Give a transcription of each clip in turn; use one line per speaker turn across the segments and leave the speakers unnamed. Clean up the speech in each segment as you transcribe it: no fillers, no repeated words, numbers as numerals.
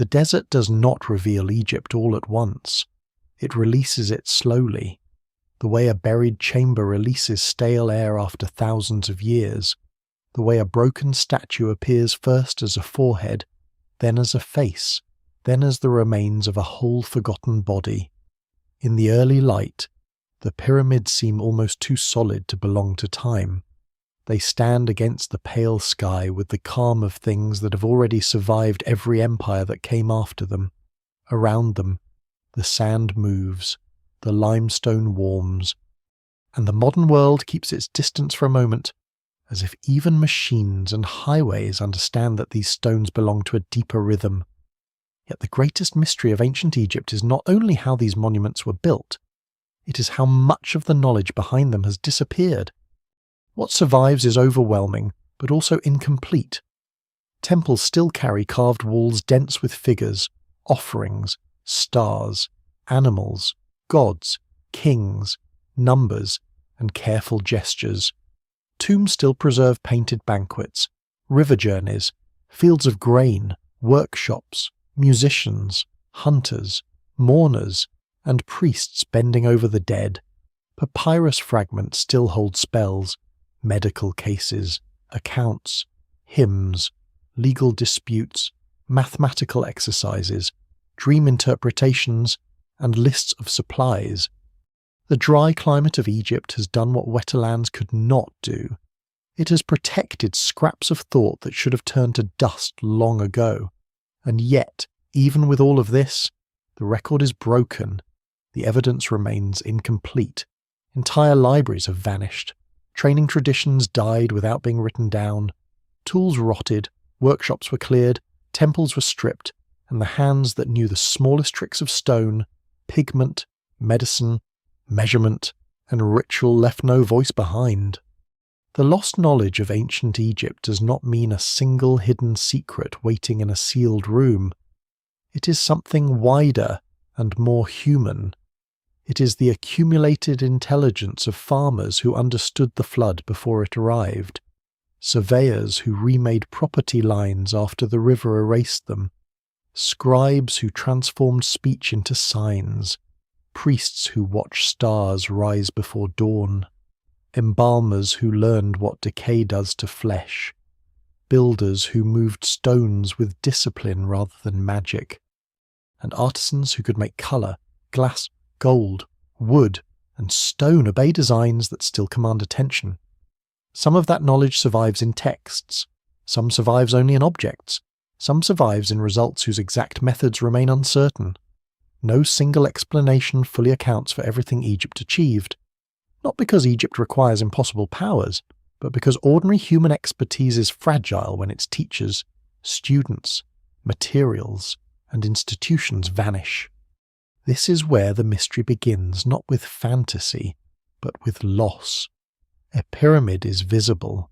The desert does not reveal Egypt all at once. It releases it slowly, the way a buried chamber releases stale air after thousands of years, the way a broken statue appears first as a forehead, then as a face, then as the remains of a whole forgotten body. In the early light, the pyramids seem almost too solid to belong to time. They stand against the pale sky with the calm of things that have already survived every empire that came after them. Around them, the sand moves, the limestone warms, and the modern world keeps its distance for a moment, as if even machines and highways understand that these stones belong to a deeper rhythm. Yet the greatest mystery of ancient Egypt is not only how these monuments were built, it is how much of the knowledge behind them has disappeared. What survives is overwhelming, but also incomplete. Temples still carry carved walls dense with figures, offerings, stars, animals, gods, kings, numbers, and careful gestures. Tombs still preserve painted banquets, river journeys, fields of grain, workshops, musicians, hunters, mourners, and priests bending over the dead. Papyrus fragments still hold spells, medical cases, accounts, hymns, legal disputes, mathematical exercises, dream interpretations, and lists of supplies. The dry climate of Egypt has done what wetter lands could not do. It has protected scraps of thought that should have turned to dust long ago. And yet, even with all of this, the record is broken. The evidence remains incomplete. Entire libraries have vanished. Training traditions died without being written down. Tools rotted, workshops were cleared, temples were stripped, and the hands that knew the smallest tricks of stone, pigment, medicine, measurement, and ritual left no voice behind. The lost knowledge of ancient Egypt does not mean a single hidden secret waiting in a sealed room. It is something wider and more human. It is the accumulated intelligence of farmers who understood the flood before it arrived, surveyors who remade property lines after the river erased them, scribes who transformed speech into signs, priests who watched stars rise before dawn, embalmers who learned what decay does to flesh, builders who moved stones with discipline rather than magic, and artisans who could make colour, glass, gold, wood, and stone obey designs that still command attention. Some of that knowledge survives in texts, some survives only in objects, some survives in results whose exact methods remain uncertain. No single explanation fully accounts for everything Egypt achieved, not because Egypt requires impossible powers, but because ordinary human expertise is fragile when its teachers, students, materials, and institutions vanish. This is where the mystery begins, not with fantasy, but with loss. A pyramid is visible.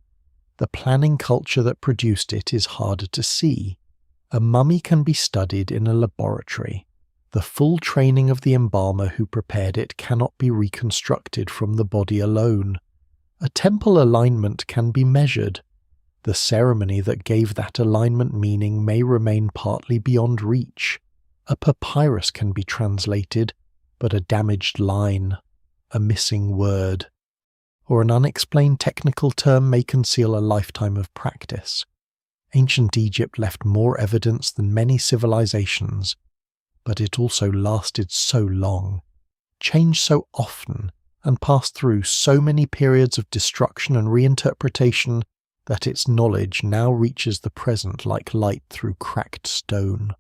The planning culture that produced it is harder to see. A mummy can be studied in a laboratory. The full training of the embalmer who prepared it cannot be reconstructed from the body alone. A temple alignment can be measured. The ceremony that gave that alignment meaning may remain partly beyond reach. A papyrus can be translated, but a damaged line, a missing word, or an unexplained technical term may conceal a lifetime of practice. Ancient Egypt left more evidence than many civilizations, but it also lasted so long, changed so often, and passed through so many periods of destruction and reinterpretation that its knowledge now reaches the present like light through cracked stone.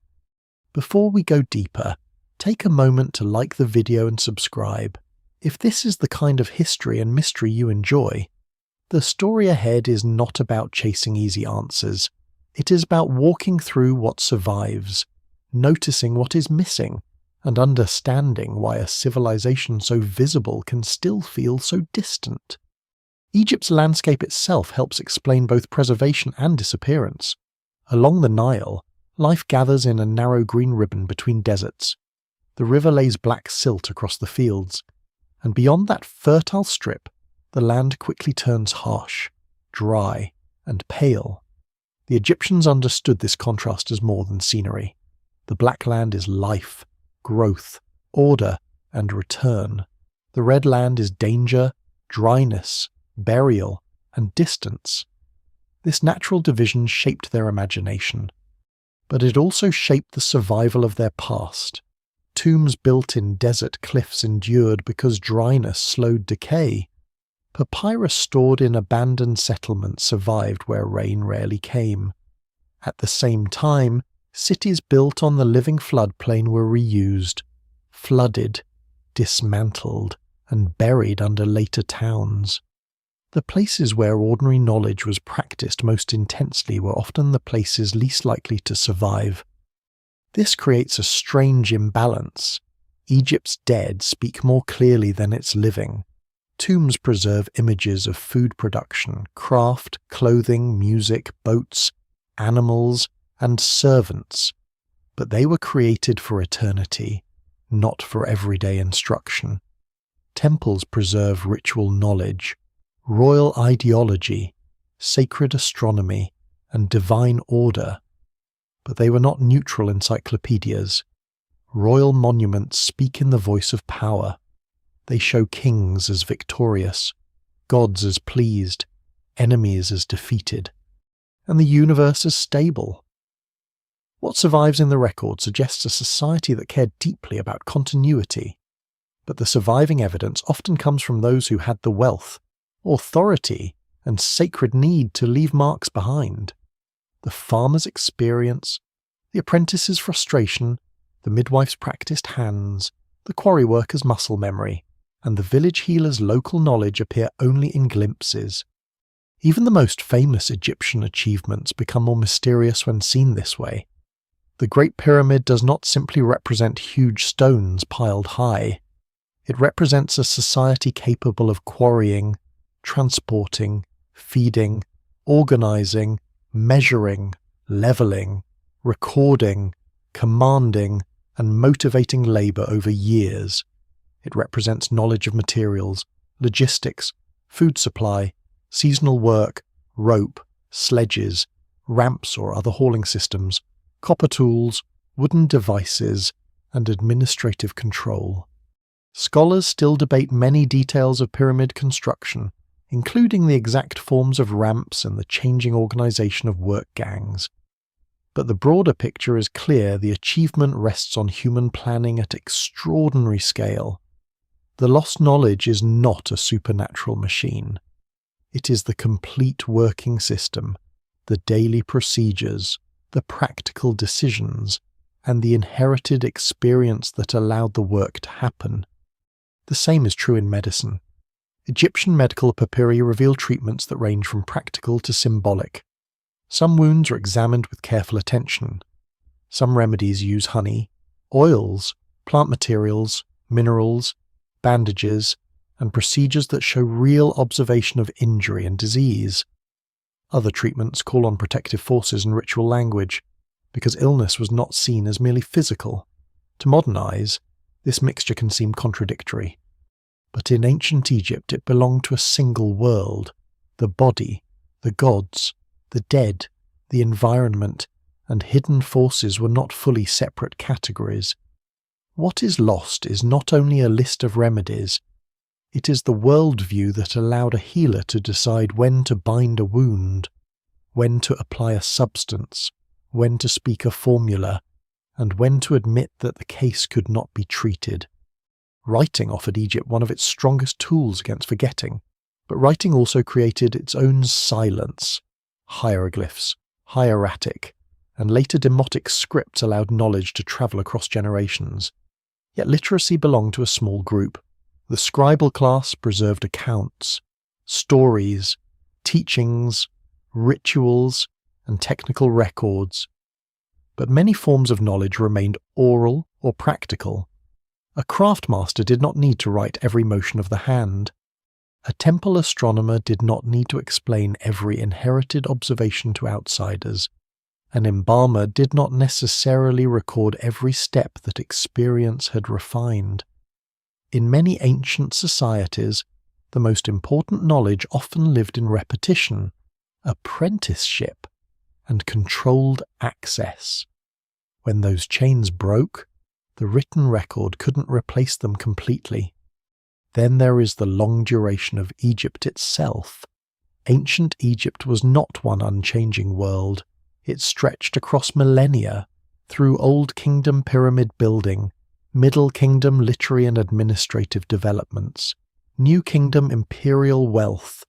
Before we go deeper, take a moment to like the video and subscribe. If this is the kind of history and mystery you enjoy, the story ahead is not about chasing easy answers. It is about walking through what survives, noticing what is missing, and understanding why a civilization so visible can still feel so distant. Egypt's landscape itself helps explain both preservation and disappearance. Along the Nile, life gathers in a narrow green ribbon between deserts. The river lays black silt across the fields, and beyond that fertile strip, the land quickly turns harsh, dry, and pale. The Egyptians understood this contrast as more than scenery. The black land is life, growth, order, and return. The red land is danger, dryness, burial, and distance. This natural division shaped their imagination, but it also shaped the survival of their past. Tombs built in desert cliffs endured because dryness slowed decay. Papyrus stored in abandoned settlements survived where rain rarely came. At the same time, cities built on the living floodplain were reused, flooded, dismantled, and buried under later towns. The places where ordinary knowledge was practiced most intensely were often the places least likely to survive. This creates a strange imbalance. Egypt's dead speak more clearly than its living. Tombs preserve images of food production, craft, clothing, music, boats, animals, and servants, but they were created for eternity, not for everyday instruction. Temples preserve ritual knowledge, royal ideology, sacred astronomy, and divine order, but they were not neutral encyclopedias. Royal monuments speak in the voice of power. They show kings as victorious, gods as pleased, enemies as defeated, and the universe as stable. What survives in the record suggests a society that cared deeply about continuity, but the surviving evidence often comes from those who had the wealth, authority, and sacred need to leave marks behind. The farmer's experience, the apprentice's frustration, the midwife's practiced hands, the quarry worker's muscle memory, and the village healer's local knowledge appear only in glimpses. Even the most famous Egyptian achievements become more mysterious when seen this way. The Great Pyramid does not simply represent huge stones piled high. It represents a society capable of quarrying, transporting, feeding, organizing, measuring, leveling, recording, commanding, and motivating labor over years. It represents knowledge of materials, logistics, food supply, seasonal work, rope, sledges, ramps or other hauling systems, copper tools, wooden devices, and administrative control. Scholars still debate many details of pyramid construction, including the exact forms of ramps and the changing organization of work gangs. But the broader picture is clear: the achievement rests on human planning at extraordinary scale. The lost knowledge is not a supernatural machine. It is the complete working system, the daily procedures, the practical decisions, and the inherited experience that allowed the work to happen. The same is true in medicine. Egyptian medical papyri reveal treatments that range from practical to symbolic. Some wounds are examined with careful attention. Some remedies use honey, oils, plant materials, minerals, bandages, and procedures that show real observation of injury and disease. Other treatments call on protective forces and ritual language, because illness was not seen as merely physical. To modern eyes, this mixture can seem contradictory. But in ancient Egypt it belonged to a single world: the body, the gods, the dead, the environment, and hidden forces were not fully separate categories. What is lost is not only a list of remedies, it is the worldview that allowed a healer to decide when to bind a wound, when to apply a substance, when to speak a formula, and when to admit that the case could not be treated. Writing offered Egypt one of its strongest tools against forgetting, but writing also created its own silence. Hieroglyphs, hieratic, and later demotic scripts allowed knowledge to travel across generations. Yet literacy belonged to a small group. The scribal class preserved accounts, stories, teachings, rituals, and technical records. But many forms of knowledge remained oral or practical. A craftmaster did not need to write every motion of the hand. A temple astronomer did not need to explain every inherited observation to outsiders. An embalmer did not necessarily record every step that experience had refined. In many ancient societies, the most important knowledge often lived in repetition, apprenticeship, and controlled access. When those chains broke, the written record couldn't replace them completely. Then there is the long duration of Egypt itself. Ancient Egypt was not one unchanging world. It stretched across millennia, through Old Kingdom pyramid building, Middle Kingdom literary and administrative developments, New Kingdom imperial wealth,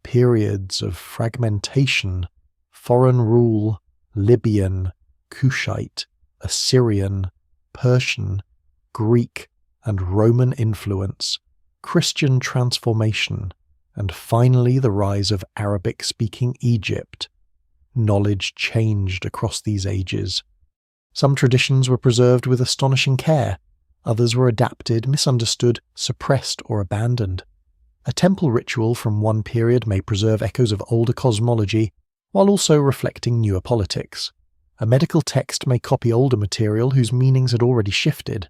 periods of fragmentation, foreign rule, Libyan, Kushite, Assyrian, Persian, Greek, and Roman influence, Christian transformation, and finally the rise of Arabic-speaking Egypt. Knowledge changed across these ages. Some traditions were preserved with astonishing care, others were adapted, misunderstood, suppressed, or abandoned. A temple ritual from one period may preserve echoes of older cosmology, while also reflecting newer politics. A medical text may copy older material whose meanings had already shifted.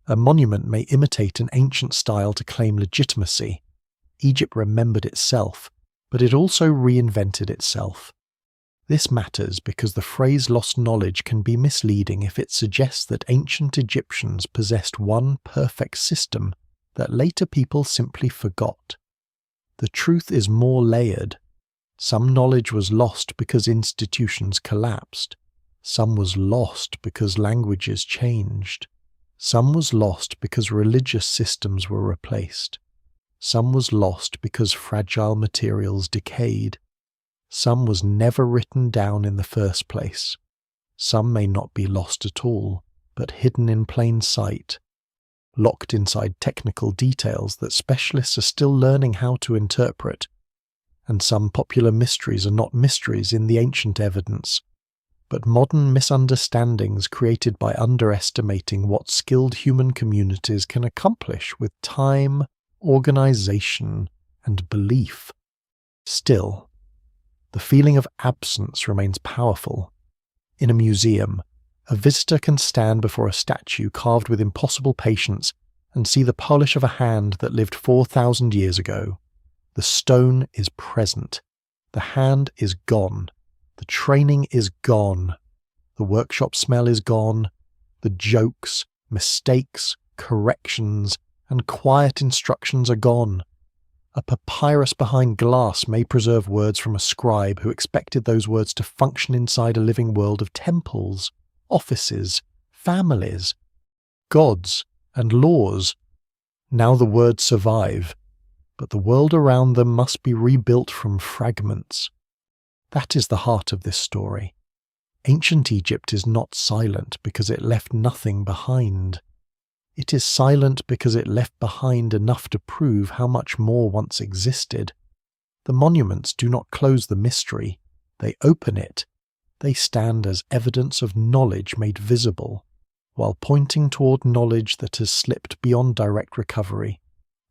A monument may imitate an ancient style to claim legitimacy. Egypt remembered itself, but it also reinvented itself. This matters because the phrase lost knowledge can be misleading if it suggests that ancient Egyptians possessed one perfect system that later people simply forgot. The truth is more layered. Some knowledge was lost because institutions collapsed. Some was lost because languages changed. Some was lost because religious systems were replaced. Some was lost because fragile materials decayed. Some was never written down in the first place. Some may not be lost at all, but hidden in plain sight, locked inside technical details that specialists are still learning how to interpret. And some popular mysteries are not mysteries in the ancient evidence, but modern misunderstandings created by underestimating what skilled human communities can accomplish with time, organization, and belief. Still, the feeling of absence remains powerful. In a museum, a visitor can stand before a statue carved with impossible patience and see the polish of a hand that lived 4,000 years ago. The stone is present. The hand is gone. The training is gone. The workshop smell is gone. The jokes, mistakes, corrections, and quiet instructions are gone. A papyrus behind glass may preserve words from a scribe who expected those words to function inside a living world of temples, offices, families, gods, and laws. Now the words survive, but the world around them must be rebuilt from fragments. That is the heart of this story. Ancient Egypt is not silent because it left nothing behind. It is silent because it left behind enough to prove how much more once existed. The monuments do not close the mystery, they open it. They stand as evidence of knowledge made visible, while pointing toward knowledge that has slipped beyond direct recovery.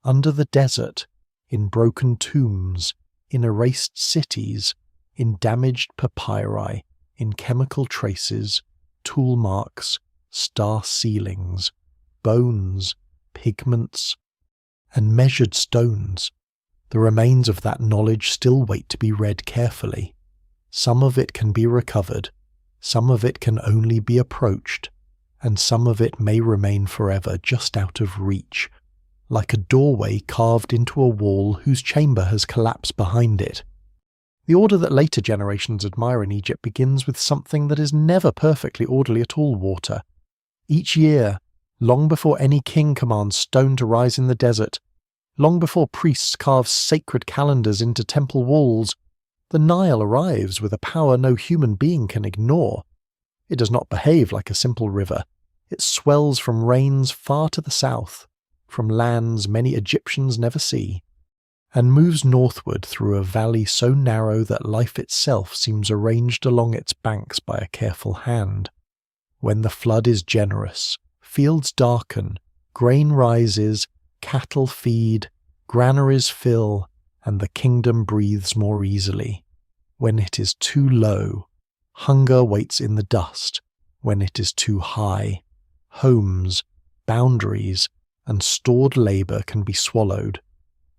Under the desert, in broken tombs, in erased cities, in damaged papyri, in chemical traces, tool marks, star ceilings, bones, pigments, and measured stones. The remains of that knowledge still wait to be read carefully. Some of it can be recovered, some of it can only be approached, and some of it may remain forever just out of reach, like a doorway carved into a wall whose chamber has collapsed behind it. The order that later generations admire in Egypt begins with something that is never perfectly orderly at all: water. Each year, long before any king commands stone to rise in the desert, long before priests carve sacred calendars into temple walls, the Nile arrives with a power no human being can ignore. It does not behave like a simple river. It swells from rains far to the south, from lands many Egyptians never see, and moves northward through a valley so narrow that life itself seems arranged along its banks by a careful hand. When the flood is generous, fields darken, grain rises, cattle feed, granaries fill, and the kingdom breathes more easily. When it is too low, hunger waits in the dust. When it is too high, homes, boundaries, and stored labor can be swallowed.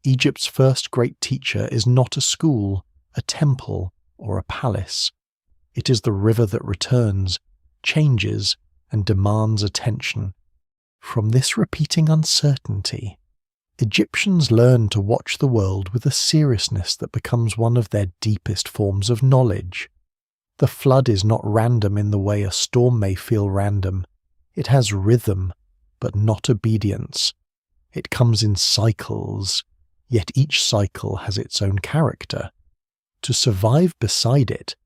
Egypt's first great teacher is not a school, a temple, or a palace. It is the river that returns, changes, and demands attention. From this repeating uncertainty, Egyptians learned to watch the world with a seriousness that becomes one of their deepest forms of knowledge. The flood is not random in the way a storm may feel random. It has rhythm, but not obedience. It comes in cycles, yet each cycle has its own character. To survive beside it,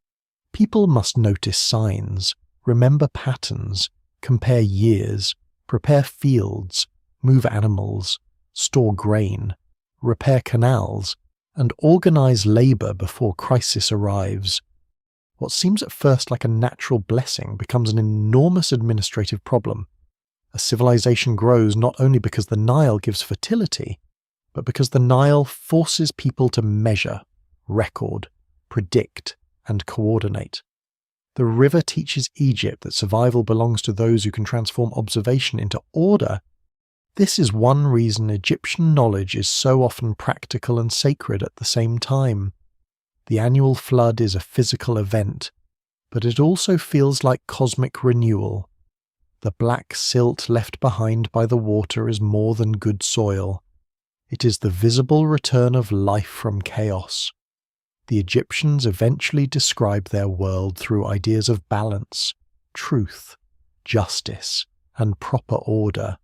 people must notice signs, remember patterns, compare years, prepare fields, move animals, store grain, repair canals, and organize labor before crisis arrives. What seems at first like a natural blessing becomes an enormous administrative problem. A civilization grows not only because the Nile gives fertility, but because the Nile forces people to measure, record, predict, and coordinate. The river teaches Egypt that survival belongs to those who can transform observation into order. This is one reason Egyptian knowledge is so often practical and sacred at the same time. The annual flood is a physical event, but it also feels like cosmic renewal. The black silt left behind by the water is more than good soil. It is the visible return of life from chaos. The Egyptians eventually described their world through ideas of balance, truth, justice, and proper order,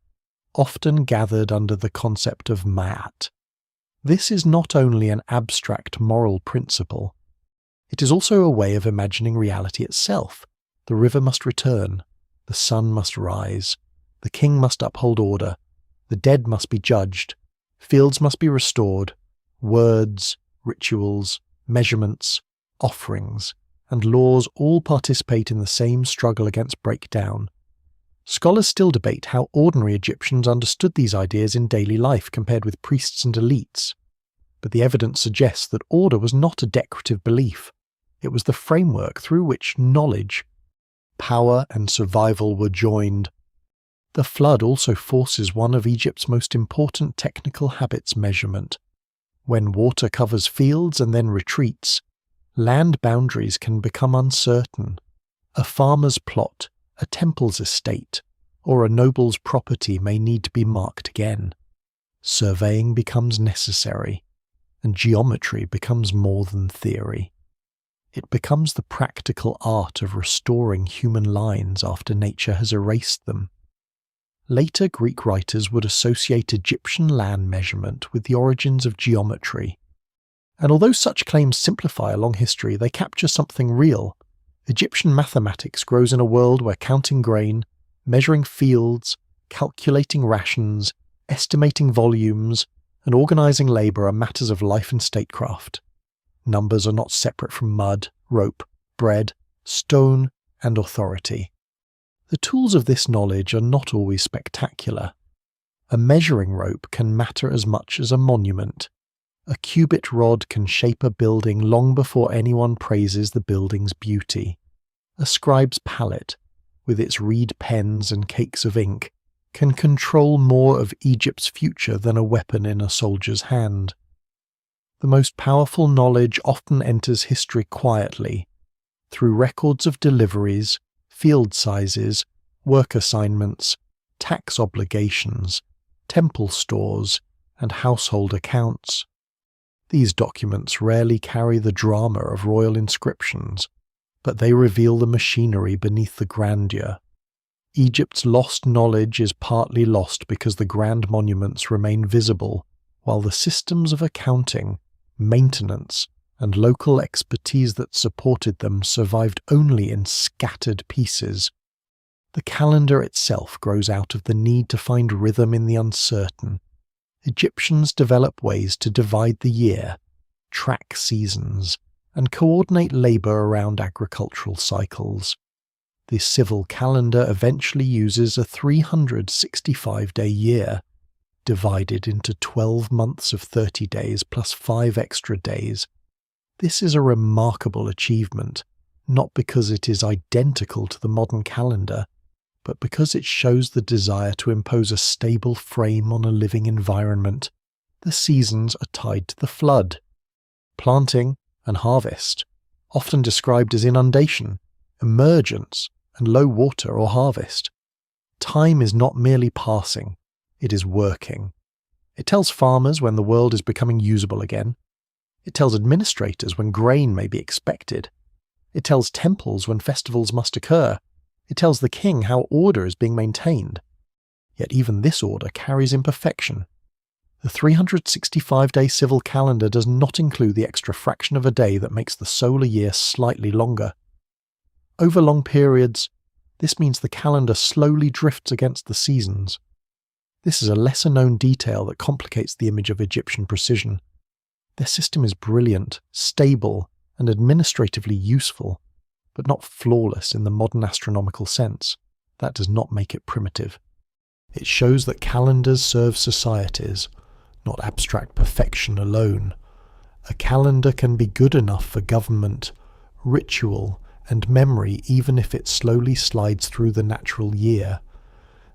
often gathered under the concept of ma'at. This is not only an abstract moral principle, it is also a way of imagining reality itself. The river must return, the sun must rise, the king must uphold order, the dead must be judged, fields must be restored, words, rituals, measurements, offerings, and laws all participate in the same struggle against breakdown. Scholars still debate how ordinary Egyptians understood these ideas in daily life compared with priests and elites, but the evidence suggests that order was not a decorative belief. It was the framework through which knowledge, power, and survival were joined. The flood also forces one of Egypt's most important technical habits: measurement. When water covers fields and then retreats, land boundaries can become uncertain. A farmer's plot, a temple's estate, or a noble's property may need to be marked again. Surveying becomes necessary, and geometry becomes more than theory. It becomes the practical art of restoring human lines after nature has erased them. Later Greek writers would associate Egyptian land measurement with the origins of geometry. And although such claims simplify a long history, they capture something real. Egyptian mathematics grows in a world where counting grain, measuring fields, calculating rations, estimating volumes, and organizing labor are matters of life and statecraft. Numbers are not separate from mud, rope, bread, stone, and authority. The tools of this knowledge are not always spectacular. A measuring rope can matter as much as a monument. A cubit rod can shape a building long before anyone praises the building's beauty. A scribe's palette, with its reed pens and cakes of ink, can control more of Egypt's future than a weapon in a soldier's hand. The most powerful knowledge often enters history quietly, through records of deliveries, field sizes, work assignments, tax obligations, temple stores, and household accounts. These documents rarely carry the drama of royal inscriptions, but they reveal the machinery beneath the grandeur. Egypt's lost knowledge is partly lost because the grand monuments remain visible, while the systems of accounting, maintenance, and local expertise that supported them survived only in scattered pieces. The calendar itself grows out of the need to find rhythm in the uncertain. Egyptians develop ways to divide the year, track seasons, and coordinate labor around agricultural cycles. The civil calendar eventually uses a 365-day year, divided into 12 months of 30 days plus 5 extra days. This is a remarkable achievement, not because it is identical to the modern calendar, but because it shows the desire to impose a stable frame on a living environment. The seasons are tied to the flood. Planting and harvest, often described as inundation, emergence, and low water or harvest, Time is not merely passing, it is working. It tells farmers when the world is becoming usable again. It tells administrators when grain may be expected. It tells temples when festivals must occur. It tells the king how order is being maintained. Yet even this order carries imperfection. The 365-day civil calendar does not include the extra fraction of a day that makes the solar year slightly longer. Over long periods, this means the calendar slowly drifts against the seasons. This is a lesser-known detail that complicates the image of Egyptian precision. Their system is brilliant, stable, and administratively useful, but not flawless in the modern astronomical sense. That does not make it primitive. It shows that calendars serve societies, not abstract perfection alone. A calendar can be good enough for government, ritual, and memory even if it slowly slides through the natural year.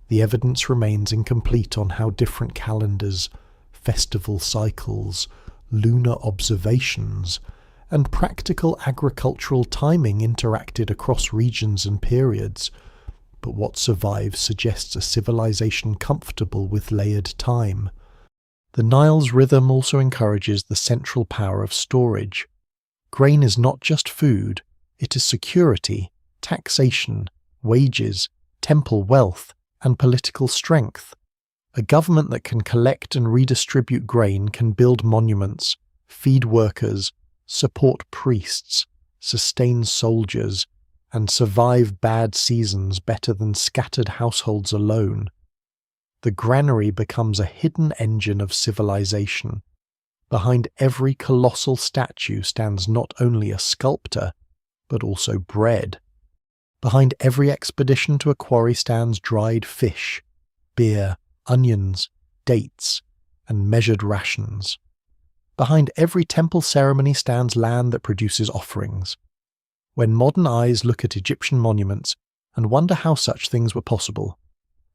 The evidence remains incomplete on how different calendars, festival cycles, lunar observations, and practical agricultural timing interacted across regions and periods, but what survives suggests a civilization comfortable with layered time. The Nile's rhythm also encourages the central power of storage. Grain is not just food, it is security, taxation, wages, temple wealth, and political strength. A government that can collect and redistribute grain can build monuments, feed workers, support priests, sustain soldiers, and survive bad seasons better than scattered households alone. The granary becomes a hidden engine of civilization. Behind every colossal statue stands not only a sculptor, but also bread. Behind every expedition to a quarry stands dried fish, beer, onions, dates, and measured rations. Behind every temple ceremony stands land that produces offerings. When modern eyes look at Egyptian monuments and wonder how such things were possible,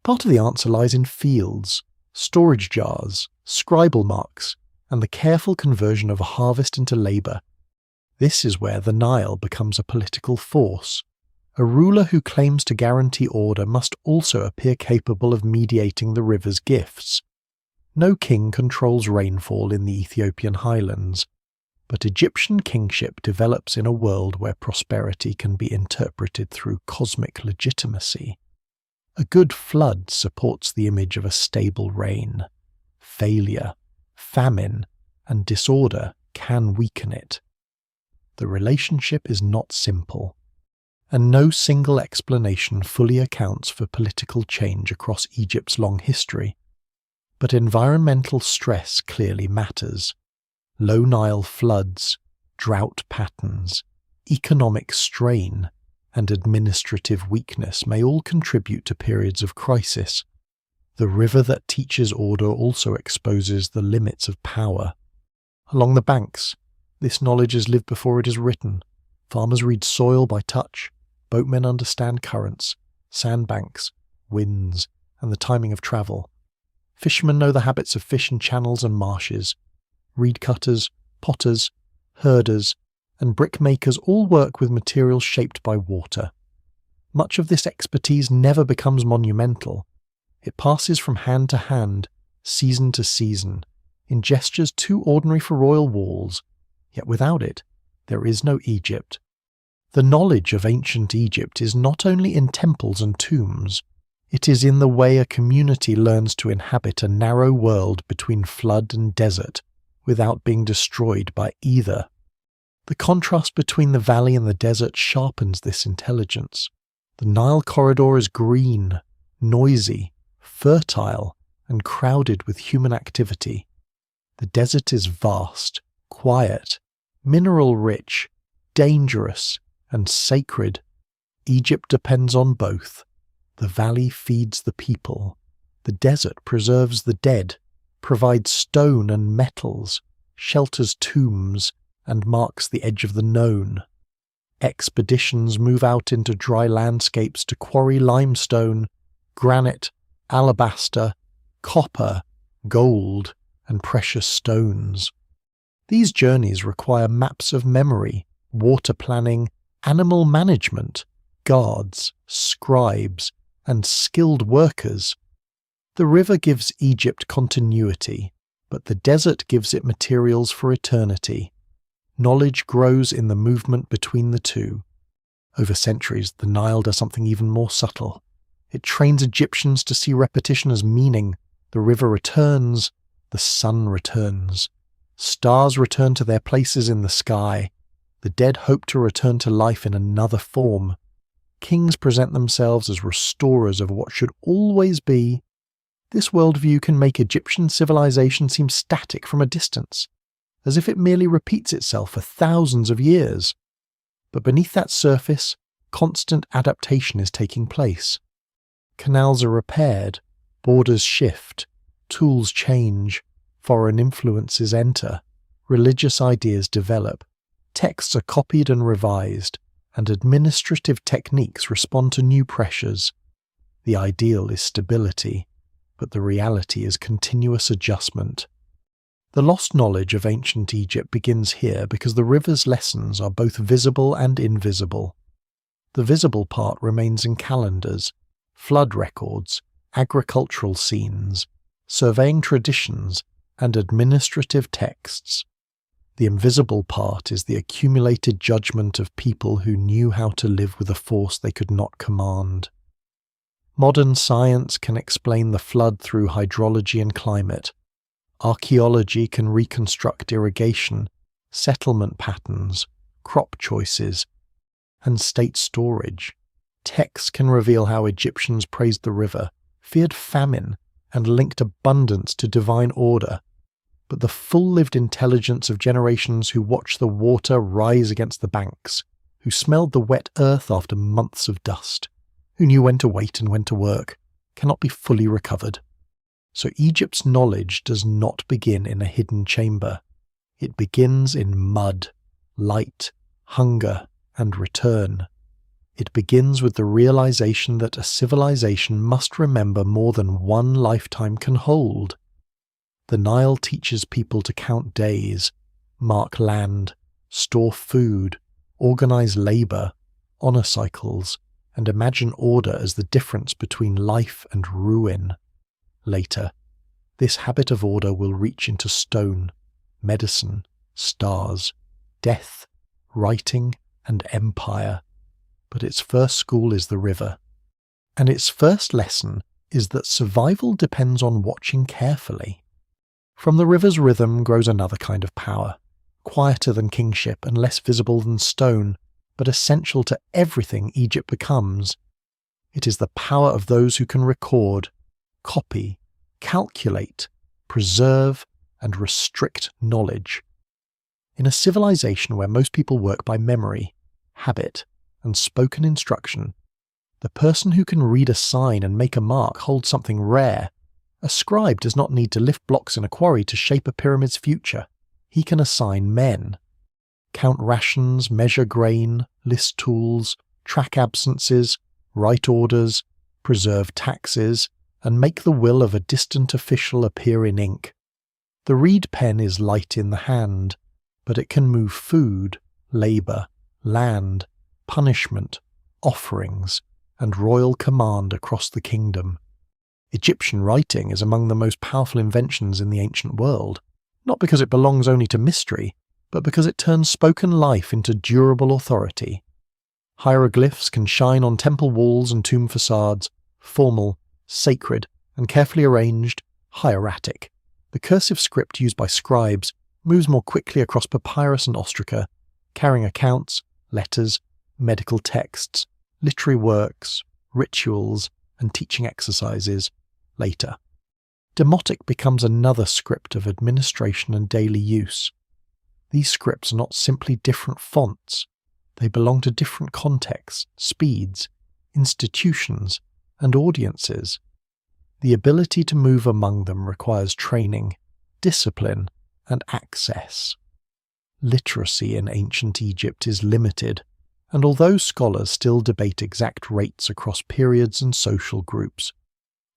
part of the answer lies in fields, storage jars, scribal marks, and the careful conversion of a harvest into labour. This is where the Nile becomes a political force. A ruler who claims to guarantee order must also appear capable of mediating the river's gifts. No king controls rainfall in the Ethiopian highlands, but Egyptian kingship develops in a world where prosperity can be interpreted through cosmic legitimacy. A good flood supports the image of a stable rain. Failure, famine, and disorder can weaken it. The relationship is not simple, and no single explanation fully accounts for political change across Egypt's long history. But environmental stress clearly matters. Low Nile floods, drought patterns, economic strain, and administrative weakness may all contribute to periods of crisis. The river that teaches order also exposes the limits of power. Along the banks, this knowledge is lived before it is written. Farmers read soil by touch, boatmen understand currents, sandbanks, winds, and the timing of travel. Fishermen know the habits of fish in channels and marshes. Reed cutters, potters, herders, and brickmakers all work with materials shaped by water. Much of this expertise never becomes monumental. It passes from hand to hand, season to season, in gestures too ordinary for royal walls, yet without it, there is no Egypt. The knowledge of ancient Egypt is not only in temples and tombs, it is in the way a community learns to inhabit a narrow world between flood and desert without being destroyed by either. The contrast between the valley and the desert sharpens this intelligence. The Nile corridor is green, noisy, fertile, and crowded with human activity. The desert is vast, quiet, mineral-rich, dangerous, and sacred. Egypt depends on both. The valley feeds the people. The desert preserves the dead, provides stone and metals, shelters tombs, and marks the edge of the known. Expeditions move out into dry landscapes to quarry limestone, granite, alabaster, copper, gold, and precious stones. These journeys require maps of memory, water planning, animal management, guards, scribes, and skilled workers. The river gives Egypt continuity, but the desert gives it materials for eternity. Knowledge grows in the movement between the two. Over centuries, the Nile does something even more subtle. It trains Egyptians to see repetition as meaning. The river returns, the sun returns. Stars return to their places in the sky. The dead hope to return to life in another form. Kings present themselves as restorers of what should always be. This worldview can make Egyptian civilization seem static from a distance, as if it merely repeats itself for thousands of years. But beneath that surface, constant adaptation is taking place. Canals are repaired, borders shift, tools change, foreign influences enter, religious ideas develop, texts are copied and revised, and administrative techniques respond to new pressures. The ideal is stability, but the reality is continuous adjustment. The lost knowledge of ancient Egypt begins here because the river's lessons are both visible and invisible. The visible part remains in calendars, flood records, agricultural scenes, surveying traditions, and administrative texts. The invisible part is the accumulated judgment of people who knew how to live with a force they could not command. Modern science can explain the flood through hydrology and climate. Archaeology can reconstruct irrigation, settlement patterns, crop choices, and state storage. Texts can reveal how Egyptians praised the river, feared famine, and linked abundance to divine order. But the full lived intelligence of generations who watched the water rise against the banks, who smelled the wet earth after months of dust, who knew when to wait and when to work, cannot be fully recovered. So Egypt's knowledge does not begin in a hidden chamber. It begins in mud, light, hunger, and return. It begins with the realization that a civilization must remember more than one lifetime can hold. The Nile teaches people to count days, mark land, store food, organize labor, honor cycles, and imagine order as the difference between life and ruin. Later, this habit of order will reach into stone, medicine, stars, death, writing, and empire. But its first school is the river. And its first lesson is that survival depends on watching carefully. From the river's rhythm grows another kind of power, quieter than kingship and less visible than stone, but essential to everything Egypt becomes. It is the power of those who can record, copy, calculate, preserve, and restrict knowledge. In a civilization where most people work by memory, habit, and spoken instruction, the person who can read a sign and make a mark holds something rare. A scribe does not need to lift blocks in a quarry to shape a pyramid's future. He can assign men, count rations, measure grain, list tools, track absences, write orders, preserve taxes, and make the will of a distant official appear in ink. The reed pen is light in the hand, but it can move food, labour, land, punishment, offerings, and royal command across the kingdom. Egyptian writing is among the most powerful inventions in the ancient world, not because it belongs only to mystery, but because it turns spoken life into durable authority. Hieroglyphs can shine on temple walls and tomb facades, formal, sacred, and carefully arranged, hieratic. The cursive script used by scribes moves more quickly across papyrus and ostraca, carrying accounts, letters, medical texts, literary works, rituals, and teaching exercises later. Demotic becomes another script of administration and daily use. These scripts are not simply different fonts. They belong to different contexts, speeds, institutions, and audiences. The ability to move among them requires training, discipline, and access. Literacy in ancient Egypt is limited, and although scholars still debate exact rates across periods and social groups,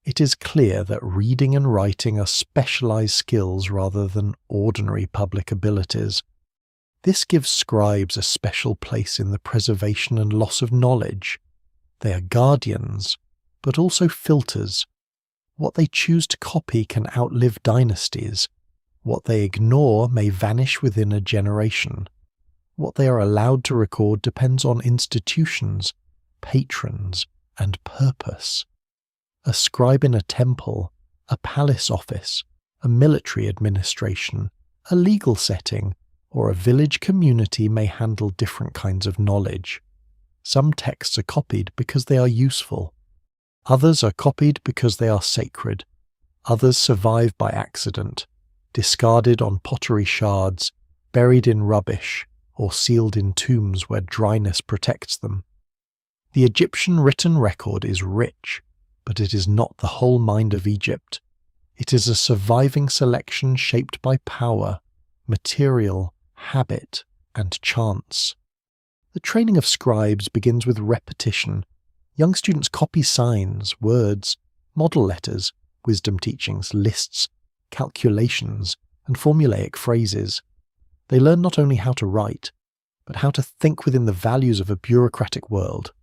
it is clear that reading and writing are specialized skills rather than ordinary public abilities. This gives scribes a special place in the preservation and loss of knowledge. They are guardians, but also filters. What they choose to copy can outlive dynasties. What they ignore may vanish within a generation. What they are allowed to record depends on institutions, patrons, and purpose. A scribe in a temple, a palace office, a military administration, a legal setting, or a village community may handle different kinds of knowledge. Some texts are copied because they are useful. Others are copied because they are sacred. Others survive by accident, discarded on pottery shards, buried in rubbish, or sealed in tombs where dryness protects them. The Egyptian written record is rich, but it is not the whole mind of Egypt. It is a surviving selection shaped by power, material, habit, and chance. The training of scribes begins with repetition. Young students copy signs, words, model letters, wisdom teachings, lists, calculations, and formulaic phrases. They learn not only how to write, but how to think within the values of a bureaucratic world.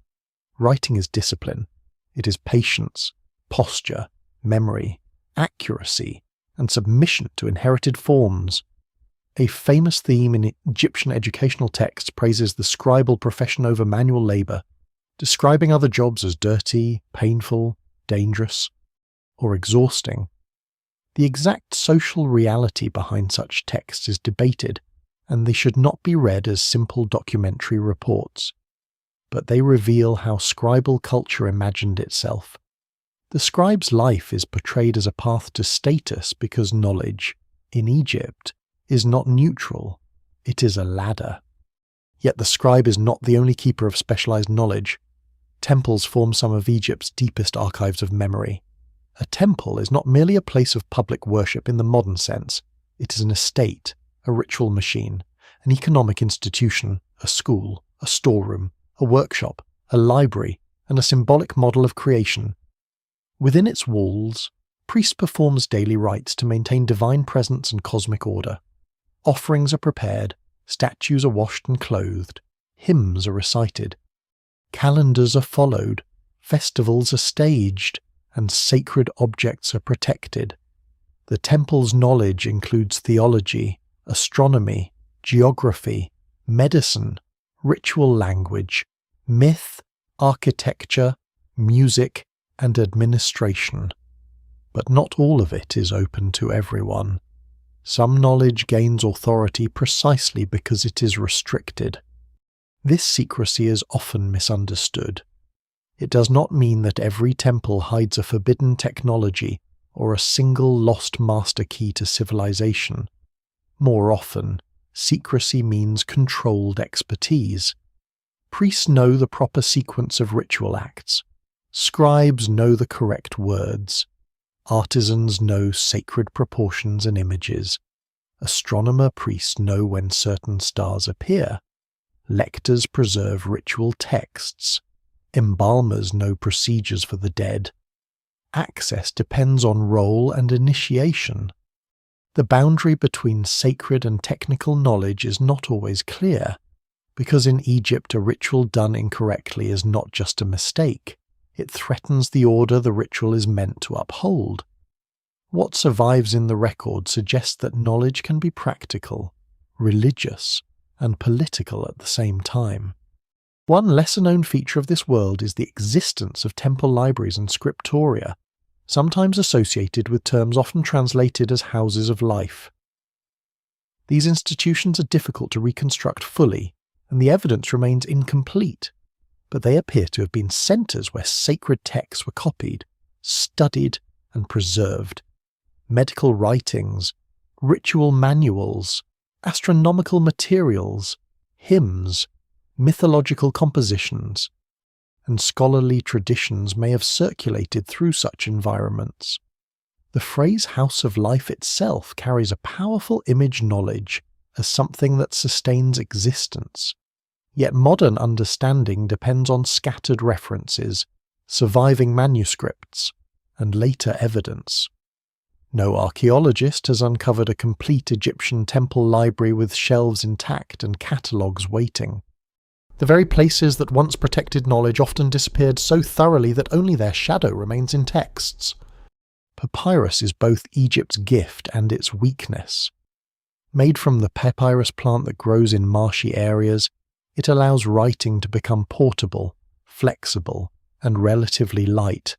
Writing is discipline. It is patience, posture, memory, accuracy, and submission to inherited forms. A famous theme in Egyptian educational texts praises the scribal profession over manual labor, describing other jobs as dirty, painful, dangerous, or exhausting. The exact social reality behind such texts is debated, and they should not be read as simple documentary reports. But they reveal how scribal culture imagined itself. The scribe's life is portrayed as a path to status because knowledge, in Egypt, is not neutral, it is a ladder. Yet the scribe is not the only keeper of specialized knowledge. Temples form some of Egypt's deepest archives of memory. A temple is not merely a place of public worship in the modern sense. It is an estate, a ritual machine, an economic institution, a school, a storeroom, a workshop, a library, and a symbolic model of creation. Within its walls, priest performs daily rites to maintain divine presence and cosmic order. Offerings are prepared, statues are washed and clothed, hymns are recited, calendars are followed, festivals are staged, and sacred objects are protected. The temple's knowledge includes theology, astronomy, geography, medicine, ritual language, myth, architecture, music, and administration. But not all of it is open to everyone. Some knowledge gains authority precisely because it is restricted. This secrecy is often misunderstood. It does not mean that every temple hides a forbidden technology or a single lost master key to civilization. More often, secrecy means controlled expertise. Priests know the proper sequence of ritual acts. Scribes know the correct words. Artisans know sacred proportions and images. Astronomer priests know when certain stars appear. Lectors preserve ritual texts. Embalmers know procedures for the dead. Access depends on role and initiation. The boundary between sacred and technical knowledge is not always clear, because in Egypt a ritual done incorrectly is not just a mistake. It threatens the order the ritual is meant to uphold. What survives in the record suggests that knowledge can be practical, religious, and political at the same time. One lesser-known feature of this world is the existence of temple libraries and scriptoria, sometimes associated with terms often translated as houses of life. These institutions are difficult to reconstruct fully, and the evidence remains incomplete, but they appear to have been centres where sacred texts were copied, studied, and preserved. Medical writings, ritual manuals, astronomical materials, hymns, mythological compositions, and scholarly traditions may have circulated through such environments. The phrase house of life itself carries a powerful image knowledge as something that sustains existence. Yet modern understanding depends on scattered references, surviving manuscripts, and later evidence. No archaeologist has uncovered a complete Egyptian temple library with shelves intact and catalogues waiting. The very places that once protected knowledge often disappeared so thoroughly that only their shadow remains in texts. Papyrus is both Egypt's gift and its weakness. Made from the papyrus plant that grows in marshy areas, it allows writing to become portable, flexible, and relatively light.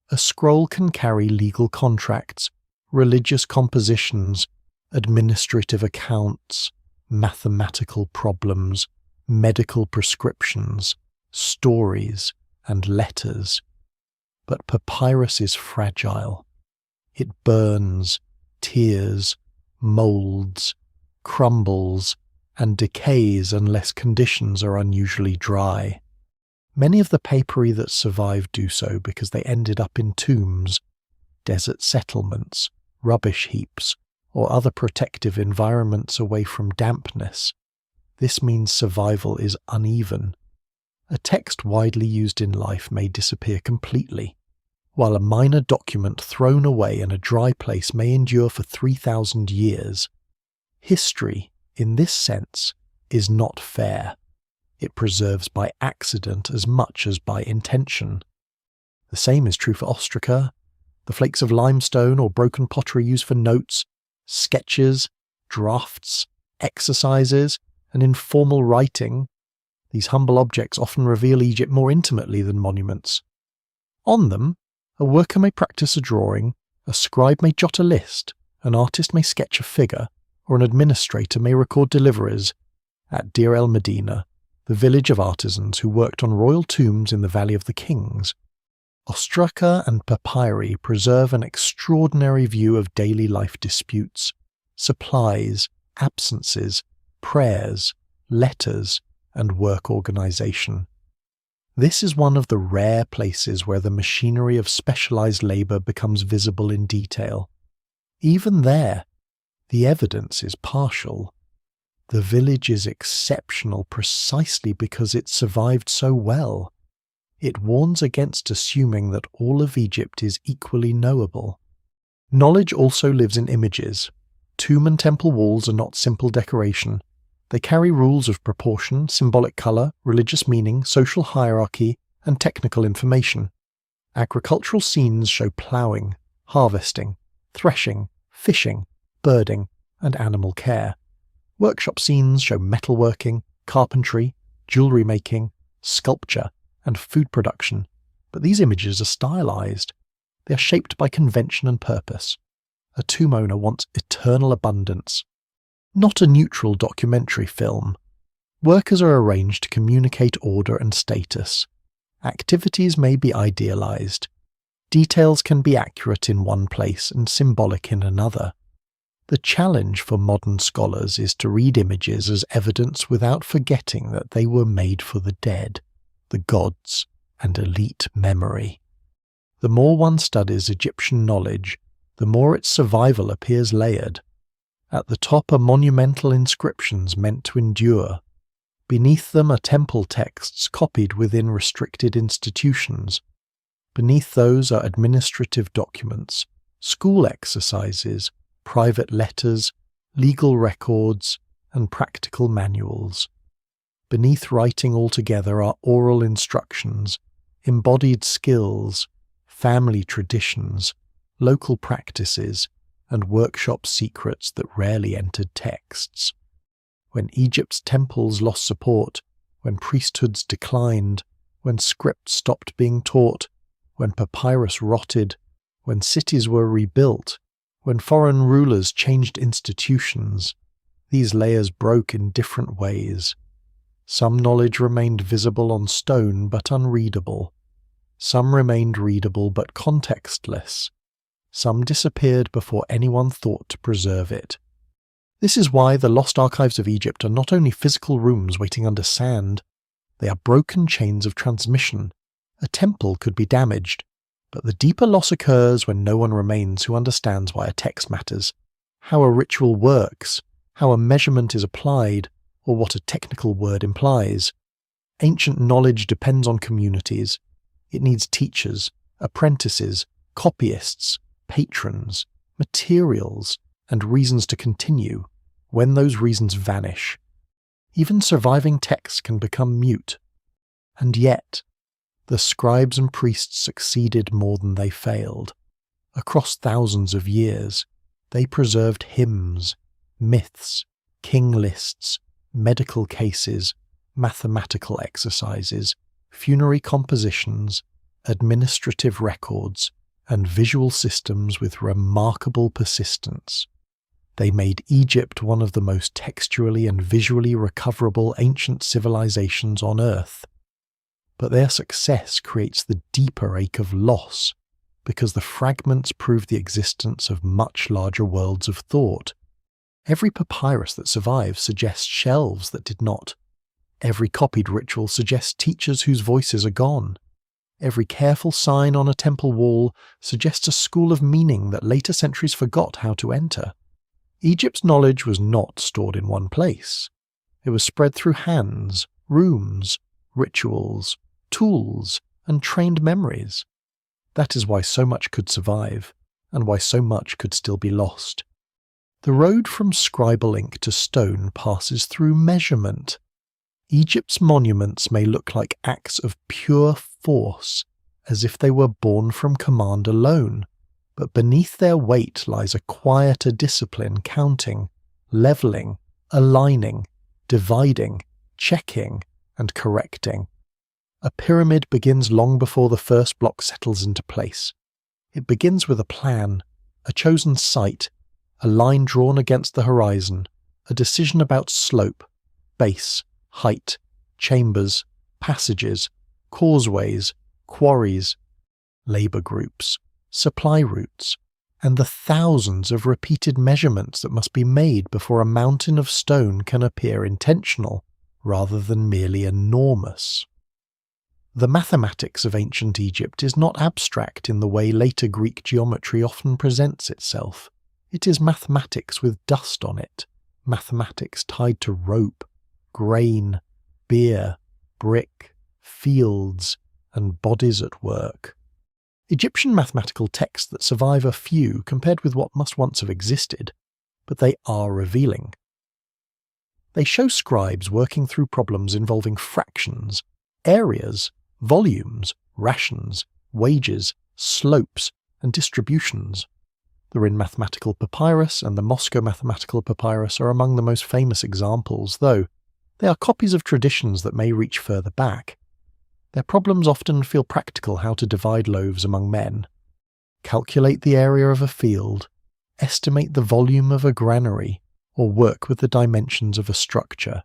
A scroll can carry legal contracts, religious compositions, administrative accounts, mathematical problems, medical prescriptions, stories, and letters. But papyrus is fragile. It burns, tears, molds, crumbles, and decays unless conditions are unusually dry. Many of the papyri that survive do so because they ended up in tombs, desert settlements, rubbish heaps, or other protective environments away from dampness. This means survival is uneven. A text widely used in life may disappear completely, while a minor document thrown away in a dry place may endure for 3,000 years. History, in this sense, is not fair. It preserves by accident as much as by intention. The same is true for ostraca, the flakes of limestone or broken pottery used for notes, sketches, drafts, exercises, and informal writing. These humble objects often reveal Egypt more intimately than monuments. On them, a worker may practice a drawing, a scribe may jot a list, an artist may sketch a figure, or an administrator may record deliveries. At Deir el-Medina, the village of artisans who worked on royal tombs in the Valley of the Kings, ostraca and papyri preserve an extraordinary view of daily life disputes, supplies, absences, prayers, letters, and work organization. This is one of the rare places where the machinery of specialized labor becomes visible in detail. Even there, the evidence is partial. The village is exceptional precisely because it survived so well. It warns against assuming that all of Egypt is equally knowable. Knowledge also lives in images. Tomb and temple walls are not simple decoration. They carry rules of proportion, symbolic color, religious meaning, social hierarchy, and technical information. Agricultural scenes show ploughing, harvesting, threshing, fishing, birding, and animal care. Workshop scenes show metalworking, carpentry, jewelry making, sculpture, and food production, but these images are stylized. They are shaped by convention and purpose. A tomb owner wants eternal abundance, not a neutral documentary film. Workers are arranged to communicate order and status. Activities may be idealized. Details can be accurate in one place and symbolic in another. The challenge for modern scholars is to read images as evidence without forgetting that they were made for the dead, the gods, and elite memory. The more one studies Egyptian knowledge, the more its survival appears layered. At the top are monumental inscriptions meant to endure. Beneath them are temple texts copied within restricted institutions. Beneath those are administrative documents, school exercises, private letters, legal records, and practical manuals. Beneath writing altogether are oral instructions, embodied skills, family traditions, local practices, and workshop secrets that rarely entered texts. When Egypt's temples lost support, when priesthoods declined, when script stopped being taught, when papyrus rotted, when cities were rebuilt, when foreign rulers changed institutions, these layers broke in different ways. Some knowledge remained visible on stone but unreadable. Some remained readable but contextless. Some disappeared before anyone thought to preserve it. This is why the lost archives of Egypt are not only physical rooms waiting under sand, they are broken chains of transmission. A temple could be damaged, but the deeper loss occurs when no one remains who understands why a text matters, how a ritual works, how a measurement is applied, or what a technical word implies. Ancient knowledge depends on communities. It needs teachers, apprentices, copyists, patrons, materials, and reasons to continue. When those reasons vanish, Even surviving texts can become mute. And yet, the scribes and priests succeeded more than they failed. Across thousands of years, they preserved hymns, myths, king lists, medical cases, mathematical exercises, funerary compositions, administrative records, and visual systems with remarkable persistence. They made Egypt one of the most textually and visually recoverable ancient civilizations on Earth. But their success creates the deeper ache of loss, because the fragments prove the existence of much larger worlds of thought. Every papyrus that survives suggests shelves that did not. Every copied ritual suggests teachers whose voices are gone. Every careful sign on a temple wall suggests a school of meaning that later centuries forgot how to enter. Egypt's knowledge was not stored in one place. It was spread through hands, rooms, rituals, tools, and trained memories. That is why so much could survive, and why so much could still be lost. The road from scribal ink to stone passes through measurement. Egypt's monuments may look like acts of pure force, as if they were born from command alone, but beneath their weight lies a quieter discipline counting, leveling, aligning, dividing, checking, and correcting. A pyramid begins long before the first block settles into place. It begins with a plan, a chosen site, a line drawn against the horizon, a decision about slope, base, height, chambers, passages, causeways, quarries, labour groups, supply routes, and the thousands of repeated measurements that must be made before a mountain of stone can appear intentional rather than merely enormous. The mathematics of ancient Egypt is not abstract in the way later Greek geometry often presents itself. It is mathematics with dust on it, mathematics tied to rope, grain, beer, brick, fields, and bodies at work. Egyptian mathematical texts that survive are few compared with what must once have existed, but they are revealing. They show scribes working through problems involving fractions, areas, volumes, rations, wages, slopes, and distributions. The Rin mathematical papyrus and the Moscow mathematical papyrus are among the most famous examples, though they are copies of traditions that may reach further back. Their problems often feel practical: how to divide loaves among men, calculate the area of a field, estimate the volume of a granary, or work with the dimensions of a structure.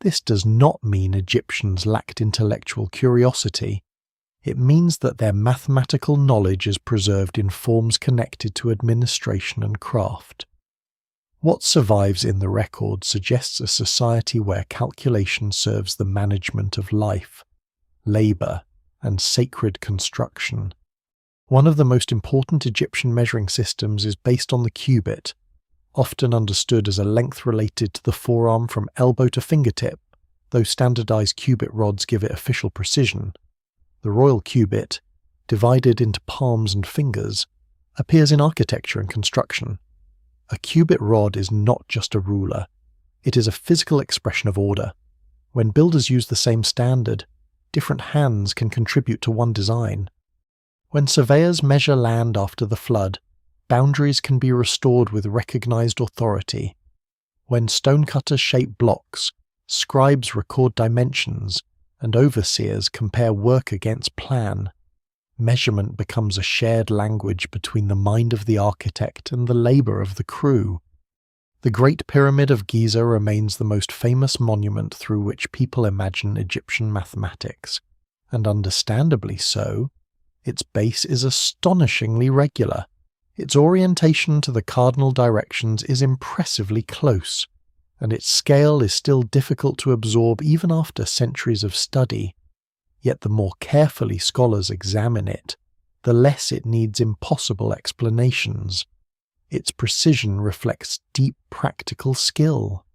This does not mean Egyptians lacked intellectual curiosity. It means that their mathematical knowledge is preserved in forms connected to administration and craft. What survives in the record suggests a society where calculation serves the management of life, labour, and sacred construction. One of the most important Egyptian measuring systems is based on the cubit, often understood as a length related to the forearm from elbow to fingertip, though standardized cubit rods give it official precision. The royal cubit, divided into palms and fingers, appears in architecture and construction. A cubit rod is not just a ruler, it is a physical expression of order. When builders use the same standard, different hands can contribute to one design. When surveyors measure land after the flood, boundaries can be restored with recognized authority. When stonecutters shape blocks, scribes record dimensions, and overseers compare work against plan. Measurement becomes a shared language between the mind of the architect and the labour of the crew. The Great Pyramid of Giza remains the most famous monument through which people imagine Egyptian mathematics, and understandably so. Its base is astonishingly regular. Its orientation to the cardinal directions is impressively close, and its scale is still difficult to absorb even after centuries of study. Yet the more carefully scholars examine it, the less it needs impossible explanations. Its precision reflects deep practical skill,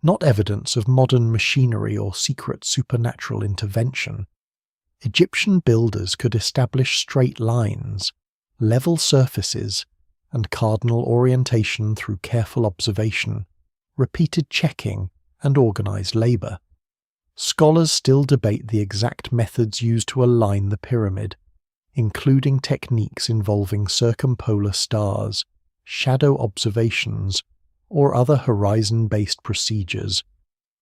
not evidence of modern machinery or secret supernatural intervention. Egyptian builders could establish straight lines, level surfaces, and cardinal orientation through careful observation, repeated checking, and organized labor. Scholars still debate the exact methods used to align the pyramid, including techniques involving circumpolar stars, shadow observations, or other horizon-based procedures,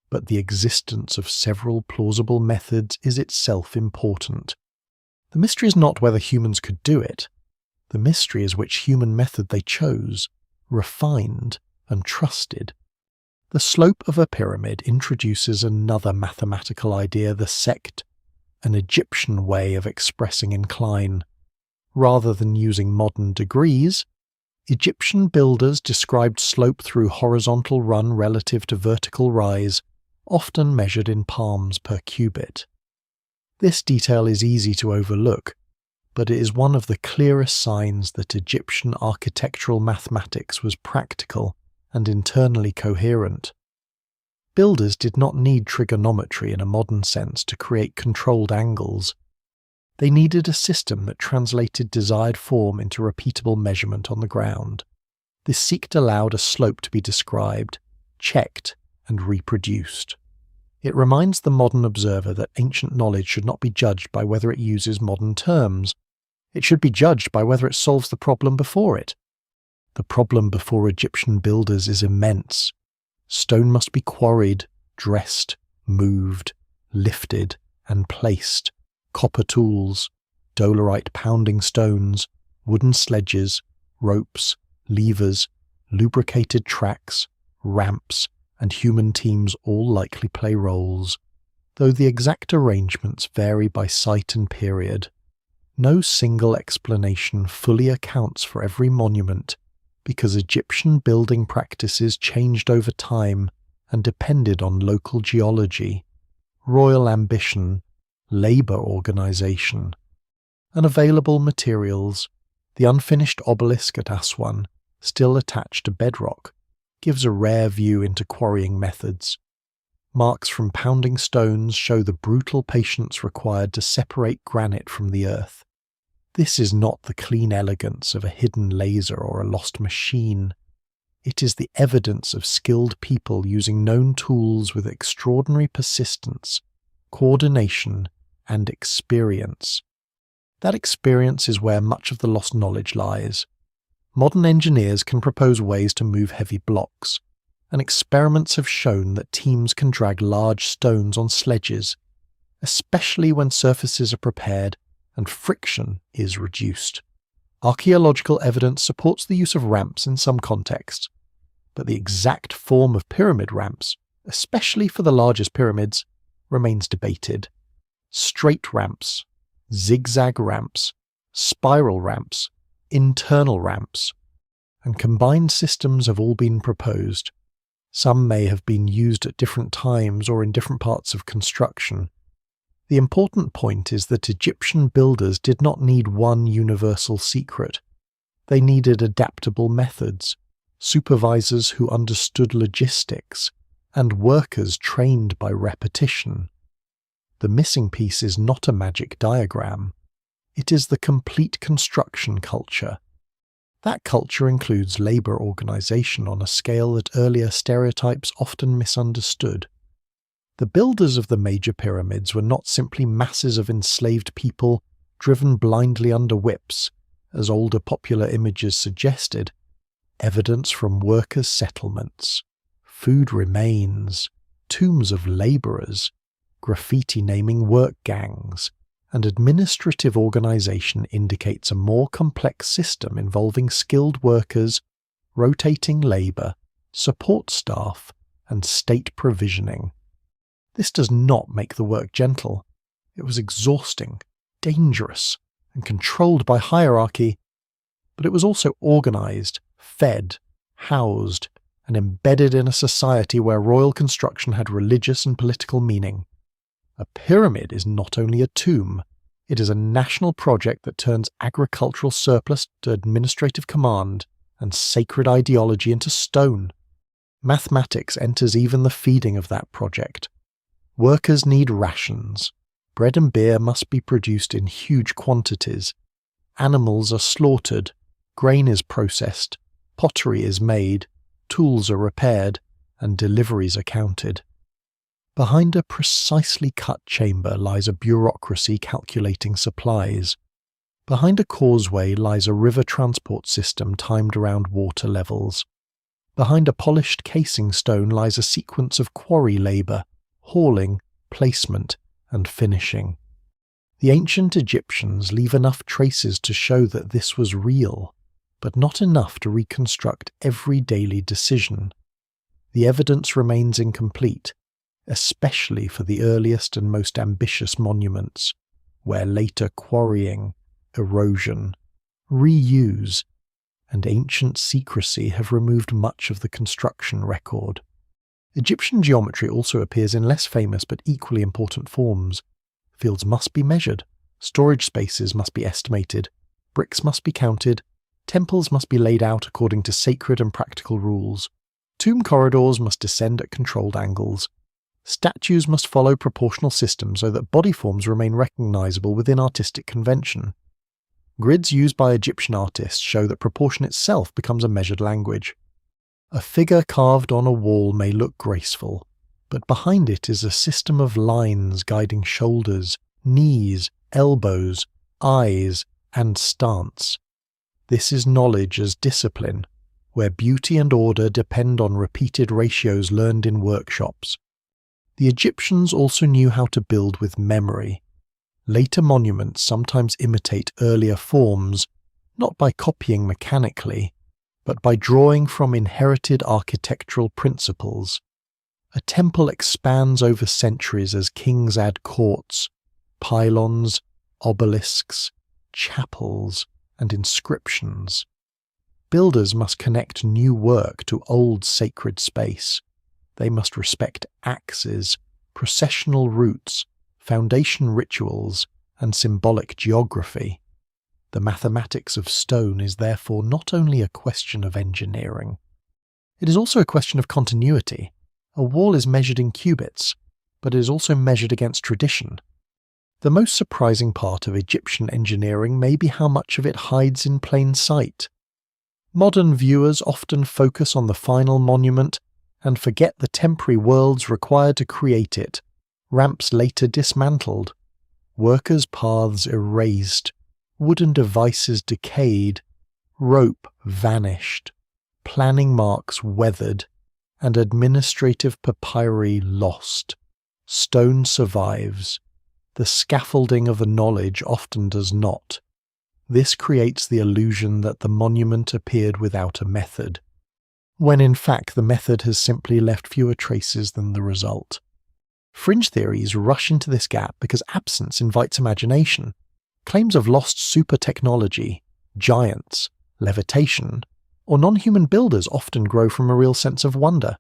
but the existence of several plausible methods is itself important. The mystery is not whether humans could do it. The mystery is which human method they chose, refined, and trusted. The slope of a pyramid introduces another mathematical idea, the sect, an Egyptian way of expressing incline. Rather than using modern degrees, Egyptian builders described slope through horizontal run relative to vertical rise, often measured in palms per cubit. This detail is easy to overlook, but it is one of the clearest signs that Egyptian architectural mathematics was practical and internally coherent. Builders did not need trigonometry in a modern sense to create controlled angles. They needed a system that translated desired form into repeatable measurement on the ground. This sect allowed a slope to be described, checked, and reproduced. It reminds the modern observer that ancient knowledge should not be judged by whether it uses modern terms. It should be judged by whether it solves the problem before it. The problem before Egyptian builders is immense. Stone must be quarried, dressed, moved, lifted, and placed. Copper tools, dolerite pounding stones, wooden sledges, ropes, levers, lubricated tracks, ramps, and human teams all likely play roles, though the exact arrangements vary by site and period. No single explanation fully accounts for every monument, because Egyptian building practices changed over time and depended on local geology, royal ambition, labour organisation, and available materials. The unfinished obelisk at Aswan, still attached to bedrock, gives a rare view into quarrying methods. Marks from pounding stones show the brutal patience required to separate granite from the earth. This is not the clean elegance of a hidden laser or a lost machine. It is the evidence of skilled people using known tools with extraordinary persistence, coordination, and experience. That experience is where much of the lost knowledge lies. Modern engineers can propose ways to move heavy blocks, and experiments have shown that teams can drag large stones on sledges, especially when surfaces are prepared and friction is reduced. Archaeological evidence supports the use of ramps in some contexts, but the exact form of pyramid ramps, especially for the largest pyramids, remains debated. Straight ramps, zigzag ramps, spiral ramps, internal ramps, and combined systems have all been proposed. Some may have been used at different times or in different parts of construction. The important point is that Egyptian builders did not need one universal secret. They needed adaptable methods, supervisors who understood logistics, and workers trained by repetition. The missing piece is not a magic diagram. It is the complete construction culture. That culture includes labour organisation on a scale that earlier stereotypes often misunderstood. The builders of the major pyramids were not simply masses of enslaved people driven blindly under whips, as older popular images suggested. Evidence from workers' settlements, food remains, tombs of labourers, graffiti naming work gangs, and administrative organisation indicates a more complex system involving skilled workers, rotating labour, support staff, and state provisioning. This does not make the work gentle. It was exhausting, dangerous, and controlled by hierarchy, but it was also organised, fed, housed, and embedded in a society where royal construction had religious and political meaning. A pyramid is not only a tomb, it is a national project that turns agricultural surplus to administrative command and sacred ideology into stone. Mathematics enters even the feeding of that project. Workers need rations. Bread and beer must be produced in huge quantities. Animals are slaughtered. Grain is processed. Pottery is made. Tools are repaired. And deliveries are counted. Behind a precisely cut chamber lies a bureaucracy calculating supplies. Behind a causeway lies a river transport system timed around water levels. Behind a polished casing stone lies a sequence of quarry labour, hauling, placement, and finishing. The ancient Egyptians leave enough traces to show that this was real, but not enough to reconstruct every daily decision. The evidence remains incomplete, especially for the earliest and most ambitious monuments, where later quarrying, erosion, reuse, and ancient secrecy have removed much of the construction record. Egyptian geometry also appears in less famous but equally important forms. Fields must be measured, storage spaces must be estimated, bricks must be counted, temples must be laid out according to sacred and practical rules, tomb corridors must descend at controlled angles, statues must follow proportional systems so that body forms remain recognizable within artistic convention. Grids used by Egyptian artists show that proportion itself becomes a measured language. A figure carved on a wall may look graceful, but behind it is a system of lines guiding shoulders, knees, elbows, eyes, and stance. This is knowledge as discipline, where beauty and order depend on repeated ratios learned in workshops. The Egyptians also knew how to build with memory. Later monuments sometimes imitate earlier forms, not by copying mechanically, but by drawing from inherited architectural principles. A temple expands over centuries as kings add courts, pylons, obelisks, chapels, and inscriptions. Builders must connect new work to old sacred space. They must respect axes, processional routes, foundation rituals, and symbolic geography. The mathematics of stone is therefore not only a question of engineering. It is also a question of continuity. A wall is measured in cubits, but it is also measured against tradition. The most surprising part of Egyptian engineering may be how much of it hides in plain sight. Modern viewers often focus on the final monument and forget the temporary worlds required to create it, ramps later dismantled, workers' paths erased, wooden devices decayed, rope vanished, planning marks weathered, and administrative papyri lost. Stone survives. The scaffolding of the knowledge often does not. This creates the illusion that the monument appeared without a method, when in fact the method has simply left fewer traces than the result. Fringe theories rush into this gap because absence invites imagination. Claims of lost super technology, giants, levitation, or non-human builders often grow from a real sense of wonder,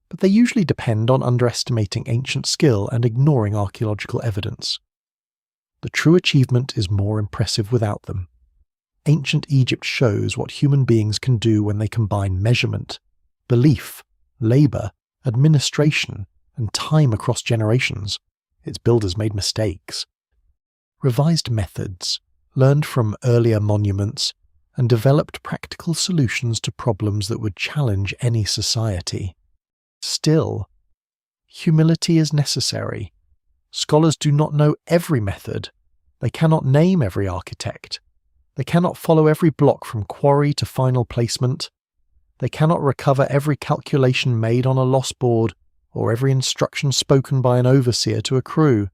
but they usually depend on underestimating ancient skill and ignoring archaeological evidence. The true achievement is more impressive without them. Ancient Egypt shows what human beings can do when they combine measurement, belief, labour, administration, and time across generations. Its builders made mistakes. Revised methods, learned from earlier monuments, and developed practical solutions to problems that would challenge any society. Still, humility is necessary. Scholars do not know every method. They cannot name every architect. They cannot follow every block from quarry to final placement. They cannot recover every calculation made on a lost board or every instruction spoken by an overseer to a crew.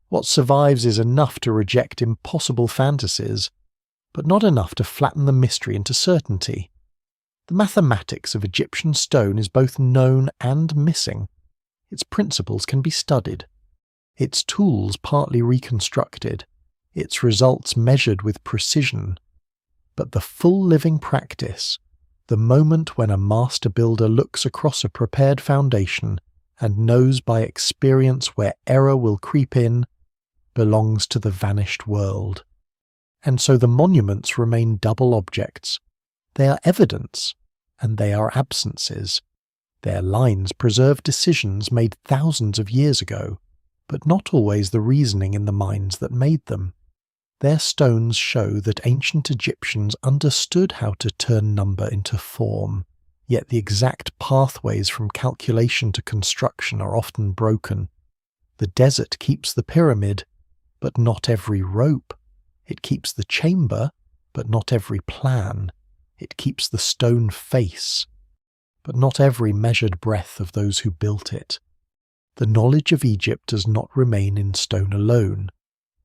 What survives is enough to reject impossible fantasies, but not enough to flatten the mystery into certainty. The mathematics of Egyptian stone is both known and missing. Its principles can be studied, its tools partly reconstructed, its results measured with precision. But the full living practice, the moment when a master builder looks across a prepared foundation and knows by experience where error will creep in, belongs to the vanished world. And so the monuments remain double objects. They are evidence, and they are absences. Their lines preserve decisions made thousands of years ago, but not always the reasoning in the minds that made them. Their stones show that ancient Egyptians understood how to turn number into form, yet the exact pathways from calculation to construction are often broken. The desert keeps the pyramid, but not every rope. It keeps the chamber, but not every plan. It keeps the stone face, but not every measured breath of those who built it. The knowledge of Egypt does not remain in stone alone.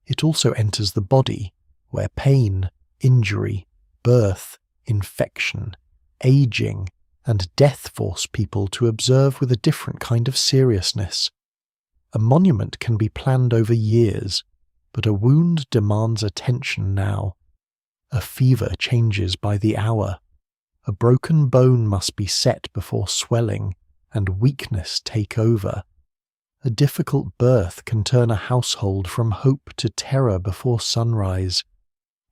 It also enters the body, where pain, injury, birth, infection, aging, and death force people to observe with a different kind of seriousness. A monument can be planned over years, but a wound demands attention now. A fever changes by the hour. A broken bone must be set before swelling and weakness take over. A difficult birth can turn a household from hope to terror before sunrise.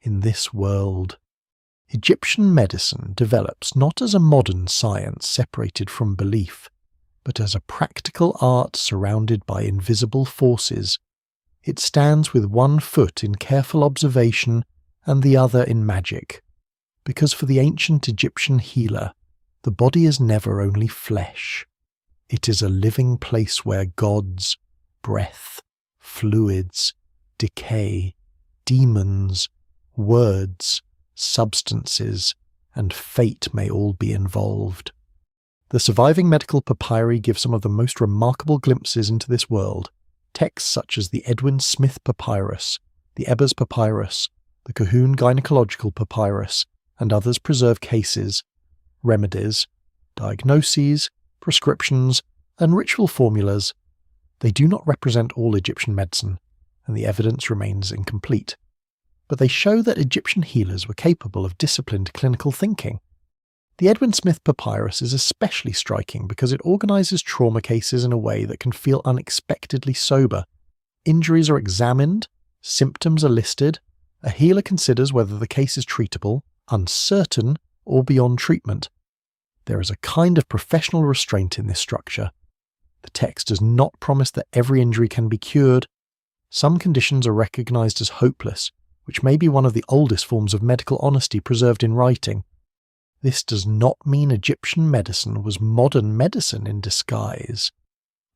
In this world, Egyptian medicine develops not as a modern science separated from belief, but as a practical art surrounded by invisible forces. It stands with one foot in careful observation and the other in magic, because for the ancient Egyptian healer, the body is never only flesh. It is a living place where gods, breath, fluids, decay, demons, words, substances, and fate may all be involved. The surviving medical papyri give some of the most remarkable glimpses into this world. Texts such as the Edwin Smith Papyrus, the Ebers Papyrus, the Cahoon Gynecological Papyrus, and others preserve cases, remedies, diagnoses, prescriptions, and ritual formulas. They do not represent all Egyptian medicine, and the evidence remains incomplete. But they show that Egyptian healers were capable of disciplined clinical thinking. The Edwin Smith Papyrus is especially striking because it organizes trauma cases in a way that can feel unexpectedly sober. Injuries are examined, symptoms are listed, a healer considers whether the case is treatable, uncertain, or beyond treatment. There is a kind of professional restraint in this structure. The text does not promise that every injury can be cured. Some conditions are recognized as hopeless, which may be one of the oldest forms of medical honesty preserved in writing. This does not mean Egyptian medicine was modern medicine in disguise.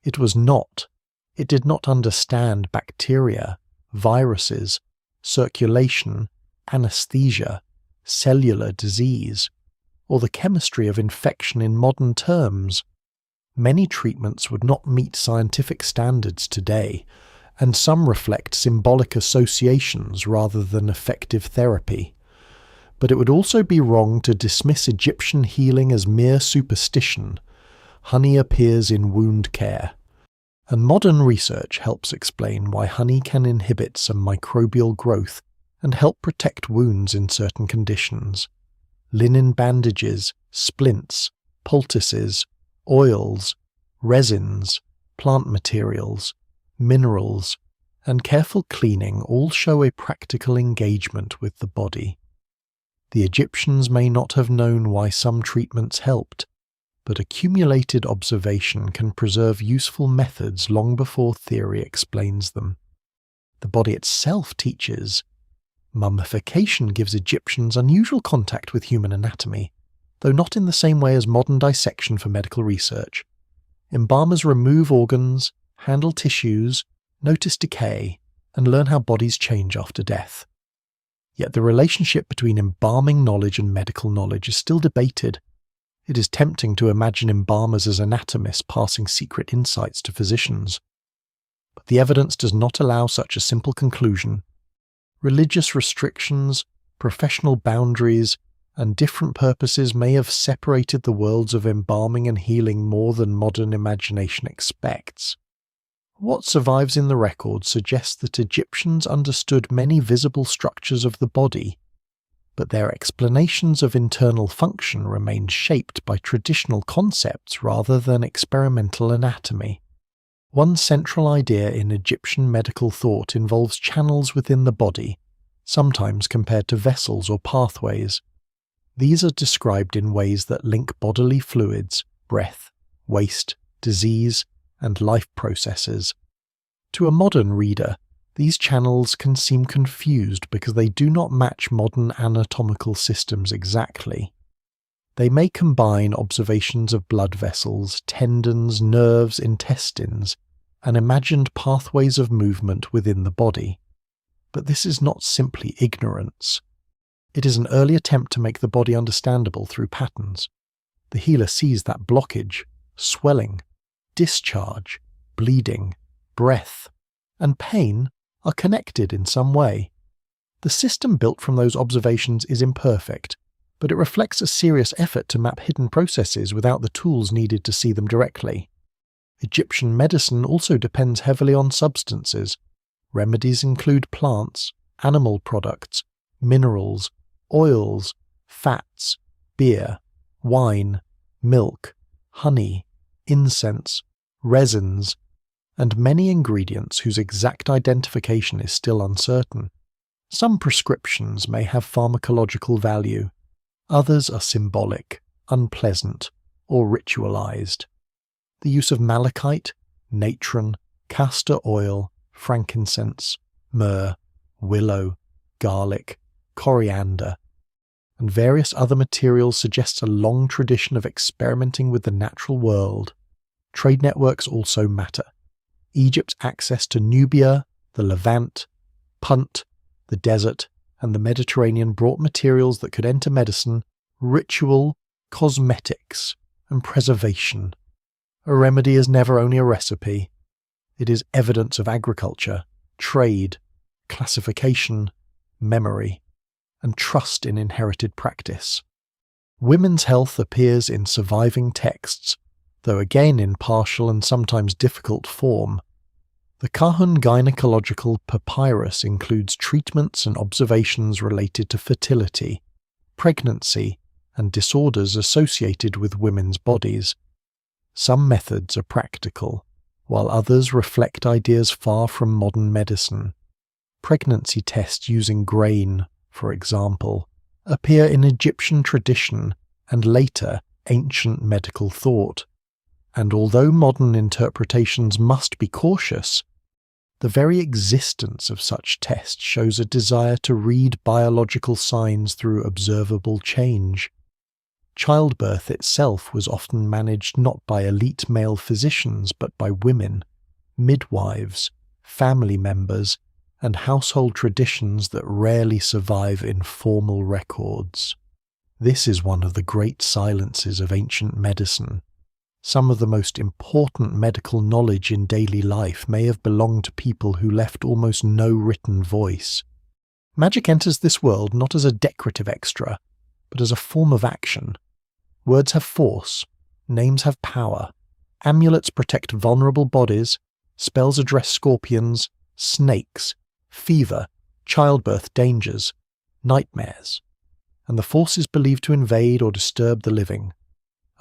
It was not. It did not understand bacteria, viruses, circulation, anesthesia, cellular disease, or the chemistry of infection in modern terms. Many treatments would not meet scientific standards today, and some reflect symbolic associations rather than effective therapy. But it would also be wrong to dismiss Egyptian healing as mere superstition. Honey appears in wound care, and modern research helps explain why honey can inhibit some microbial growth and help protect wounds in certain conditions. Linen bandages, splints, poultices, oils, resins, plant materials, minerals, and careful cleaning all show a practical engagement with the body. The Egyptians may not have known why some treatments helped, but accumulated observation can preserve useful methods long before theory explains them. The body itself teaches. Mummification gives Egyptians unusual contact with human anatomy, though not in the same way as modern dissection for medical research. Embalmers remove organs, handle tissues, notice decay, and learn how bodies change after death. Yet the relationship between embalming knowledge and medical knowledge is still debated. It is tempting to imagine embalmers as anatomists passing secret insights to physicians. But the evidence does not allow such a simple conclusion. Religious restrictions, professional boundaries, and different purposes may have separated the worlds of embalming and healing more than modern imagination expects. What survives in the record suggests that Egyptians understood many visible structures of the body, but their explanations of internal function remained shaped by traditional concepts rather than experimental anatomy. One central idea in Egyptian medical thought involves channels within the body, sometimes compared to vessels or pathways. These are described in ways that link bodily fluids, breath, waste, disease, and life processes. To a modern reader, these channels can seem confused because they do not match modern anatomical systems exactly. They may combine observations of blood vessels, tendons, nerves, intestines, and imagined pathways of movement within the body. But this is not simply ignorance. It is an early attempt to make the body understandable through patterns. The healer sees that blockage, swelling, discharge, bleeding, breath, and pain are connected in some way. The system built from those observations is imperfect, but it reflects a serious effort to map hidden processes without the tools needed to see them directly. Egyptian medicine also depends heavily on substances. Remedies include plants, animal products, minerals, oils, fats, beer, wine, milk, honey, incense, resins, and many ingredients whose exact identification is still uncertain. Some prescriptions may have pharmacological value, others are symbolic, unpleasant, or ritualized. The use of malachite, natron, castor oil, frankincense, myrrh, willow, garlic, coriander, and various other materials suggests a long tradition of experimenting with the natural world. Trade networks also matter. Egypt's access to Nubia, the Levant, Punt, the desert, and the Mediterranean brought materials that could enter medicine, ritual, cosmetics, and preservation. A remedy is never only a recipe. It is evidence of agriculture, trade, classification, memory, and trust in inherited practice. Women's health appears in surviving texts, though again in partial and sometimes difficult form. The Kahun gynecological papyrus includes treatments and observations related to fertility, pregnancy, and disorders associated with women's bodies. Some methods are practical, while others reflect ideas far from modern medicine. Pregnancy tests using grain, for example, appear in Egyptian tradition and later ancient medical thought. And although modern interpretations must be cautious, the very existence of such tests shows a desire to read biological signs through observable change. Childbirth itself was often managed not by elite male physicians but by women, midwives, family members, and household traditions that rarely survive in formal records. This is one of the great silences of ancient medicine. Some of the most important medical knowledge in daily life may have belonged to people who left almost no written voice. Magic enters this world not as a decorative extra, but as a form of action. Words have force, names have power, amulets protect vulnerable bodies, spells address scorpions, snakes, fever, childbirth dangers, nightmares, and the force is believed to invade or disturb the living.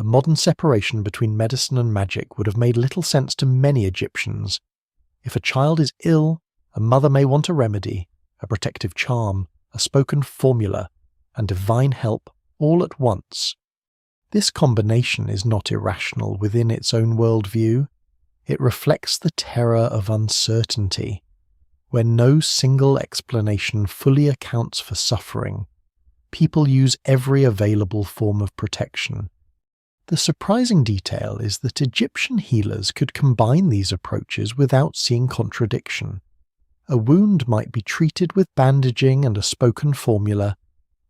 A modern separation between medicine and magic would have made little sense to many Egyptians. If a child is ill, a mother may want a remedy, a protective charm, a spoken formula, and divine help all at once. This combination is not irrational within its own worldview. It reflects the terror of uncertainty, where no single explanation fully accounts for suffering. People use every available form of protection. The surprising detail is that Egyptian healers could combine these approaches without seeing contradiction. A wound might be treated with bandaging and a spoken formula.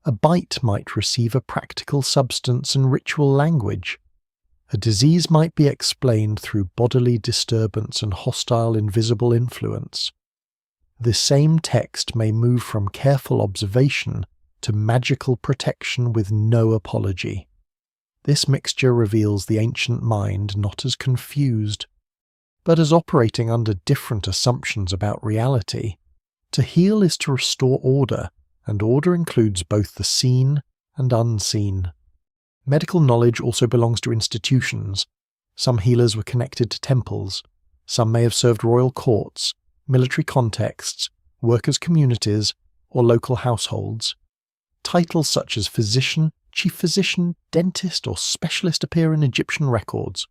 A bite might receive a practical substance and ritual language. A disease might be explained through bodily disturbance and hostile invisible influence. The same text may move from careful observation to magical protection with no apology. This mixture reveals the ancient mind not as confused, but as operating under different assumptions about reality. To heal is to restore order, and order includes both the seen and unseen. Medical knowledge also belongs to institutions. Some healers were connected to temples. Some may have served royal courts, military contexts, workers' communities, or local households. Titles such as physician, chief physician, dentist, or specialist appear in Egyptian records,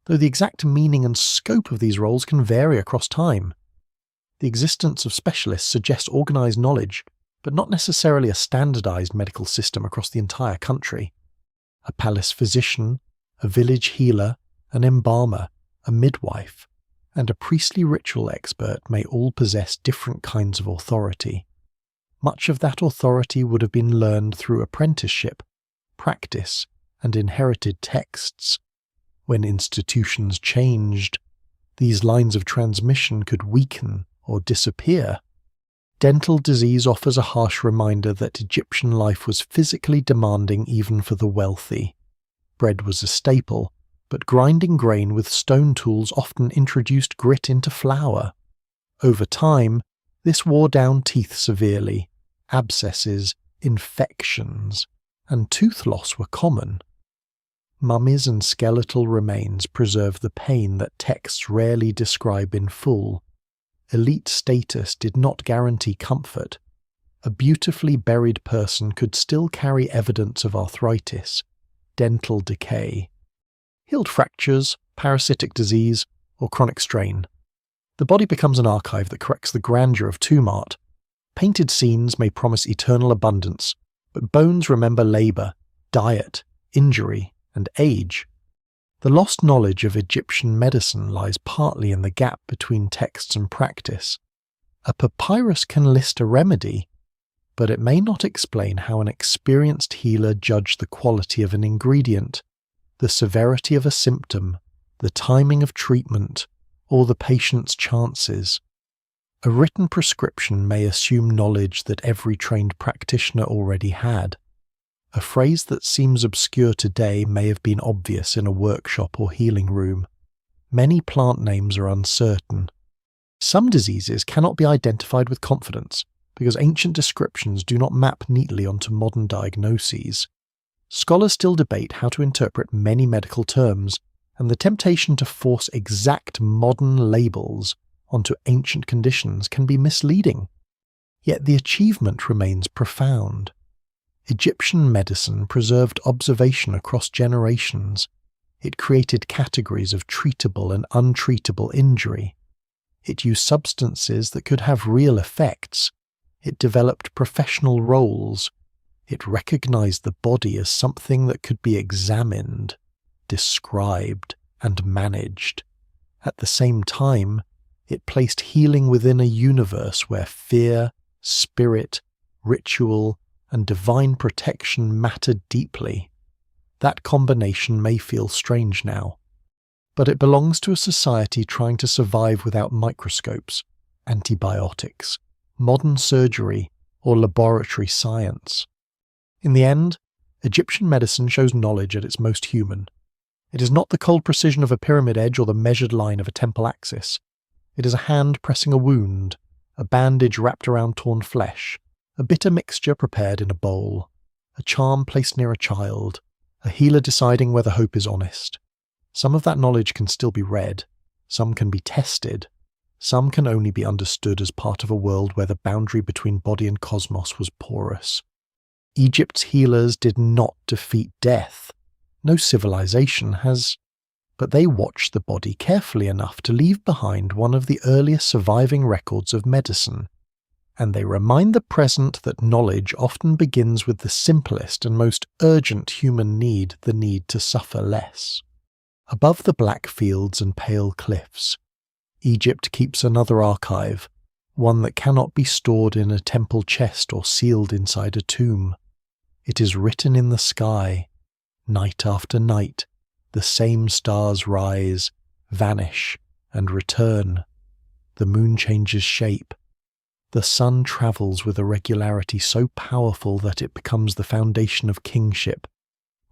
though the exact meaning and scope of these roles can vary across time. The existence of specialists suggests organized knowledge, but not necessarily a standardized medical system across the entire country. a palace physician, a village healer, an embalmer, a midwife, and a priestly ritual expert may all possess different kinds of authority. Much of that authority would have been learned through apprenticeship, practice, and inherited texts. When institutions changed, these lines of transmission could weaken or disappear. Dental disease offers a harsh reminder that Egyptian life was physically demanding even for the wealthy. Bread was a staple, but grinding grain with stone tools often introduced grit into flour. Over time, this wore down teeth severely. Abscesses, infections, and tooth loss were common. Mummies and skeletal remains preserve the pain that texts rarely describe in full. Elite status did not guarantee comfort. A beautifully buried person could still carry evidence of arthritis, dental decay, healed fractures, parasitic disease, or chronic strain. The body becomes an archive that corrects the grandeur of tomb art. Painted scenes may promise eternal abundance, but bones remember labour, diet, injury, and age. The lost knowledge of Egyptian medicine lies partly in the gap between texts and practice. A papyrus can list a remedy, but it may not explain how an experienced healer judged the quality of an ingredient, the severity of a symptom, the timing of treatment, or the patient's chances. A written prescription may assume knowledge that every trained practitioner already had. A phrase that seems obscure today may have been obvious in a workshop or healing room. Many plant names are uncertain. Some diseases cannot be identified with confidence because ancient descriptions do not map neatly onto modern diagnoses. Scholars still debate how to interpret many medical terms, and the temptation to force exact modern labels onto ancient conditions can be misleading. Yet the achievement remains profound. Egyptian medicine preserved observation across generations. It created categories of treatable and untreatable injury. It used substances that could have real effects. It developed professional roles. It recognized the body as something that could be examined, described, and managed. At the same time, it placed healing within a universe where fear, spirit, ritual, and divine protection mattered deeply. That combination may feel strange now, but it belongs to a society trying to survive without microscopes, antibiotics, modern surgery, or laboratory science. In the end, Egyptian medicine shows knowledge at its most human. It is not the cold precision of a pyramid edge or the measured line of a temple axis. It is a hand pressing a wound, a bandage wrapped around torn flesh, a bitter mixture prepared in a bowl, a charm placed near a child, a healer deciding whether hope is honest. Some of that knowledge can still be read, some can be tested, some can only be understood as part of a world where the boundary between body and cosmos was porous. Egypt's healers did not defeat death. No civilization has, but they watched the body carefully enough to leave behind one of the earliest surviving records of medicine. And they remind the present that knowledge often begins with the simplest and most urgent human need, the need to suffer less. Above the black fields and pale cliffs, Egypt keeps another archive, one that cannot be stored in a temple chest or sealed inside a tomb. It is written in the sky. Night after night, the same stars rise, vanish, and return. The moon changes shape. The sun travels with a regularity so powerful that it becomes the foundation of kingship,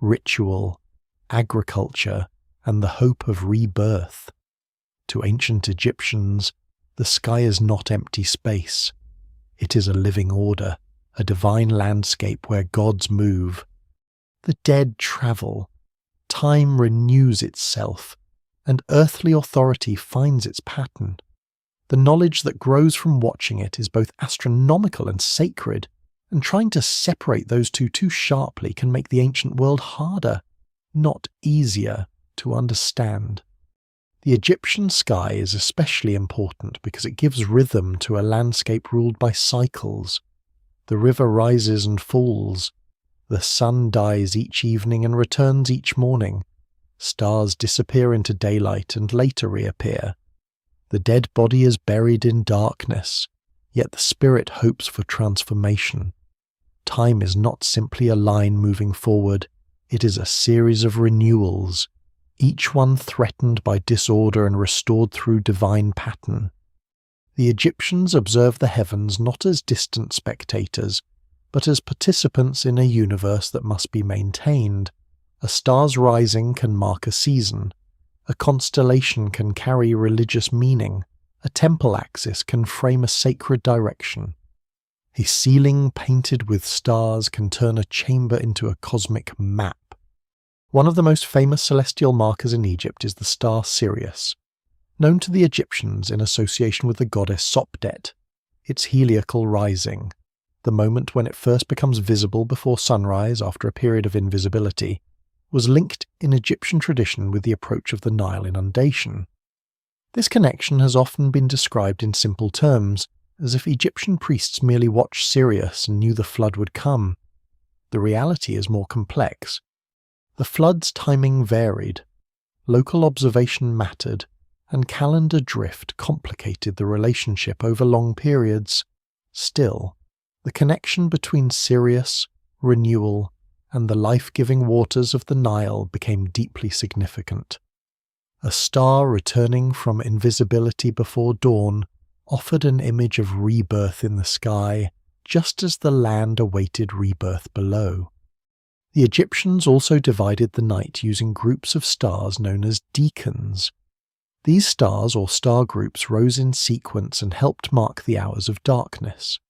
ritual, agriculture, and the hope of rebirth. To ancient Egyptians, the sky is not empty space. It is a living order, a divine landscape where gods move. The dead travel, time renews itself, and earthly authority finds its pattern. The knowledge that grows from watching it is both astronomical and sacred, and trying to separate those two too sharply can make the ancient world harder, not easier, to understand. The Egyptian sky is especially important because it gives rhythm to a landscape ruled by cycles. The river rises and falls. The sun dies each evening and returns each morning. Stars disappear into daylight and later reappear. The dead body is buried in darkness, yet the spirit hopes for transformation. Time is not simply a line moving forward, it is a series of renewals, each one threatened by disorder and restored through divine pattern. The Egyptians observed the heavens not as distant spectators, but as participants in a universe that must be maintained. A star's rising can mark a season. A constellation can carry religious meaning. A temple axis can frame a sacred direction. A ceiling painted with stars can turn a chamber into a cosmic map. One of the most famous celestial markers in Egypt is the star Sirius, known to the Egyptians in association with the goddess Sopdet. Its heliacal rising, the moment when it first becomes visible before sunrise after a period of invisibility, was linked in Egyptian tradition with the approach of the Nile inundation. This connection has often been described in simple terms, as if Egyptian priests merely watched Sirius and knew the flood would come. The reality is more complex. The flood's timing varied, local observation mattered, and calendar drift complicated the relationship over long periods. Still, the connection between Sirius, renewal, and the life-giving waters of the Nile became deeply significant. A star returning from invisibility before dawn offered an image of rebirth in the sky, just as the land awaited rebirth below. The Egyptians also divided the night using groups of stars known as decans. These stars or star groups rose in sequence and helped mark the hours of darkness.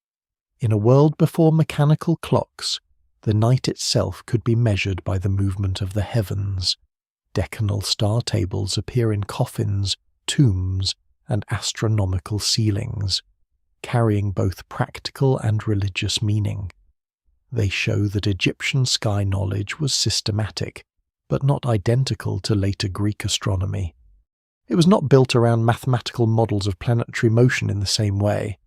In a world before mechanical clocks, the night itself could be measured by the movement of the heavens. Decanal star tables appear in coffins, tombs, and astronomical ceilings, carrying both practical and religious meaning. They show that Egyptian sky knowledge was systematic, but not identical to later Greek astronomy. It was not built around mathematical models of planetary motion in the same way.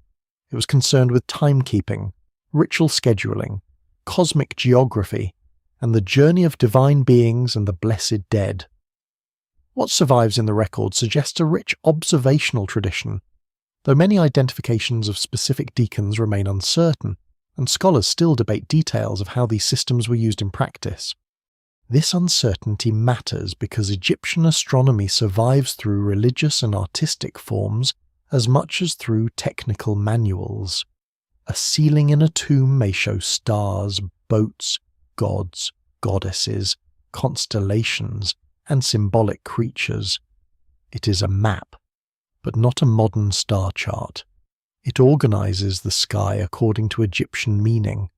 It was concerned with timekeeping, ritual scheduling, cosmic geography, and the journey of divine beings and the blessed dead. What survives in the record suggests a rich observational tradition, though many identifications of specific decans remain uncertain, and scholars still debate details of how these systems were used in practice. This uncertainty matters because Egyptian astronomy survives through religious and artistic forms as much as through technical manuals. A ceiling in a tomb may show stars, boats, gods, goddesses, constellations, and symbolic creatures. It is a map, but not a modern star chart. It organizes the sky according to Egyptian meaning.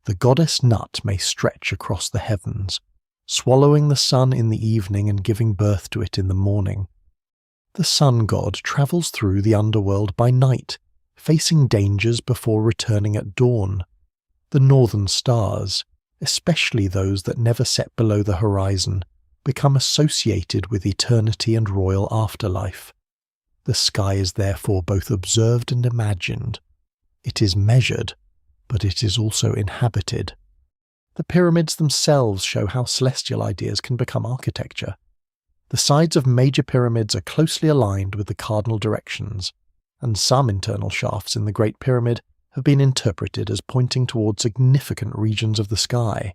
The goddess Nut may stretch across the heavens, swallowing the sun in the evening and giving birth to it in the morning. The sun god travels through the underworld by night, facing dangers before returning at dawn. The northern stars, especially those that never set below the horizon, become associated with eternity and royal afterlife. The sky is therefore both observed and imagined. It is measured, but it is also inhabited. The pyramids themselves show how celestial ideas can become architecture. The sides of major pyramids are closely aligned with the cardinal directions, and some internal shafts in the Great Pyramid have been interpreted as pointing toward significant regions of the sky,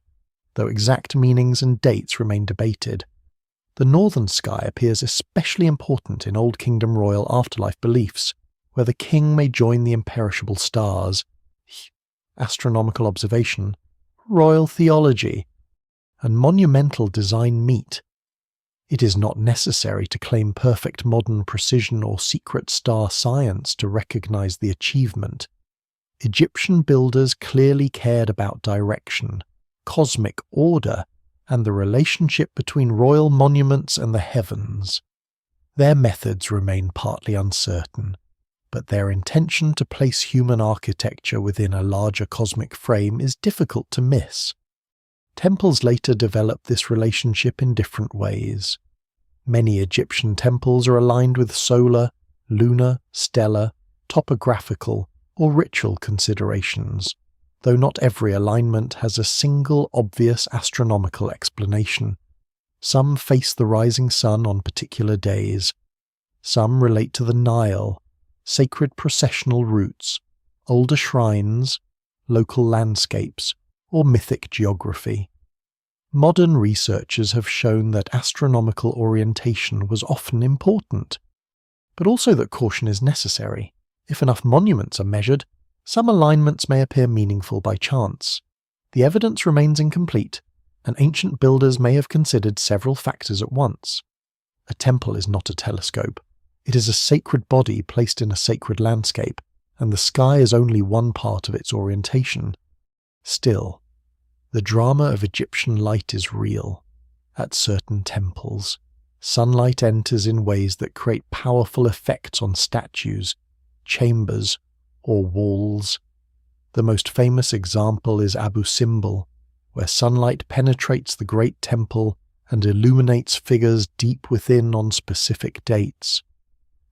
though exact meanings and dates remain debated. The northern sky appears especially important in Old Kingdom royal afterlife beliefs, where the king may join the imperishable stars, astronomical observation, royal theology, and monumental design meet. It is not necessary to claim perfect modern precision or secret star science to recognize the achievement. Egyptian builders clearly cared about direction, cosmic order, and the relationship between royal monuments and the heavens. Their methods remain partly uncertain, but their intention to place human architecture within a larger cosmic frame is difficult to miss. Temples later developed this relationship in different ways. Many Egyptian temples are aligned with solar, lunar, stellar, topographical, or ritual considerations. though not every alignment has a single obvious astronomical explanation. Some face the rising sun on particular days. Some relate to the Nile, sacred processional routes, older shrines, local landscapes, or mythic geography. Modern researchers have shown that astronomical orientation was often important, but also that caution is necessary. If enough monuments are measured, some alignments may appear meaningful by chance. The evidence remains incomplete, and ancient builders may have considered several factors at once. A temple is not a telescope. It is a sacred body placed in a sacred landscape, and the sky is only one part of its orientation. Still, the drama of Egyptian light is real. At certain temples, sunlight enters in ways that create powerful effects on statues, chambers, or walls. The most famous example is Abu Simbel, where sunlight penetrates the great temple and illuminates figures deep within on specific dates.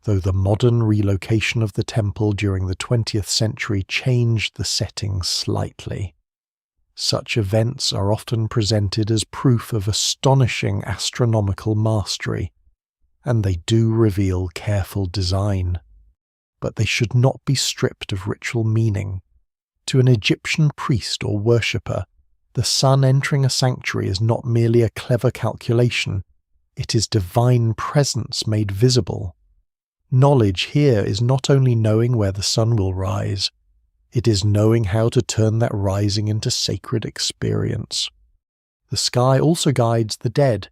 Though the modern relocation of the temple during the 20th century changed the setting slightly. Such events are often presented as proof of astonishing astronomical mastery, and they do reveal careful design. But they should not be stripped of ritual meaning. To an Egyptian priest or worshipper, the sun entering a sanctuary is not merely a clever calculation, it is divine presence made visible. Knowledge here is not only knowing where the sun will rise, it is knowing how to turn that rising into sacred experience. The sky also guides the dead.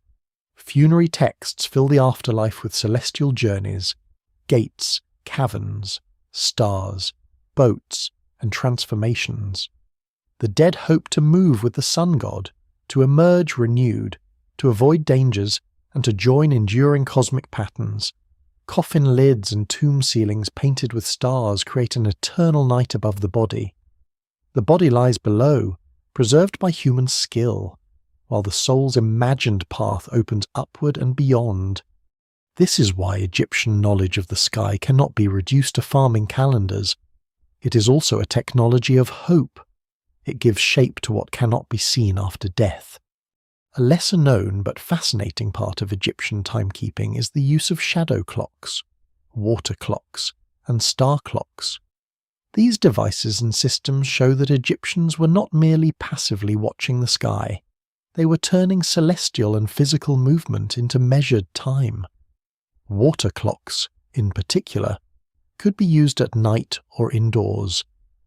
Funerary texts fill the afterlife with celestial journeys, gates, caverns, stars, boats, and transformations. The dead hope to move with the sun god, to emerge renewed, to avoid dangers, and to join enduring cosmic patterns. Coffin lids and tomb ceilings painted with stars create an eternal night above the body. The body lies below, preserved by human skill, while the soul's imagined path opens upward and beyond. This is why Egyptian knowledge of the sky cannot be reduced to farming calendars. It is also a technology of hope. It gives shape to what cannot be seen after death. A lesser known but fascinating part of Egyptian timekeeping is the use of shadow clocks, water clocks, and star clocks. These devices and systems show that Egyptians were not merely passively watching the sky. They were turning celestial and physical movement into measured time. Water clocks, in particular, could be used at night or indoors,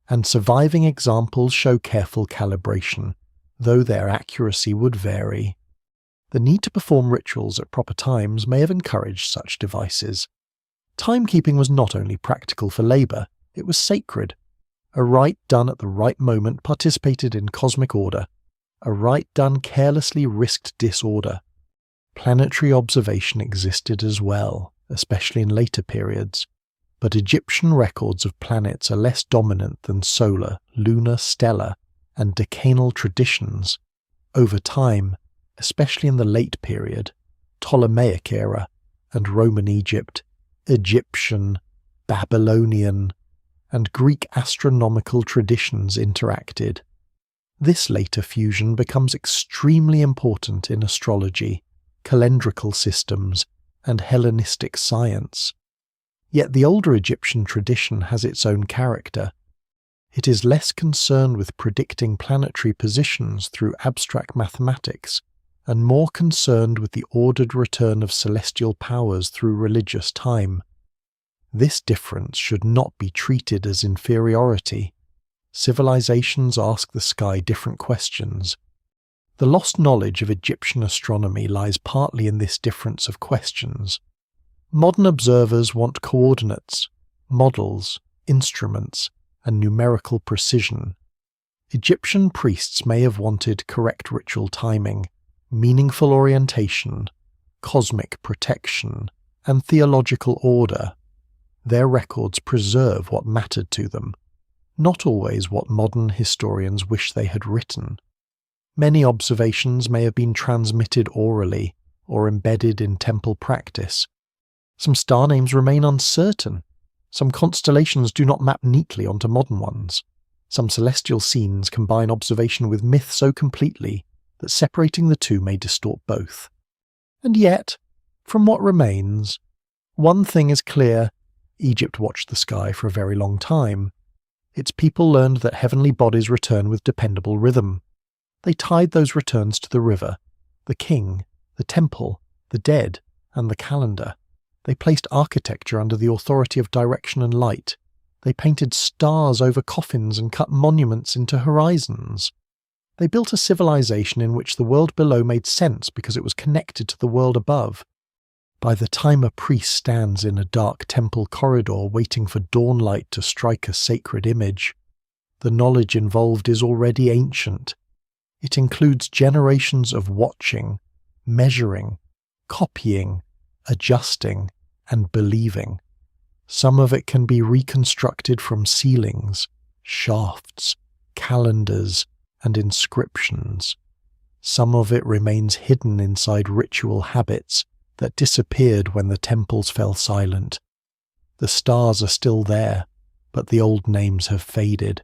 and surviving examples show careful calibration, though their accuracy would vary. The need to perform rituals at proper times may have encouraged such devices. Timekeeping was not only practical for labour, it was sacred. A rite done at the right moment participated in cosmic order. A rite done carelessly risked disorder. Planetary observation existed as well, especially in later periods, but Egyptian records of planets are less dominant than solar, lunar, stellar, and decanal traditions. Over time, especially in the late period, Ptolemaic era, and Roman Egypt, Egyptian, Babylonian, and Greek astronomical traditions interacted. This later fusion becomes extremely important in astrology, calendrical systems, and Hellenistic science. Yet the older Egyptian tradition has its own character. It is less concerned with predicting planetary positions through abstract mathematics, and more concerned with the ordered return of celestial powers through religious time. This difference should not be treated as inferiority. Civilizations ask the sky different questions. The lost knowledge of Egyptian astronomy lies partly in this difference of questions. Modern observers want coordinates, models, instruments, and numerical precision. Egyptian priests may have wanted correct ritual timing, meaningful orientation, cosmic protection, and theological order. Their records preserve what mattered to them, not always what modern historians wish they had written. Many observations may have been transmitted orally or embedded in temple practice. Some star names remain uncertain. Some constellations do not map neatly onto modern ones. Some celestial scenes combine observation with myth so completely that separating the two may distort both. And yet, from what remains, one thing is clear: Egypt watched the sky for a very long time. Its people learned that heavenly bodies return with dependable rhythm. They tied those returns to the river, the king, the temple, the dead, and the calendar. They placed architecture under the authority of direction and light. They painted stars over coffins and cut monuments into horizons. They built a civilization in which the world below made sense because it was connected to the world above. By the time a priest stands in a dark temple corridor waiting for dawnlight to strike a sacred image, the knowledge involved is already ancient. It includes generations of watching, measuring, copying, adjusting, and believing. Some of it can be reconstructed from ceilings, shafts, calendars, and inscriptions. Some of it remains hidden inside ritual habits that disappeared when the temples fell silent. The stars are still there, but the old names have faded.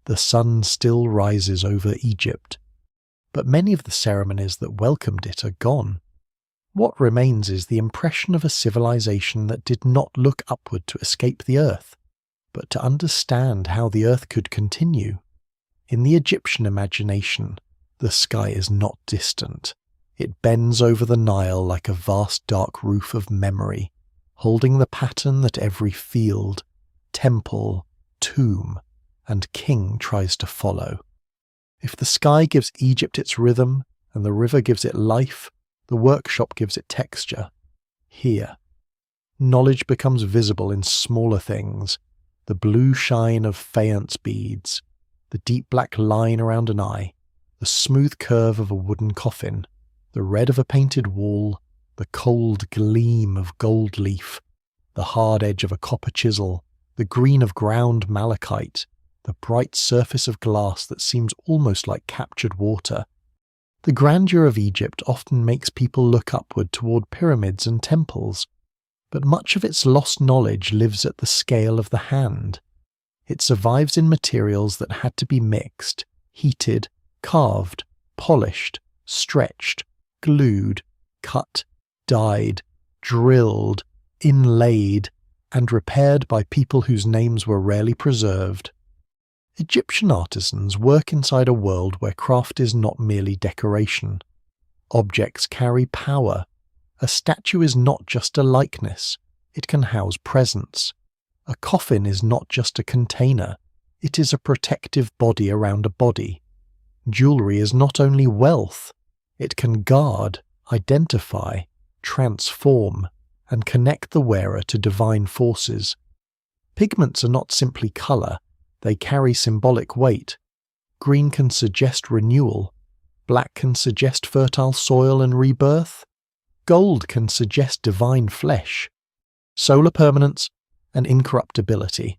The sun still rises over Egypt, but many of the ceremonies that welcomed it are gone. What remains is the impression of a civilization that did not look upward to escape the earth, but to understand how the earth could continue. In the Egyptian imagination, the sky is not distant. It bends over the Nile like a vast dark roof of memory, holding the pattern that every field, temple, tomb, and king tries to follow. If the sky gives Egypt its rhythm, and the river gives it life, the workshop gives it texture. Here, knowledge becomes visible in smaller things: the blue shine of faience beads, the deep black line around an eye, the smooth curve of a wooden coffin, the red of a painted wall, the cold gleam of gold leaf, the hard edge of a copper chisel, the green of ground malachite, the bright surface of glass that seems almost like captured water. The grandeur of Egypt often makes people look upward toward pyramids and temples, but much of its lost knowledge lives at the scale of the hand. It survives in materials that had to be mixed, heated, carved, polished, stretched, glued, cut, dyed, drilled, inlaid, and repaired by people whose names were rarely preserved. Egyptian artisans work inside a world where craft is not merely decoration. Objects carry power. A statue is not just a likeness, it can house presence. A coffin is not just a container, it is a protective body around a body. Jewelry is not only wealth, it can guard, identify, transform, and connect the wearer to divine forces. Pigments are not simply colour, they carry symbolic weight. Green can suggest renewal, black can suggest fertile soil and rebirth, gold can suggest divine flesh, solar permanence, and incorruptibility.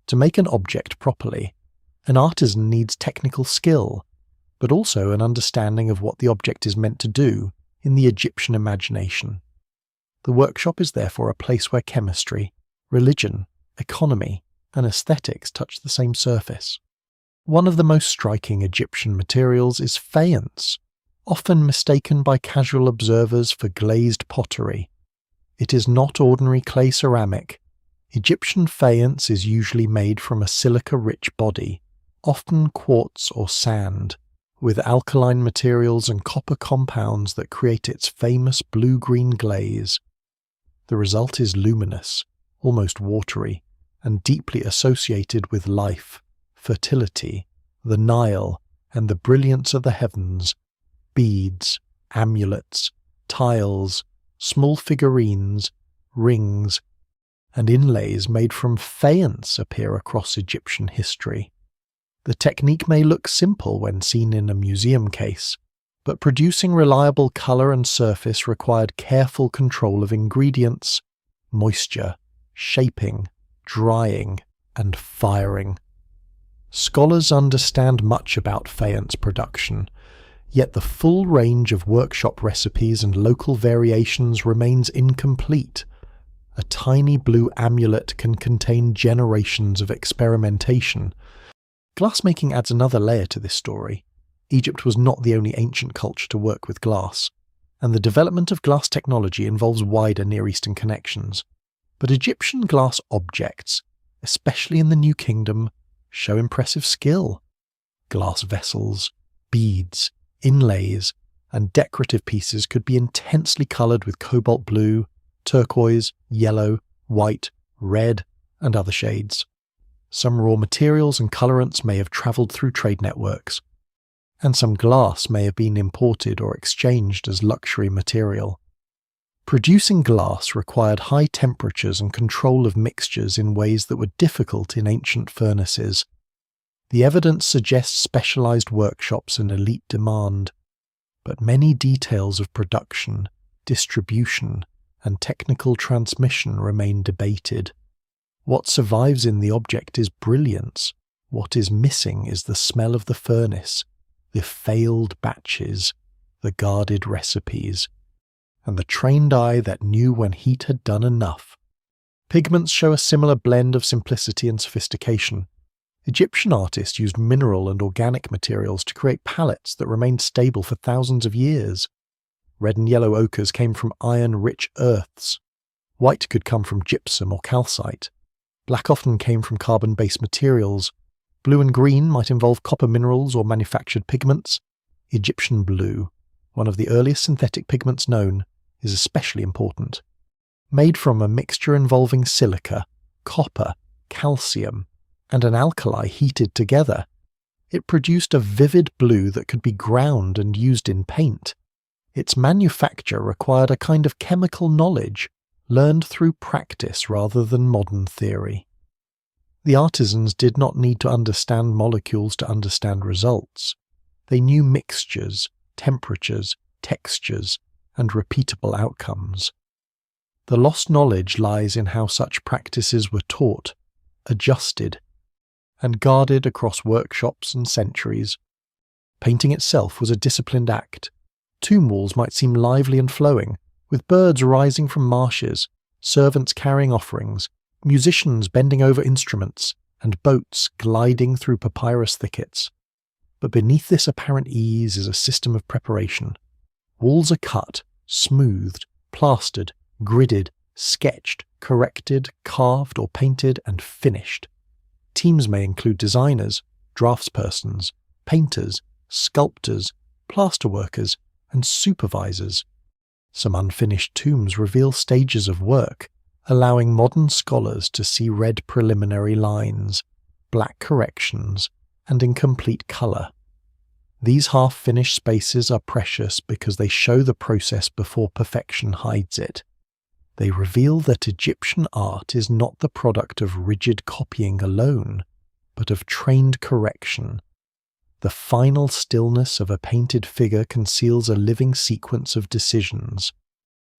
To make an object properly, an artisan needs technical skill, but also an understanding of what the object is meant to do in the Egyptian imagination. The workshop is therefore a place where chemistry, religion, economy, and aesthetics touch the same surface. One of the most striking Egyptian materials is faience, often mistaken by casual observers for glazed pottery. It is not ordinary clay ceramic. Egyptian faience is usually made from a silica-rich body, often quartz or sand, with alkaline materials and copper compounds that create its famous blue-green glaze. The result is luminous, almost watery, and deeply associated with life, fertility, the Nile, and the brilliance of the heavens. Beads, amulets, tiles, small figurines, rings, and inlays made from faience appear across Egyptian history. The technique may look simple when seen in a museum case, but producing reliable colour and surface required careful control of ingredients, moisture, shaping, drying, and firing. Scholars understand much about faience production, yet the full range of workshop recipes and local variations remains incomplete. A tiny blue amulet can contain generations of experimentation. Glassmaking adds another layer to this story. Egypt was not the only ancient culture to work with glass, and the development of glass technology involves wider Near Eastern connections. But Egyptian glass objects, especially in the New Kingdom, show impressive skill. Glass vessels, beads, inlays, and decorative pieces could be intensely coloured with cobalt blue, turquoise, yellow, white, red, and other shades. Some raw materials and colorants may have travelled through trade networks, and some glass may have been imported or exchanged as luxury material. Producing glass required high temperatures and control of mixtures in ways that were difficult in ancient furnaces. The evidence suggests specialized workshops and elite demand, but many details of production, distribution, and technical transmission remain debated. What survives in the object is brilliance. What is missing is the smell of the furnace, the failed batches, the guarded recipes, and the trained eye that knew when heat had done enough. Pigments show a similar blend of simplicity and sophistication. Egyptian artists used mineral and organic materials to create palettes that remained stable for thousands of years. Red and yellow ochres came from iron-rich earths. White could come from gypsum or calcite. Black often came from carbon-based materials. Blue and green might involve copper minerals or manufactured pigments. Egyptian blue, one of the earliest synthetic pigments known, is especially important. Made from a mixture involving silica, copper, calcium, and an alkali heated together, it produced a vivid blue that could be ground and used in paint. Its manufacture required a kind of chemical knowledge, learned through practice rather than modern theory. The artisans did not need to understand molecules to understand results. They knew mixtures, temperatures, textures, and repeatable outcomes. The lost knowledge lies in how such practices were taught, adjusted, and guarded across workshops and centuries. Painting itself was a disciplined act. Tomb walls might seem lively and flowing, with birds rising from marshes, servants carrying offerings, musicians bending over instruments, and boats gliding through papyrus thickets. But beneath this apparent ease is a system of preparation. Walls are cut, smoothed, plastered, gridded, sketched, corrected, carved or painted, and finished. Teams may include designers, draftspersons, painters, sculptors, plasterworkers, and supervisors. Some unfinished tombs reveal stages of work, allowing modern scholars to see red preliminary lines, black corrections, and incomplete colour. These half-finished spaces are precious because they show the process before perfection hides it. They reveal that Egyptian art is not the product of rigid copying alone, but of trained correction. The final stillness of a painted figure conceals a living sequence of decisions.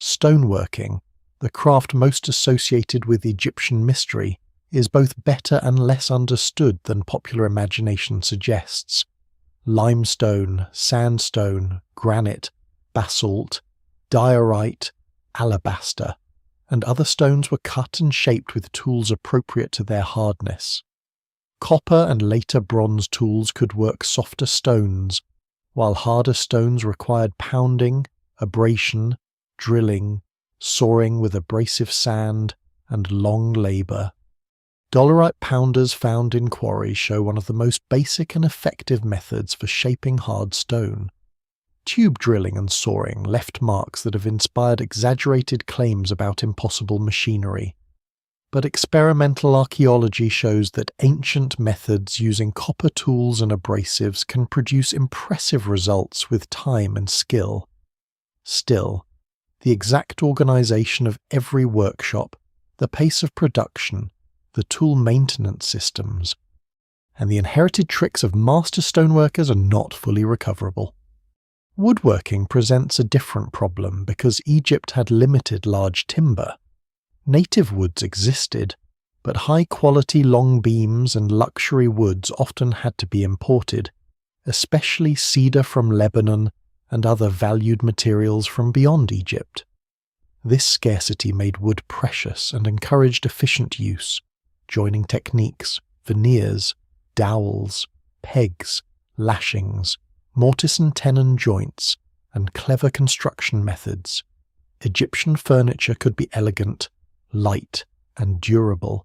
Stoneworking, the craft most associated with Egyptian mystery, is both better and less understood than popular imagination suggests. Limestone, sandstone, granite, basalt, diorite, alabaster, and other stones were cut and shaped with tools appropriate to their hardness. Copper and later bronze tools could work softer stones, while harder stones required pounding, abrasion, drilling, sawing with abrasive sand, and long labour. Dolerite pounders found in quarries show one of the most basic and effective methods for shaping hard stone. Tube drilling and sawing left marks that have inspired exaggerated claims about impossible machinery. But experimental archaeology shows that ancient methods using copper tools and abrasives can produce impressive results with time and skill. Still, the exact organization of every workshop, the pace of production, the tool maintenance systems, and the inherited tricks of master stoneworkers are not fully recoverable. Woodworking presents a different problem because Egypt had limited large timber. Native woods existed, but high-quality long beams and luxury woods often had to be imported, especially cedar from Lebanon and other valued materials from beyond Egypt. This scarcity made wood precious and encouraged efficient use, joining techniques, veneers, dowels, pegs, lashings, mortise and tenon joints, and clever construction methods, Egyptian furniture could be elegant, light, and durable.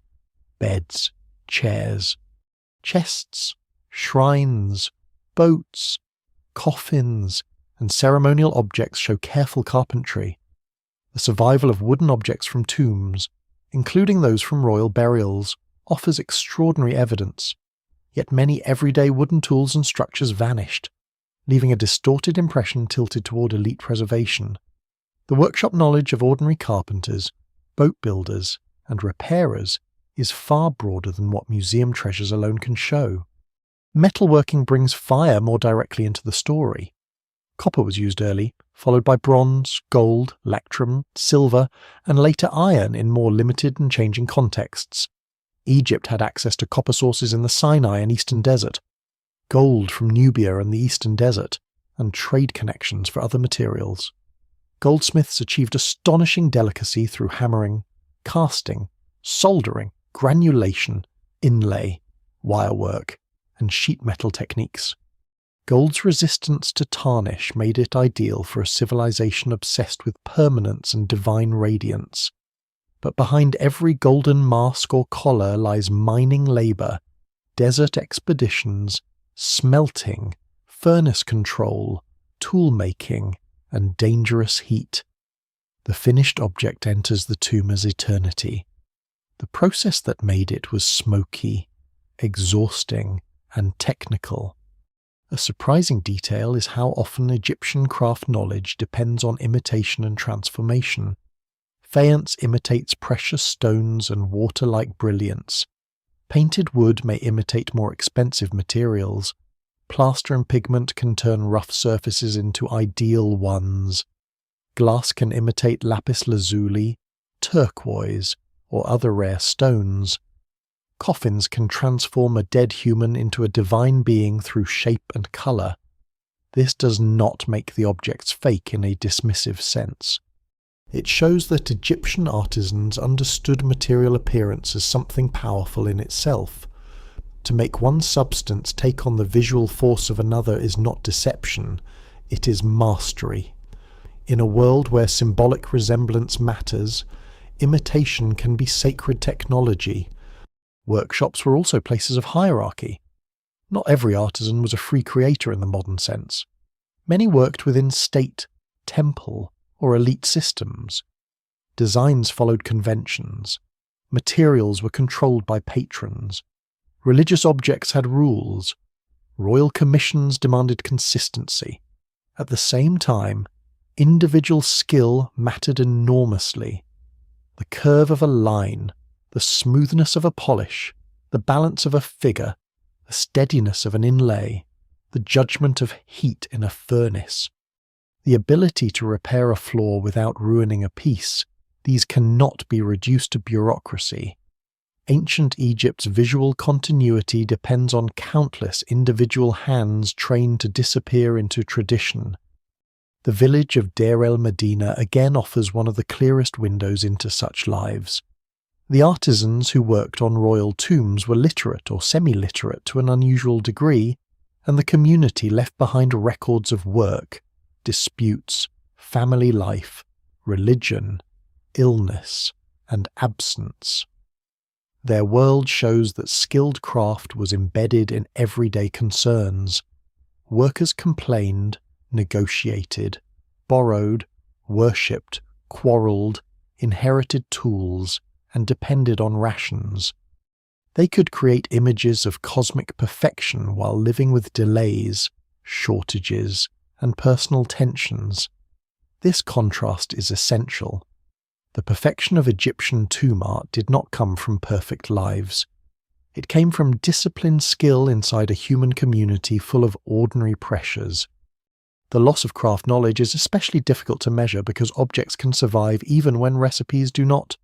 Beds, chairs, chests, shrines, boats, coffins, and ceremonial objects show careful carpentry. The survival of wooden objects from tombs, including those from royal burials, offers extraordinary evidence, yet many everyday wooden tools and structures vanished, leaving a distorted impression tilted toward elite preservation. The workshop knowledge of ordinary carpenters, boat builders, and repairers is far broader than what museum treasures alone can show. Metalworking brings fire more directly into the story. Copper was used early, followed by bronze, gold, electrum, silver, and later iron in more limited and changing contexts. Egypt had access to copper sources in the Sinai and Eastern Desert, gold from Nubia and the Eastern Desert, and trade connections for other materials. Goldsmiths achieved astonishing delicacy through hammering, casting, soldering, granulation, inlay, wirework, and sheet metal techniques. Gold's resistance to tarnish made it ideal for a civilization obsessed with permanence and divine radiance. But behind every golden mask or collar lies mining labor, desert expeditions, smelting, furnace control, tool-making, and dangerous heat. The finished object enters the tomb as eternity. The process that made it was smoky, exhausting, and technical. A surprising detail is how often Egyptian craft knowledge depends on imitation and transformation. Faience imitates precious stones and water-like brilliance. Painted wood may imitate more expensive materials. Plaster and pigment can turn rough surfaces into ideal ones. Glass can imitate lapis lazuli, turquoise, or other rare stones. Coffins can transform a dead human into a divine being through shape and colour. This does not make the objects fake in a dismissive sense. It shows that Egyptian artisans understood material appearance as something powerful in itself. To make one substance take on the visual force of another is not deception, it is mastery. In a world where symbolic resemblance matters, imitation can be sacred technology. Workshops were also places of hierarchy. Not every artisan was a free creator in the modern sense. Many worked within state, temple, or elite systems. Designs followed conventions. Materials were controlled by patrons. Religious objects had rules. Royal commissions demanded consistency. At the same time, individual skill mattered enormously. The curve of a line, the smoothness of a polish, the balance of a figure, the steadiness of an inlay, the judgment of heat in a furnace. The ability to repair a flaw without ruining a piece, these cannot be reduced to bureaucracy. Ancient Egypt's visual continuity depends on countless individual hands trained to disappear into tradition. The village of Deir el-Medina again offers one of the clearest windows into such lives. The artisans who worked on royal tombs were literate or semi-literate to an unusual degree, and the community left behind records of work, disputes, family life, religion, illness, and absence. Their world shows that skilled craft was embedded in everyday concerns. Workers complained, negotiated, borrowed, worshipped, quarrelled, inherited tools, and depended on rations. They could create images of cosmic perfection while living with delays, shortages, and personal tensions. This contrast is essential. The perfection of Egyptian tomb art did not come from perfect lives. It came from disciplined skill inside a human community full of ordinary pressures. The loss of craft knowledge is especially difficult to measure because objects can survive even when recipes do not.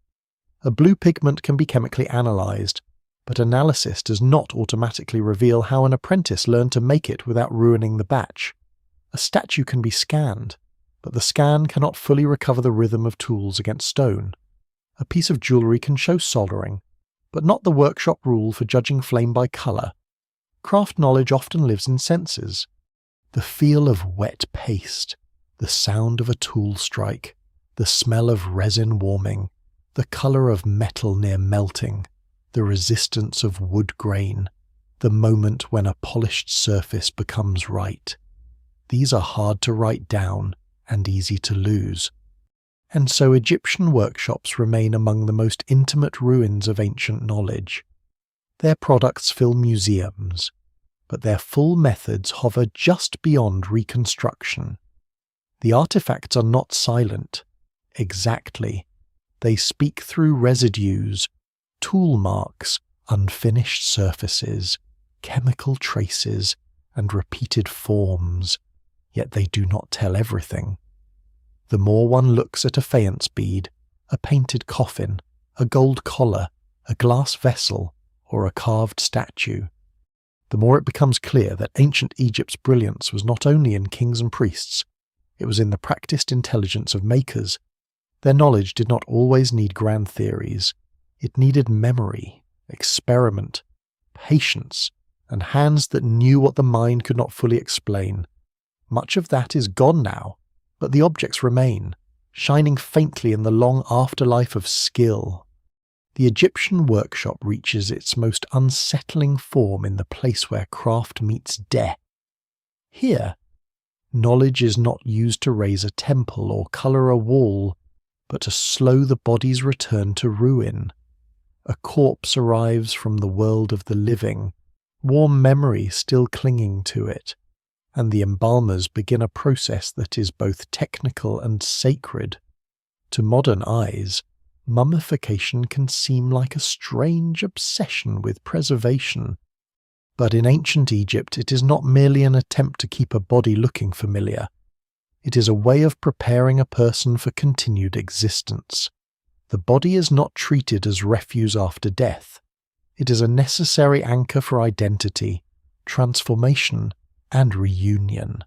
A blue pigment can be chemically analysed, but analysis does not automatically reveal how an apprentice learned to make it without ruining the batch. A statue can be scanned, but the scan cannot fully recover the rhythm of tools against stone. A piece of jewellery can show soldering, but not the workshop rule for judging flame by colour. craft knowledge often lives in senses. The feel of wet paste, the sound of a tool strike, the smell of resin warming, the colour of metal near melting, the resistance of wood grain, the moment when a polished surface becomes right. These are hard to write down and easy to lose. And so Egyptian workshops remain among the most intimate ruins of ancient knowledge. Their products fill museums, but their full methods hover just beyond reconstruction. The artifacts are not silent. Exactly. They speak through residues, tool marks, unfinished surfaces, chemical traces, and repeated forms, yet they do not tell everything. The more one looks at a faience bead, a painted coffin, a gold collar, a glass vessel, or a carved statue, the more it becomes clear that ancient Egypt's brilliance was not only in kings and priests, it was in the practiced intelligence of makers. Their knowledge did not always need grand theories. It needed memory, experiment, patience, and hands that knew what the mind could not fully explain. Much of that is gone now, but the objects remain, shining faintly in the long afterlife of skill. The Egyptian workshop reaches its most unsettling form in the place where craft meets death. Here, knowledge is not used to raise a temple or colour a wall, but to slow the body's return to ruin. A corpse arrives from the world of the living, warm memory still clinging to it, and the embalmers begin a process that is both technical and sacred. To modern eyes, mummification can seem like a strange obsession with preservation. But in ancient Egypt, it is not merely an attempt to keep a body looking familiar. It is a way of preparing a person for continued existence. The body is not treated as refuse after death. It is a necessary anchor for identity, transformation, and reunion.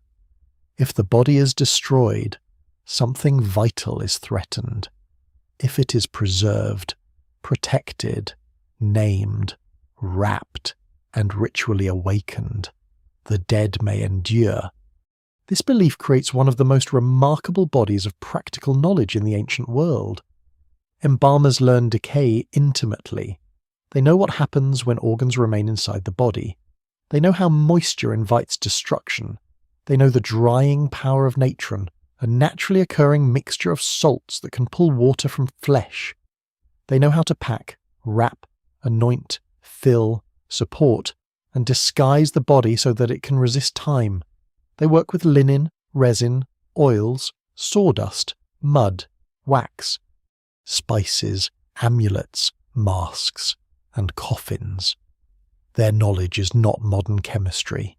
If the body is destroyed, something vital is threatened. If it is preserved, protected, named, wrapped, and ritually awakened, the dead may endure. This belief creates one of the most remarkable bodies of practical knowledge in the ancient world. Embalmers learn decay intimately. They know what happens when organs remain inside the body. They know how moisture invites destruction. They know the drying power of natron, a naturally occurring mixture of salts that can pull water from flesh. They know how to pack, wrap, anoint, fill, support, and disguise the body so that it can resist time. They work with linen, resin, oils, sawdust, mud, wax, spices, amulets, masks, and coffins. Their knowledge is not modern chemistry,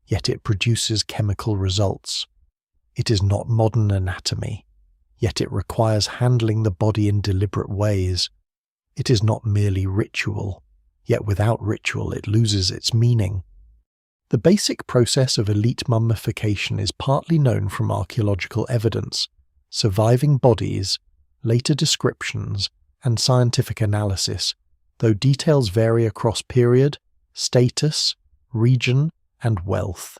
yet it produces chemical results. It is not modern anatomy, yet it requires handling the body in deliberate ways. It is not merely ritual, yet without ritual it loses its meaning. The basic process of elite mummification is partly known from archaeological evidence, surviving bodies, later descriptions, and scientific analysis, though details vary across period, status, region, and wealth.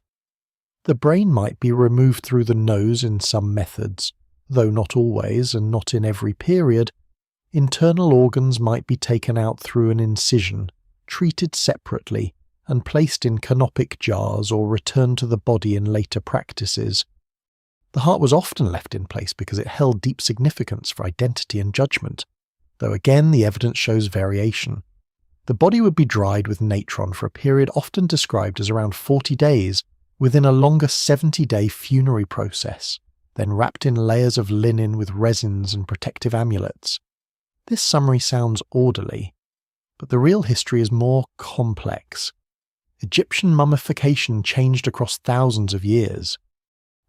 The brain might be removed through the nose in some methods, though not always and not in every period. Internal organs might be taken out through an incision, treated separately, and placed in canopic jars or returned to the body in later practices. The heart was often left in place because it held deep significance for identity and judgment, though again the evidence shows variation. The body would be dried with natron for a period often described as around 40 days, within a longer 70-day funerary process, then wrapped in layers of linen with resins and protective amulets. This summary sounds orderly, but the real history is more complex. Egyptian mummification changed across thousands of years,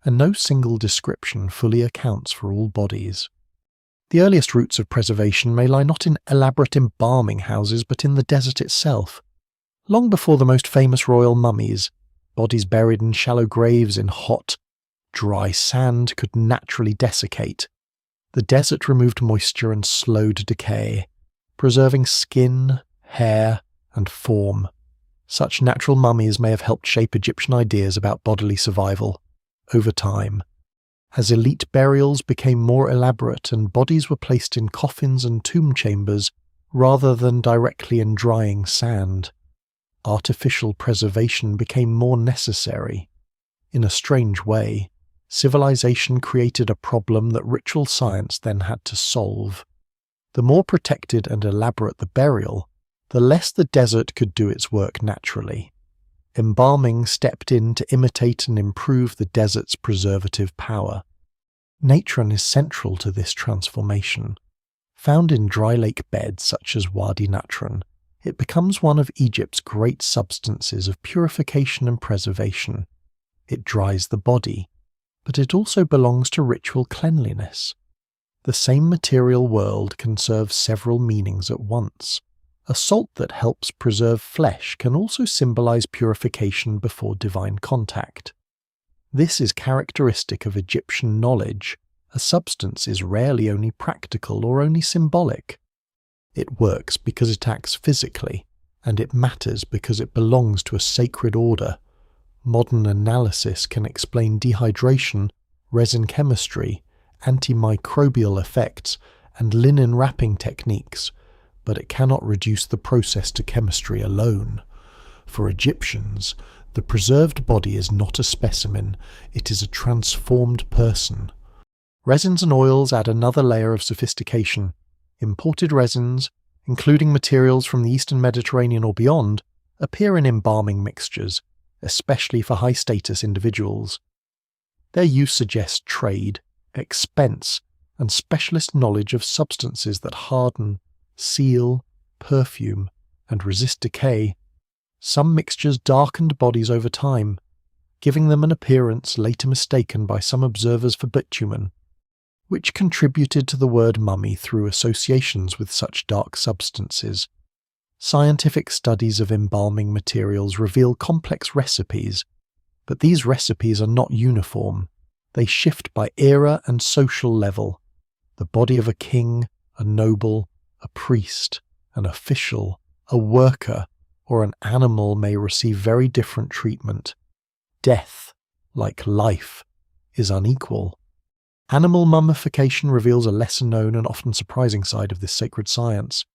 and no single description fully accounts for all bodies. The earliest roots of preservation may lie not in elaborate embalming houses but in the desert itself. Long before the most famous royal mummies, bodies buried in shallow graves in hot, dry sand could naturally desiccate. The desert removed moisture and slowed decay, preserving skin, hair, and form. Such natural mummies may have helped shape Egyptian ideas about bodily survival over time. As elite burials became more elaborate and bodies were placed in coffins and tomb chambers rather than directly in drying sand, artificial preservation became more necessary. In a strange way, civilization created a problem that ritual science then had to solve. The more protected and elaborate the burial, the less the desert could do its work naturally. Embalming stepped in to imitate and improve the desert's preservative power. Natron is central to this transformation. Found in dry lake beds such as Wadi Natron, it becomes one of Egypt's great substances of purification and preservation. It dries the body, but it also belongs to ritual cleanliness. The same material world can serve several meanings at once. A salt that helps preserve flesh can also symbolize purification before divine contact. This is characteristic of Egyptian knowledge. A substance is rarely only practical or only symbolic. It works because it acts physically, and it matters because it belongs to a sacred order. Modern analysis can explain dehydration, resin chemistry, antimicrobial effects, and linen wrapping techniques, but it cannot reduce the process to chemistry alone. For Egyptians, the preserved body is not a specimen, it is a transformed person. Resins and oils add another layer of sophistication. Imported resins, including materials from the Eastern Mediterranean or beyond, appear in embalming mixtures, especially for high-status individuals. Their use suggests trade, expense, and specialist knowledge of substances that harden, seal, perfume, and resist decay. Some mixtures darkened bodies over time, giving them an appearance later mistaken by some observers for bitumen, which contributed to the word mummy through associations with such dark substances. Scientific studies of embalming materials reveal complex recipes, but these recipes are not uniform. They shift by era and social level. The body of a king, a noble, a priest, an official, a worker, or an animal may receive very different treatment. Death, like life, is unequal. Animal mummification reveals a lesser-known and often surprising side of this sacred science.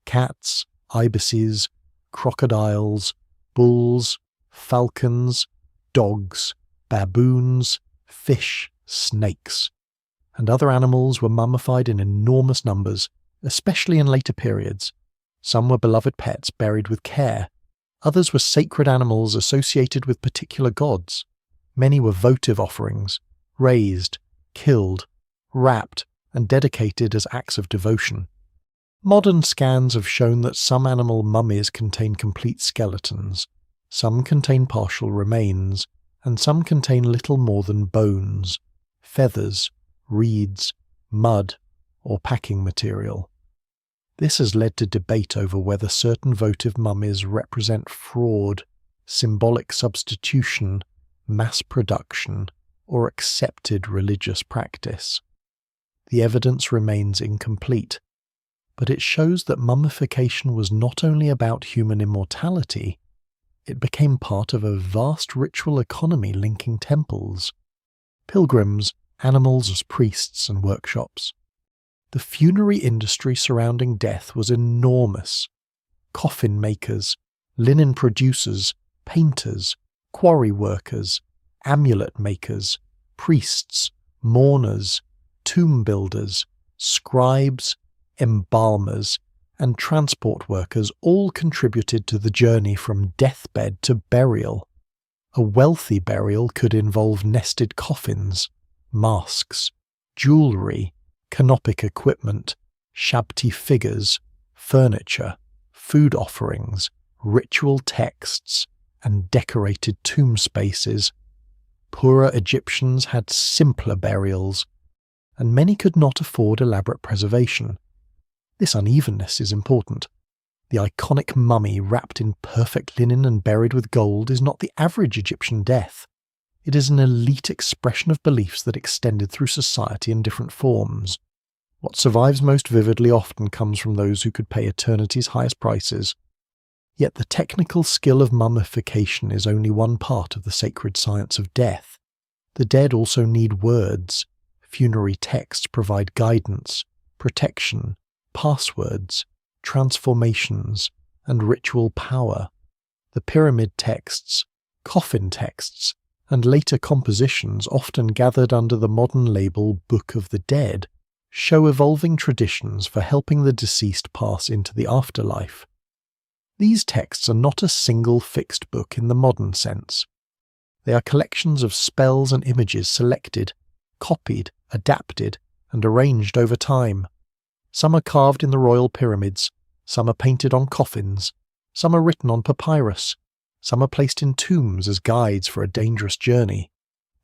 Cats, ibises, crocodiles, bulls, falcons, dogs, baboons, fish, snakes, and other animals were mummified in enormous numbers, especially in later periods. Some were beloved pets buried with care. Others were sacred animals associated with particular gods. Many were votive offerings, raised, killed, wrapped, and dedicated as acts of devotion. Modern scans have shown that some animal mummies contain complete skeletons, some contain partial remains, and some contain little more than bones, feathers, reeds, mud, or packing material. This has led to debate over whether certain votive mummies represent fraud, symbolic substitution, mass production, or accepted religious practice. The evidence remains incomplete, but it shows that mummification was not only about human immortality, it became part of a vast ritual economy linking temples, pilgrims, animals as priests and workshops. The funerary industry surrounding death was enormous. Coffin makers, linen producers, painters, quarry workers, amulet makers, priests, mourners, tomb builders, scribes, embalmers, and transport workers all contributed to the journey from deathbed to burial. A wealthy burial could involve nested coffins, masks, jewellery, canopic equipment, shabti figures, furniture, food offerings, ritual texts, and decorated tomb spaces. Poorer Egyptians had simpler burials, and many could not afford elaborate preservation. This unevenness is important. The iconic mummy wrapped in perfect linen and buried with gold is not the average Egyptian death. It is an elite expression of beliefs that extended through society in different forms. What survives most vividly often comes from those who could pay eternity's highest prices. Yet the technical skill of mummification is only one part of the sacred science of death. The dead also need words. Funerary texts provide guidance, protection, passwords, transformations, and ritual power. The pyramid texts, coffin texts, and later compositions, often gathered under the modern label Book of the Dead, show evolving traditions for helping the deceased pass into the afterlife. These texts are not a single fixed book in the modern sense. They are collections of spells and images selected, copied, adapted, and arranged over time. Some are carved in the royal pyramids, some are painted on coffins, some are written on papyrus, some are placed in tombs as guides for a dangerous journey.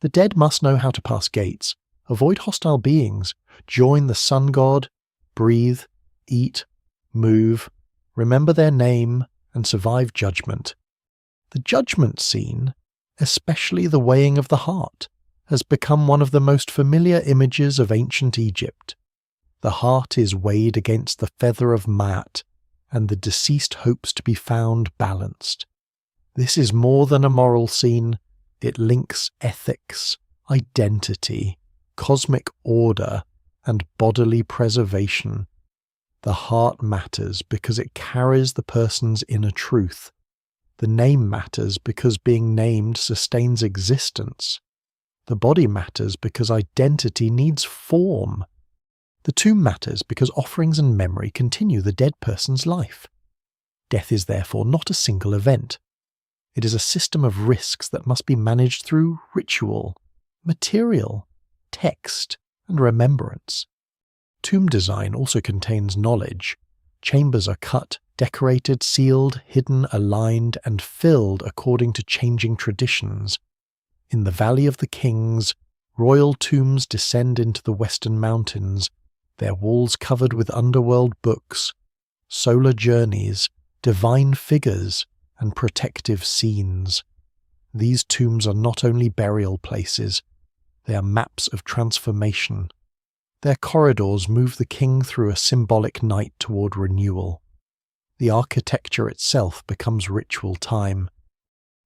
The dead must know how to pass gates, avoid hostile beings, join the sun god, breathe, eat, move, remember their name, and survive judgment. The judgment scene, especially the weighing of the heart, has become one of the most familiar images of ancient Egypt. The heart is weighed against the feather of Maat, and the deceased hopes to be found balanced. This is more than a moral scene. It links ethics, identity, cosmic order, and bodily preservation. The heart matters because it carries the person's inner truth. The name matters because being named sustains existence. The body matters because identity needs form. The tomb matters because offerings and memory continue the dead person's life. Death is therefore not a single event. It is a system of risks that must be managed through ritual, material, text, and remembrance. Tomb design also contains knowledge. Chambers are cut, decorated, sealed, hidden, aligned, and filled according to changing traditions. In the Valley of the Kings, royal tombs descend into the western mountains, their walls covered with underworld books, solar journeys, divine figures, and protective scenes. These tombs are not only burial places, they are maps of transformation. Their corridors move the king through a symbolic night toward renewal. The architecture itself becomes ritual time.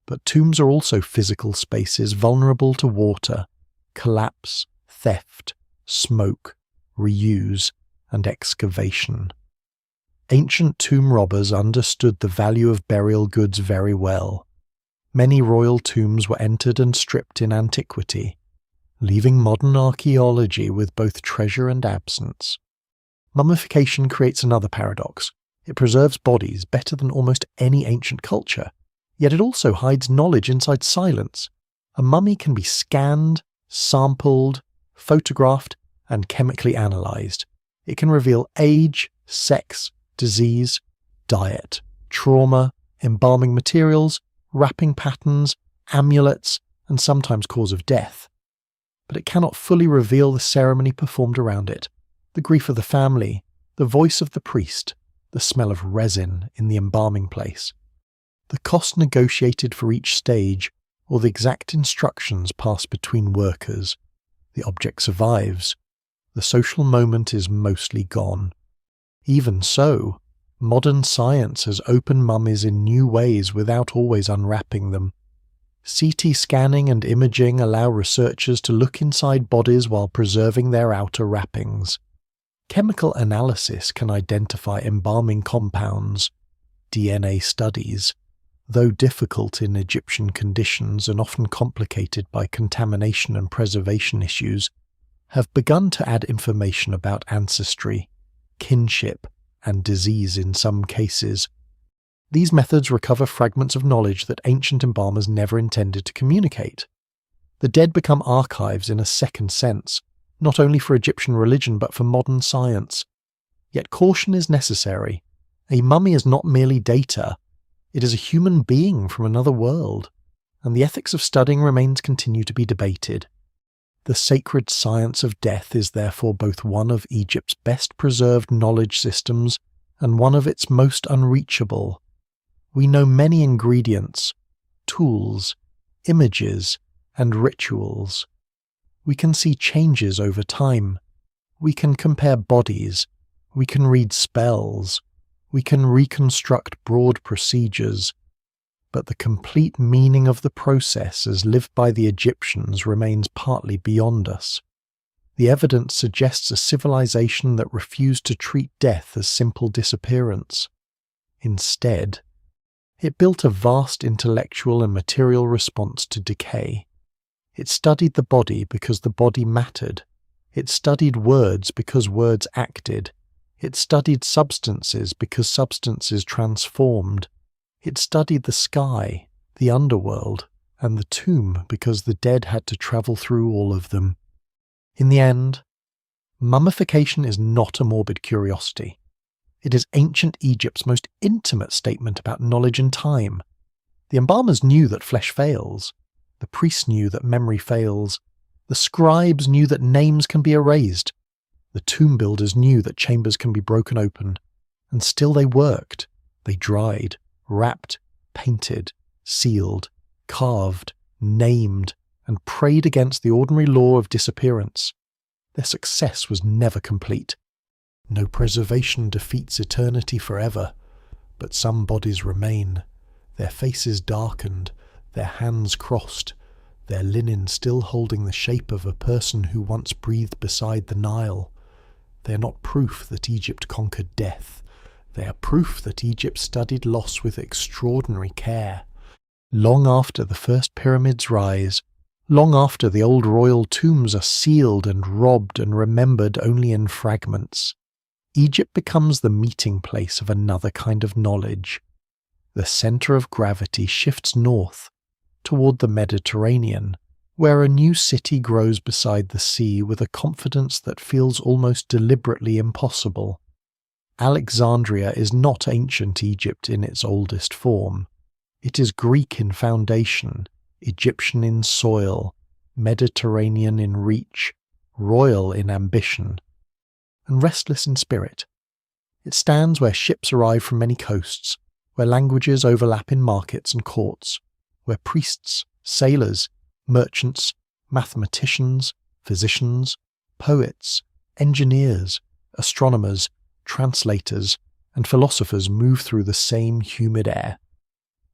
But tombs are also physical spaces vulnerable to water, collapse, theft, smoke, reuse, and excavation. Ancient tomb robbers understood the value of burial goods very well. Many royal tombs were entered and stripped in antiquity, leaving modern archaeology with both treasure and absence. Mummification creates another paradox. It preserves bodies better than almost any ancient culture, yet it also hides knowledge inside silence. A mummy can be scanned, sampled, photographed, and chemically analyzed. It can reveal age, sex, disease, diet, trauma, embalming materials, wrapping patterns, amulets, and sometimes cause of death. But it cannot fully reveal the ceremony performed around it, the grief of the family, the voice of the priest, the smell of resin in the embalming place, the cost negotiated for each stage, or the exact instructions passed between workers. The object survives. The social moment is mostly gone. Even so, modern science has opened mummies in new ways without always unwrapping them. CT scanning and imaging allow researchers to look inside bodies while preserving their outer wrappings. Chemical analysis can identify embalming compounds. DNA studies, though difficult in Egyptian conditions and often complicated by contamination and preservation issues, have begun to add information about ancestry, kinship, and disease in some cases. These methods recover fragments of knowledge that ancient embalmers never intended to communicate. The dead become archives in a second sense, not only for Egyptian religion but for modern science. Yet caution is necessary. A mummy is not merely data, it is a human being from another world, and the ethics of studying remains continue to be debated. The sacred science of death is therefore both one of Egypt's best preserved knowledge systems and one of its most unreachable. We know many ingredients, tools, images, and rituals. We can see changes over time. We can compare bodies. We can read spells. We can reconstruct broad procedures, but the complete meaning of the process as lived by the Egyptians remains partly beyond us. The evidence suggests a civilization that refused to treat death as simple disappearance. Instead, it built a vast intellectual and material response to decay. It studied the body because the body mattered. It studied words because words acted. It studied substances because substances transformed. It studied the sky, the underworld, and the tomb because the dead had to travel through all of them. In the end, mummification is not a morbid curiosity. It is ancient Egypt's most intimate statement about knowledge and time. The embalmers knew that flesh fails. The priests knew that memory fails. The scribes knew that names can be erased. The tomb builders knew that chambers can be broken open. And still they worked. They dried, wrapped, painted, sealed, carved, named, and prayed against the ordinary law of disappearance. Their success was never complete. No preservation defeats eternity forever, but some bodies remain, their faces darkened, their hands crossed, their linen still holding the shape of a person who once breathed beside the Nile. They are not proof that Egypt conquered death. They are proof that Egypt studied loss with extraordinary care. Long after the first pyramids rise, long after the old royal tombs are sealed and robbed and remembered only in fragments, Egypt becomes the meeting place of another kind of knowledge. The center of gravity shifts north, toward the Mediterranean, where a new city grows beside the sea with a confidence that feels almost deliberately impossible. Alexandria is not ancient Egypt in its oldest form. It is Greek in foundation, Egyptian in soil, Mediterranean in reach, royal in ambition, and restless in spirit. It stands where ships arrive from many coasts, where languages overlap in markets and courts, where priests, sailors, merchants, mathematicians, physicians, poets, engineers, astronomers, translators, and philosophers move through the same humid air.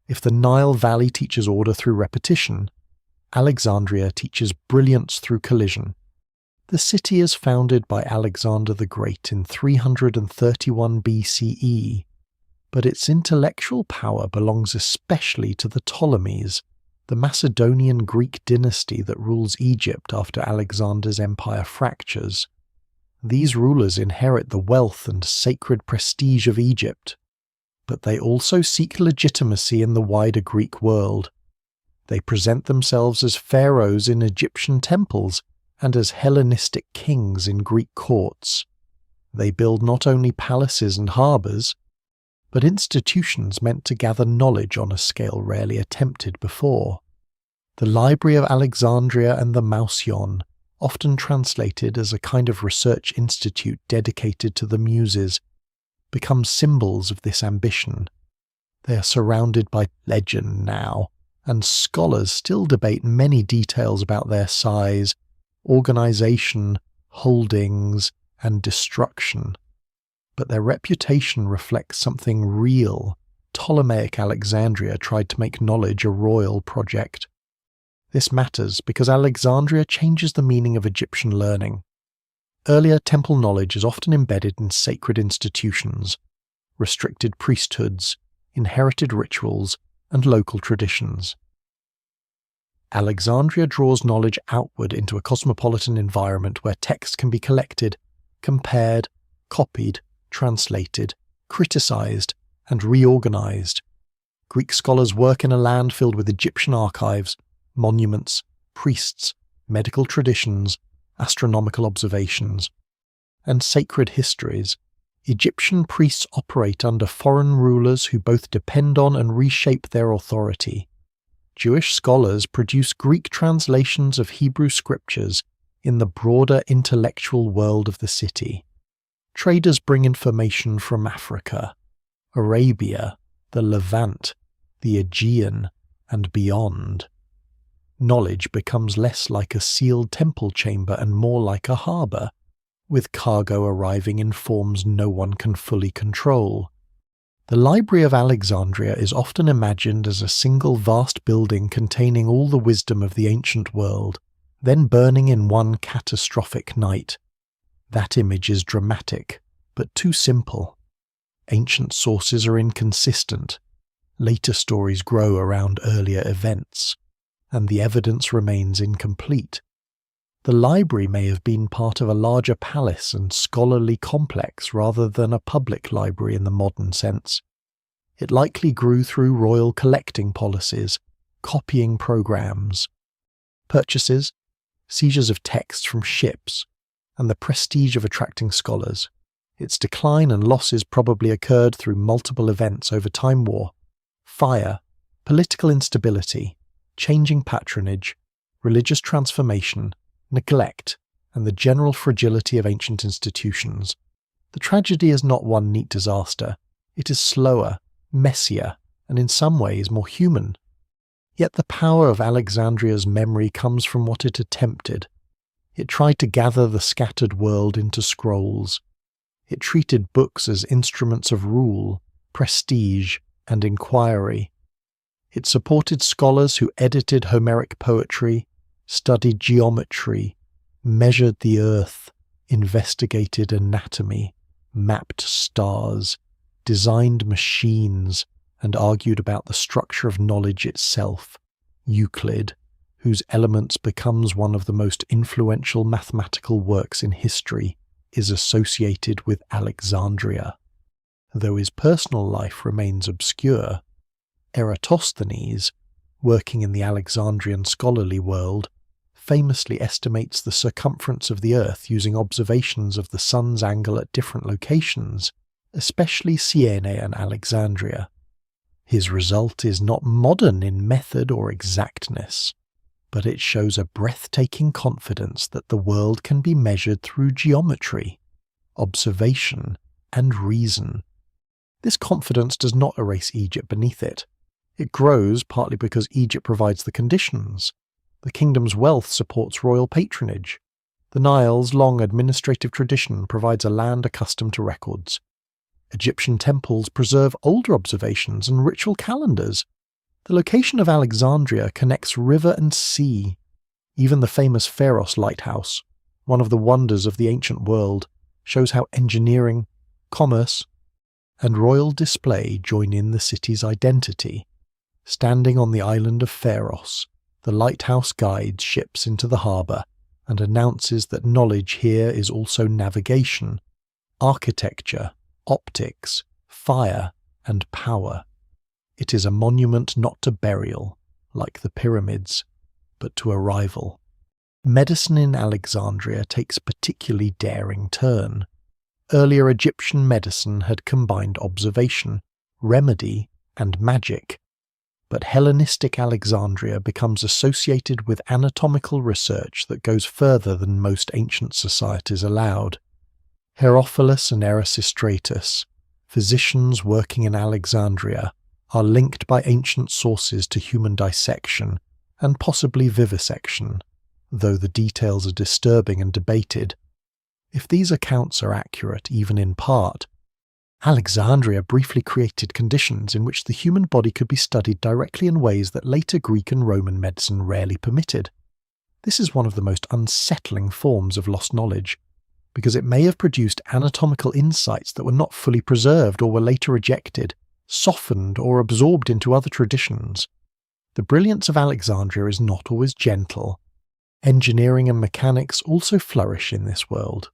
If the Nile Valley teaches order through repetition, Alexandria teaches brilliance through collision. The city is founded by Alexander the Great in 331 BCE, but its intellectual power belongs especially to the Ptolemies, the Macedonian Greek dynasty that rules Egypt after Alexander's empire fractures. These rulers inherit the wealth and sacred prestige of Egypt, but they also seek legitimacy in the wider Greek world. They present themselves as pharaohs in Egyptian temples and as Hellenistic kings in Greek courts. They build not only palaces and harbours, but institutions meant to gather knowledge on a scale rarely attempted before. The Library of Alexandria and the Mouseion, often translated as a kind of research institute dedicated to the Muses, become symbols of this ambition. They are surrounded by legend now, and scholars still debate many details about their size, organization, holdings, and destruction. But their reputation reflects something real. Ptolemaic Alexandria tried to make knowledge a royal project. This matters because Alexandria changes the meaning of Egyptian learning. Earlier temple knowledge is often embedded in sacred institutions, restricted priesthoods, inherited rituals, and local traditions. Alexandria draws knowledge outward into a cosmopolitan environment where texts can be collected, compared, copied, translated, criticized, and reorganized. Greek scholars work in a land filled with Egyptian archives, monuments, priests, medical traditions, astronomical observations, and sacred histories. Egyptian priests operate under foreign rulers who both depend on and reshape their authority. Jewish scholars produce Greek translations of Hebrew scriptures in the broader intellectual world of the city. Traders bring information from Africa, Arabia, the Levant, the Aegean, and beyond. Knowledge becomes less like a sealed temple chamber and more like a harbour, with cargo arriving in forms no one can fully control. The Library of Alexandria is often imagined as a single vast building containing all the wisdom of the ancient world, then burning in one catastrophic night. That image is dramatic, but too simple. Ancient sources are inconsistent. Later stories grow around earlier events, and the evidence remains incomplete. The library may have been part of a larger palace and scholarly complex rather than a public library in the modern sense. It likely grew through royal collecting policies, copying programs, purchases, seizures of texts from ships, and the prestige of attracting scholars. Its decline and losses probably occurred through multiple events over time: war, fire, political instability, changing patronage, religious transformation, neglect, and the general fragility of ancient institutions. The tragedy is not one neat disaster. It is slower, messier, and in some ways more human. Yet the power of Alexandria's memory comes from what it attempted. It tried to gather the scattered world into scrolls. It treated books as instruments of rule, prestige, and inquiry. It supported scholars who edited Homeric poetry, studied geometry, measured the earth, investigated anatomy, mapped stars, designed machines, and argued about the structure of knowledge itself. Euclid, whose Elements becomes one of the most influential mathematical works in history, is associated with Alexandria. Though his personal life remains obscure, Eratosthenes, working in the Alexandrian scholarly world, famously estimates the circumference of the Earth using observations of the sun's angle at different locations, especially Syene and Alexandria. His result is not modern in method or exactness, but it shows a breathtaking confidence that the world can be measured through geometry, observation, and reason. This confidence does not erase Egypt beneath it. It grows partly because Egypt provides the conditions. The kingdom's wealth supports royal patronage. The Nile's long administrative tradition provides a land accustomed to records. Egyptian temples preserve older observations and ritual calendars. The location of Alexandria connects river and sea. Even the famous Pharos lighthouse, one of the wonders of the ancient world, shows how engineering, commerce, and royal display join in the city's identity. Standing on the island of Pharos, the lighthouse guides ships into the harbour and announces that knowledge here is also navigation, architecture, optics, fire, and power. It is a monument not to burial, like the pyramids, but to arrival. Medicine in Alexandria takes a particularly daring turn. Earlier Egyptian medicine had combined observation, remedy, and magic. But Hellenistic Alexandria becomes associated with anatomical research that goes further than most ancient societies allowed. Herophilus and Erasistratus, physicians working in Alexandria, are linked by ancient sources to human dissection and possibly vivisection, though the details are disturbing and debated. If these accounts are accurate, even in part, Alexandria briefly created conditions in which the human body could be studied directly in ways that later Greek and Roman medicine rarely permitted. This is one of the most unsettling forms of lost knowledge, because it may have produced anatomical insights that were not fully preserved or were later rejected, softened or absorbed into other traditions. The brilliance of Alexandria is not always gentle. Engineering and mechanics also flourish in this world.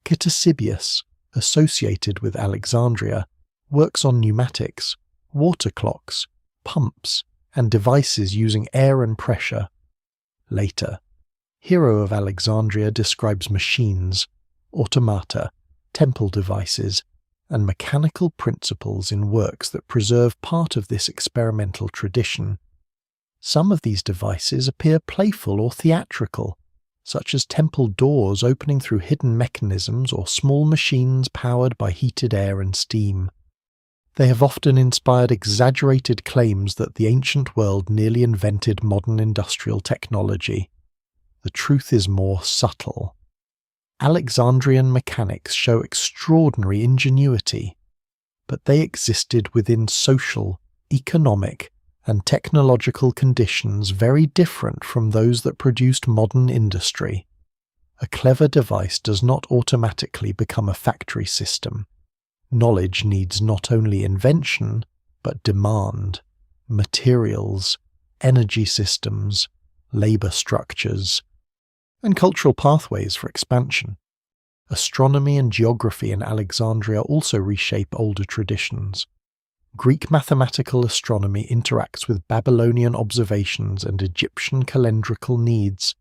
Ctesibius, associated with Alexandria, works on pneumatics, water clocks, pumps, and devices using air and pressure. Later, Hero of Alexandria describes machines, automata, temple devices, and mechanical principles in works that preserve part of this experimental tradition. Some of these devices appear playful or theatrical, such as temple doors opening through hidden mechanisms or small machines powered by heated air and steam. They have often inspired exaggerated claims that the ancient world nearly invented modern industrial technology. The truth is more subtle. Alexandrian mechanics show extraordinary ingenuity. but they existed within social, economic, and technological conditions very different from those that produced modern industry. A clever device does not automatically become a factory system. Knowledge needs not only invention, but demand, materials, energy systems, labor structures, and cultural pathways for expansion. Astronomy and geography in Alexandria also reshape older traditions. Greek mathematical astronomy interacts with Babylonian observations and Egyptian calendrical needs.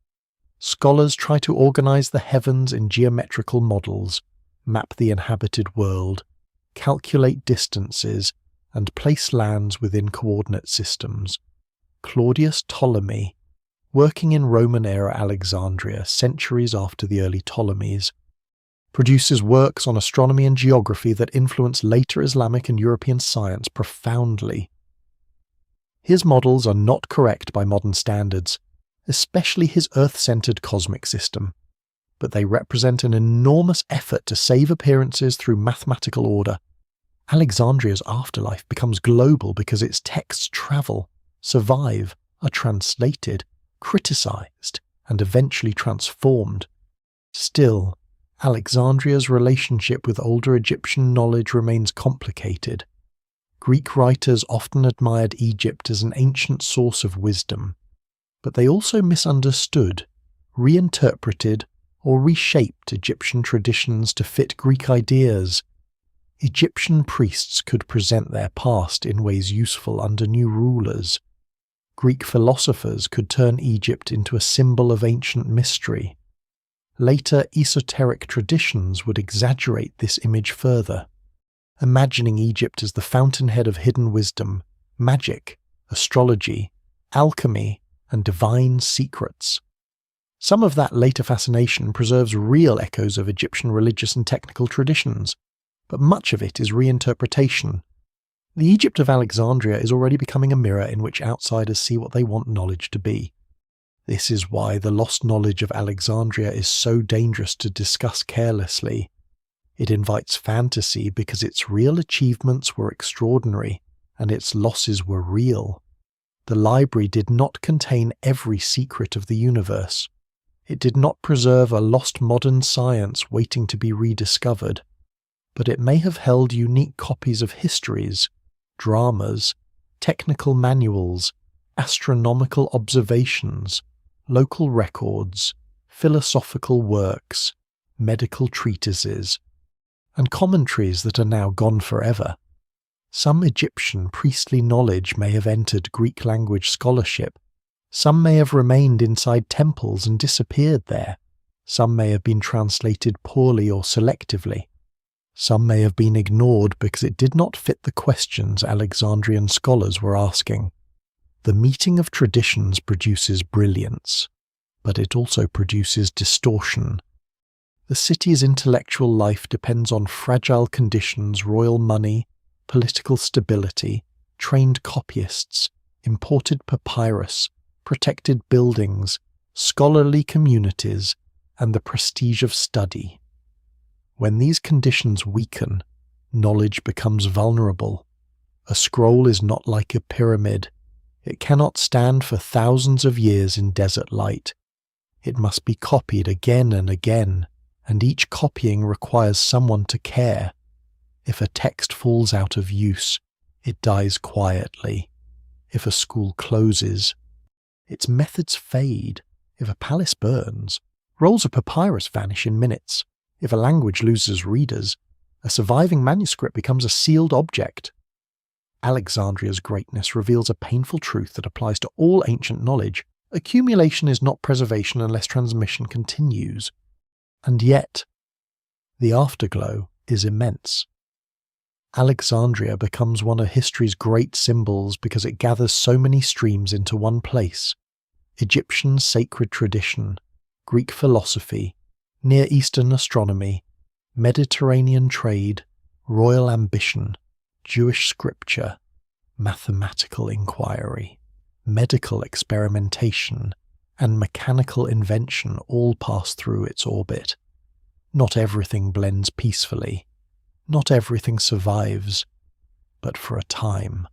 Scholars try to organize the heavens in geometrical models, map the inhabited world, calculate distances, and place lands within coordinate systems. Claudius Ptolemy, working in Roman-era Alexandria centuries after the early Ptolemies, produces works on astronomy and geography that influence later Islamic and European science profoundly. His models are not correct by modern standards, especially his Earth-centered cosmic system, but they represent an enormous effort to save appearances through mathematical order. Alexandria's afterlife becomes global because its texts travel, survive, are translated, criticized, and eventually transformed. Still, Alexandria's relationship with older Egyptian knowledge remains complicated. Greek writers often admired Egypt as an ancient source of wisdom, but they also misunderstood, reinterpreted, or reshaped Egyptian traditions to fit Greek ideas. Egyptian priests could present their past in ways useful under new rulers. Greek philosophers could turn Egypt into a symbol of ancient mystery. Later esoteric traditions would exaggerate this image further, imagining Egypt as the fountainhead of hidden wisdom, magic, astrology, alchemy, and divine secrets. Some of that later fascination preserves real echoes of Egyptian religious and technical traditions, but much of it is reinterpretation. The Egypt of Alexandria is already becoming a mirror in which outsiders see what they want knowledge to be. This is why the lost knowledge of Alexandria is so dangerous to discuss carelessly. It invites fantasy because its real achievements were extraordinary, and its losses were real. The library did not contain every secret of the universe. It did not preserve a lost modern science waiting to be rediscovered, but it may have held unique copies of histories, dramas, technical manuals, astronomical observations, local records, philosophical works, medical treatises, and commentaries that are now gone forever. Some Egyptian priestly knowledge may have entered Greek language scholarship. Some may have remained inside temples and disappeared there. Some may have been translated poorly or selectively. Some may have been ignored because it did not fit the questions Alexandrian scholars were asking. The meeting of traditions produces brilliance, but it also produces distortion. The city's intellectual life depends on fragile conditions, royal money, political stability, trained copyists, imported papyrus, protected buildings, scholarly communities, and the prestige of study. When these conditions weaken, knowledge becomes vulnerable. A scroll is not like a pyramid. It cannot stand for thousands of years in desert light. It must be copied again and again, and each copying requires someone to care. If a text falls out of use, it dies quietly. If a school closes, its methods fade. If a palace burns, rolls of papyrus vanish in minutes. If a language loses readers, a surviving manuscript becomes a sealed object. Alexandria's greatness reveals a painful truth that applies to all ancient knowledge. Accumulation is not preservation unless transmission continues. And yet, the afterglow is immense. Alexandria becomes one of history's great symbols because it gathers so many streams into one place. Egyptian sacred tradition, Greek philosophy, Near Eastern astronomy, Mediterranean trade, royal ambition, Jewish scripture, mathematical inquiry, medical experimentation, and mechanical invention all pass through its orbit. Not everything blends peacefully. Not everything survives. but for a time.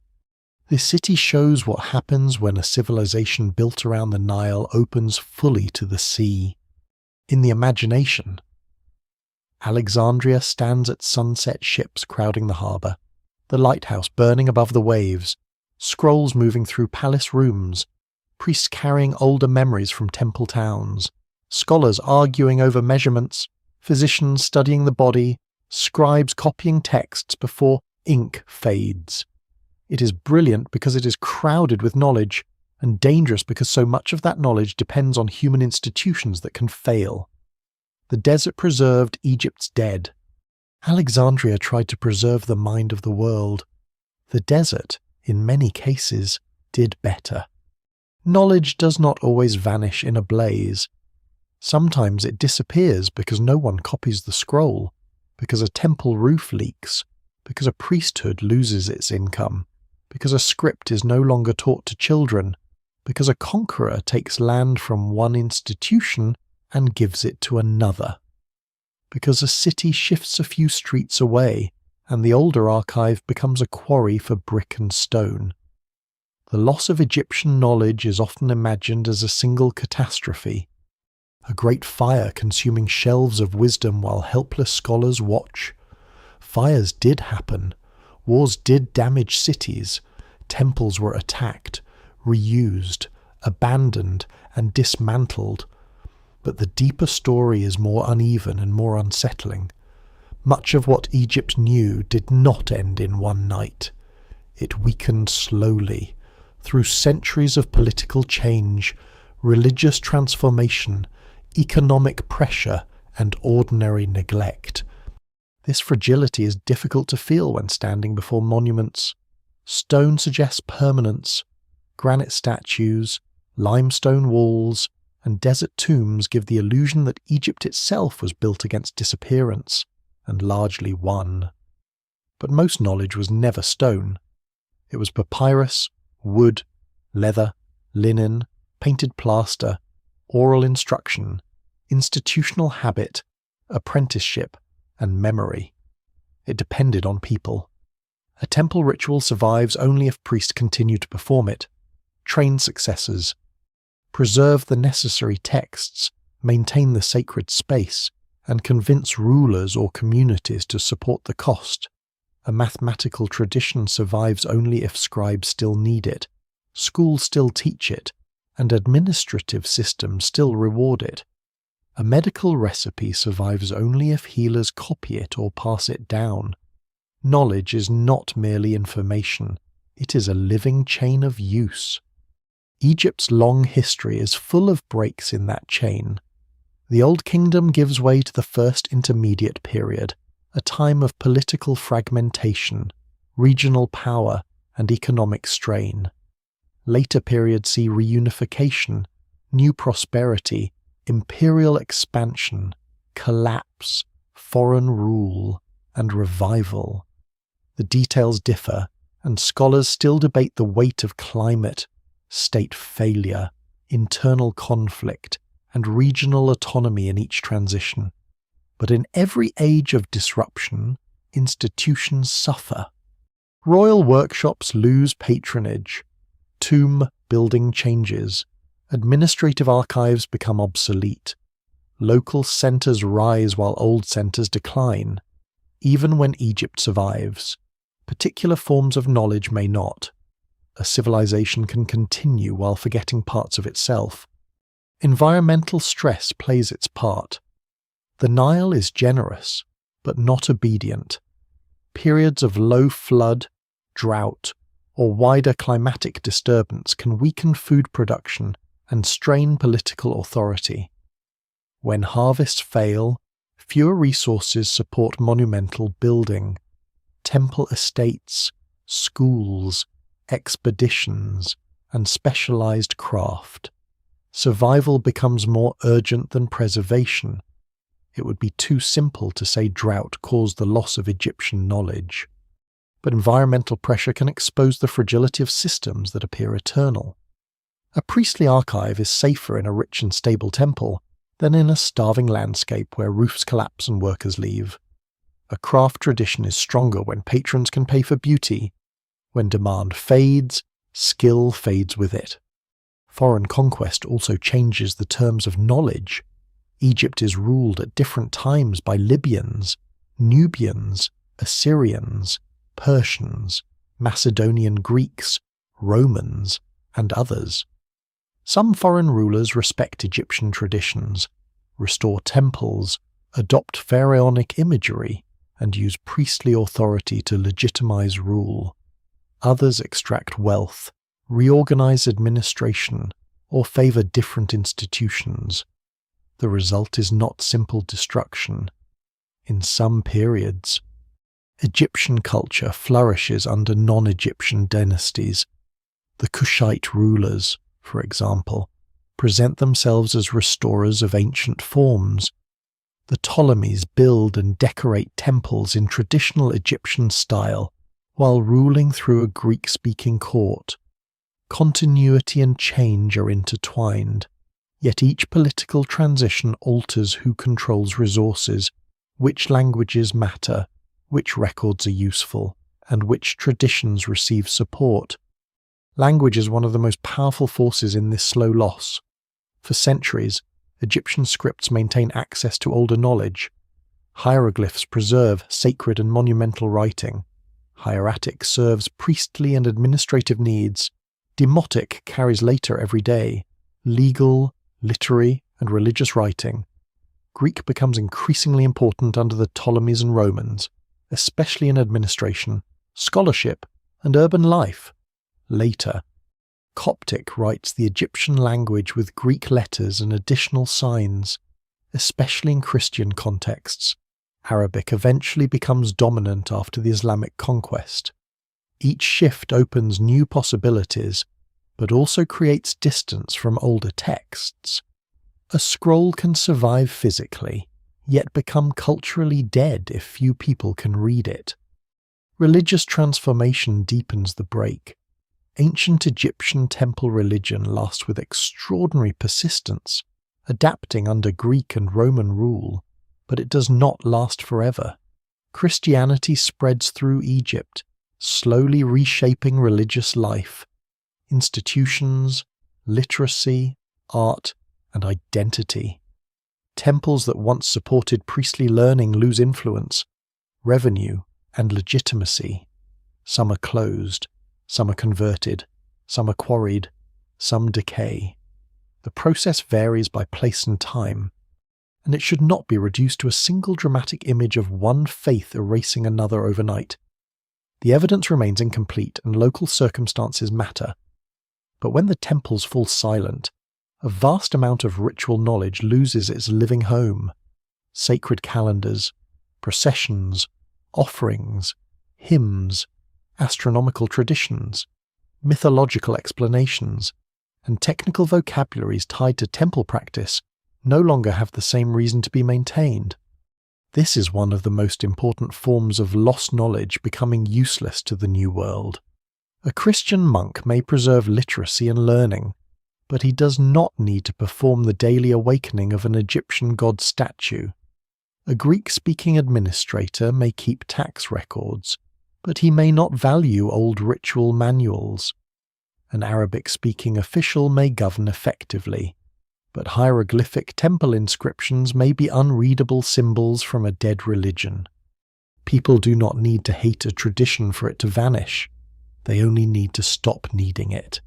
This city shows what happens when a civilization built around the Nile opens fully to the sea. In the imagination, Alexandria stands at sunset, ships crowding the harbour, the lighthouse burning above the waves, scrolls moving through palace rooms, priests carrying older memories from temple towns, scholars arguing over measurements, physicians studying the body, scribes copying texts before ink fades. It is brilliant because it is crowded with knowledge, and dangerous because so much of that knowledge depends on human institutions that can fail. The desert preserved Egypt's dead. Alexandria tried to preserve the mind of the world. The desert, in many cases, did better. Knowledge does not always vanish in a blaze. Sometimes it disappears because no one copies the scroll, because a temple roof leaks, because a priesthood loses its income, because a script is no longer taught to children, because a conqueror takes land from one institution and gives it to another, because a city shifts a few streets away and the older archive becomes a quarry for brick and stone. The loss of Egyptian knowledge is often imagined as a single catastrophe, a great fire consuming shelves of wisdom while helpless scholars watch. Fires did happen. Wars did damage cities. Temples were attacked, reused, abandoned, and dismantled. But the deeper story is more uneven and more unsettling. Much of what Egypt knew did not end in one night. It weakened slowly, through centuries of political change, religious transformation, economic pressure, and ordinary neglect. This fragility is difficult to feel when standing before monuments. Stone suggests permanence. Granite statues, limestone walls, and desert tombs give the illusion that Egypt itself was built against disappearance, and largely won. But most knowledge was never stone. It was papyrus, wood, leather, linen, painted plaster, oral instruction, institutional habit, apprenticeship, and memory. It depended on people. A temple ritual survives only if priests continue to perform it, train successors, preserve the necessary texts, maintain the sacred space, and convince rulers or communities to support the cost. A mathematical tradition survives only if scribes still need it, schools still teach it, and administrative systems still reward it. A medical recipe survives only if healers copy it or pass it down. Knowledge is not merely information, it is a living chain of use. Egypt's long history is full of breaks in that chain. The Old Kingdom gives way to the First Intermediate Period, a time of political fragmentation, regional power, and economic strain. Later periods see reunification, new prosperity, imperial expansion, collapse, foreign rule, and revival. The details differ, and scholars still debate the weight of climate, state failure, internal conflict, and regional autonomy in each transition. But in every age of disruption, institutions suffer. Royal workshops lose patronage, tomb building changes, administrative archives become obsolete, local centres rise while old centres decline. Even when Egypt survives, particular forms of knowledge may not. A civilization can continue while forgetting parts of itself. Environmental stress plays its part. The Nile is generous, but not obedient. Periods of low flood, drought, or wider climatic disturbance can weaken food production and strain political authority. When harvests fail, fewer resources support monumental building, temple estates, schools, expeditions, and specialized craft. Survival becomes more urgent than preservation. It would be too simple to say drought caused the loss of Egyptian knowledge. But environmental pressure can expose the fragility of systems that appear eternal. A priestly archive is safer in a rich and stable temple than in a starving landscape where roofs collapse and workers leave. A craft tradition is stronger when patrons can pay for beauty When demand fades, skill fades with it. Foreign conquest also changes the terms of knowledge. Egypt is ruled at different times by Libyans, Nubians, Assyrians, Persians, Macedonian Greeks, Romans, and others. Some foreign rulers respect Egyptian traditions, restore temples, adopt pharaonic imagery, and use priestly authority to legitimize rule. Others extract wealth, reorganize administration, or favor different institutions. The result is not simple destruction. In some periods, Egyptian culture flourishes under non-Egyptian dynasties. The Kushite rulers, for example, present themselves as restorers of ancient forms. The Ptolemies build and decorate temples in traditional Egyptian style, while ruling through a Greek-speaking court. Continuity and change are intertwined, yet each political transition alters who controls resources, which languages matter, which records are useful, and which traditions receive support. Language is one of the most powerful forces in this slow loss. For centuries, Egyptian scripts maintain access to older knowledge. Hieroglyphs preserve sacred and monumental writing. Hieratic serves priestly and administrative needs. Demotic carries later every day, legal, literary, and religious writing. Greek becomes increasingly important under the Ptolemies and Romans, especially in administration, scholarship, and urban life. Later, Coptic writes the Egyptian language with Greek letters and additional signs, especially in Christian contexts. Arabic eventually becomes dominant after the Islamic conquest. Each shift opens new possibilities, but also creates distance from older texts. A scroll can survive physically, yet become culturally dead if few people can read it. Religious transformation deepens the break. Ancient Egyptian temple religion lasts with extraordinary persistence, adapting under Greek and Roman rule, but it does not last forever. Christianity spreads through Egypt, slowly reshaping religious life. Institutions, literacy, art, and identity. Temples that once supported priestly learning lose influence, revenue, and legitimacy. Some are closed, some are converted, some are quarried, some decay. The process varies by place and time, and it should not be reduced to a single dramatic image of one faith erasing another overnight. The evidence remains incomplete and local circumstances matter. But when the temples fall silent, a vast amount of ritual knowledge loses its living home. Sacred calendars, processions, offerings, hymns, astronomical traditions, mythological explanations, and technical vocabularies tied to temple practice no longer have the same reason to be maintained. This is one of the most important forms of lost knowledge becoming useless to the New World. A Christian monk may preserve literacy and learning, but he does not need to perform the daily awakening of an Egyptian god statue. A Greek-speaking administrator may keep tax records, but he may not value old ritual manuals. An Arabic-speaking official may govern effectively, but hieroglyphic temple inscriptions may be unreadable symbols from a dead religion. People do not need to hate a tradition for it to vanish. They only need to stop needing it.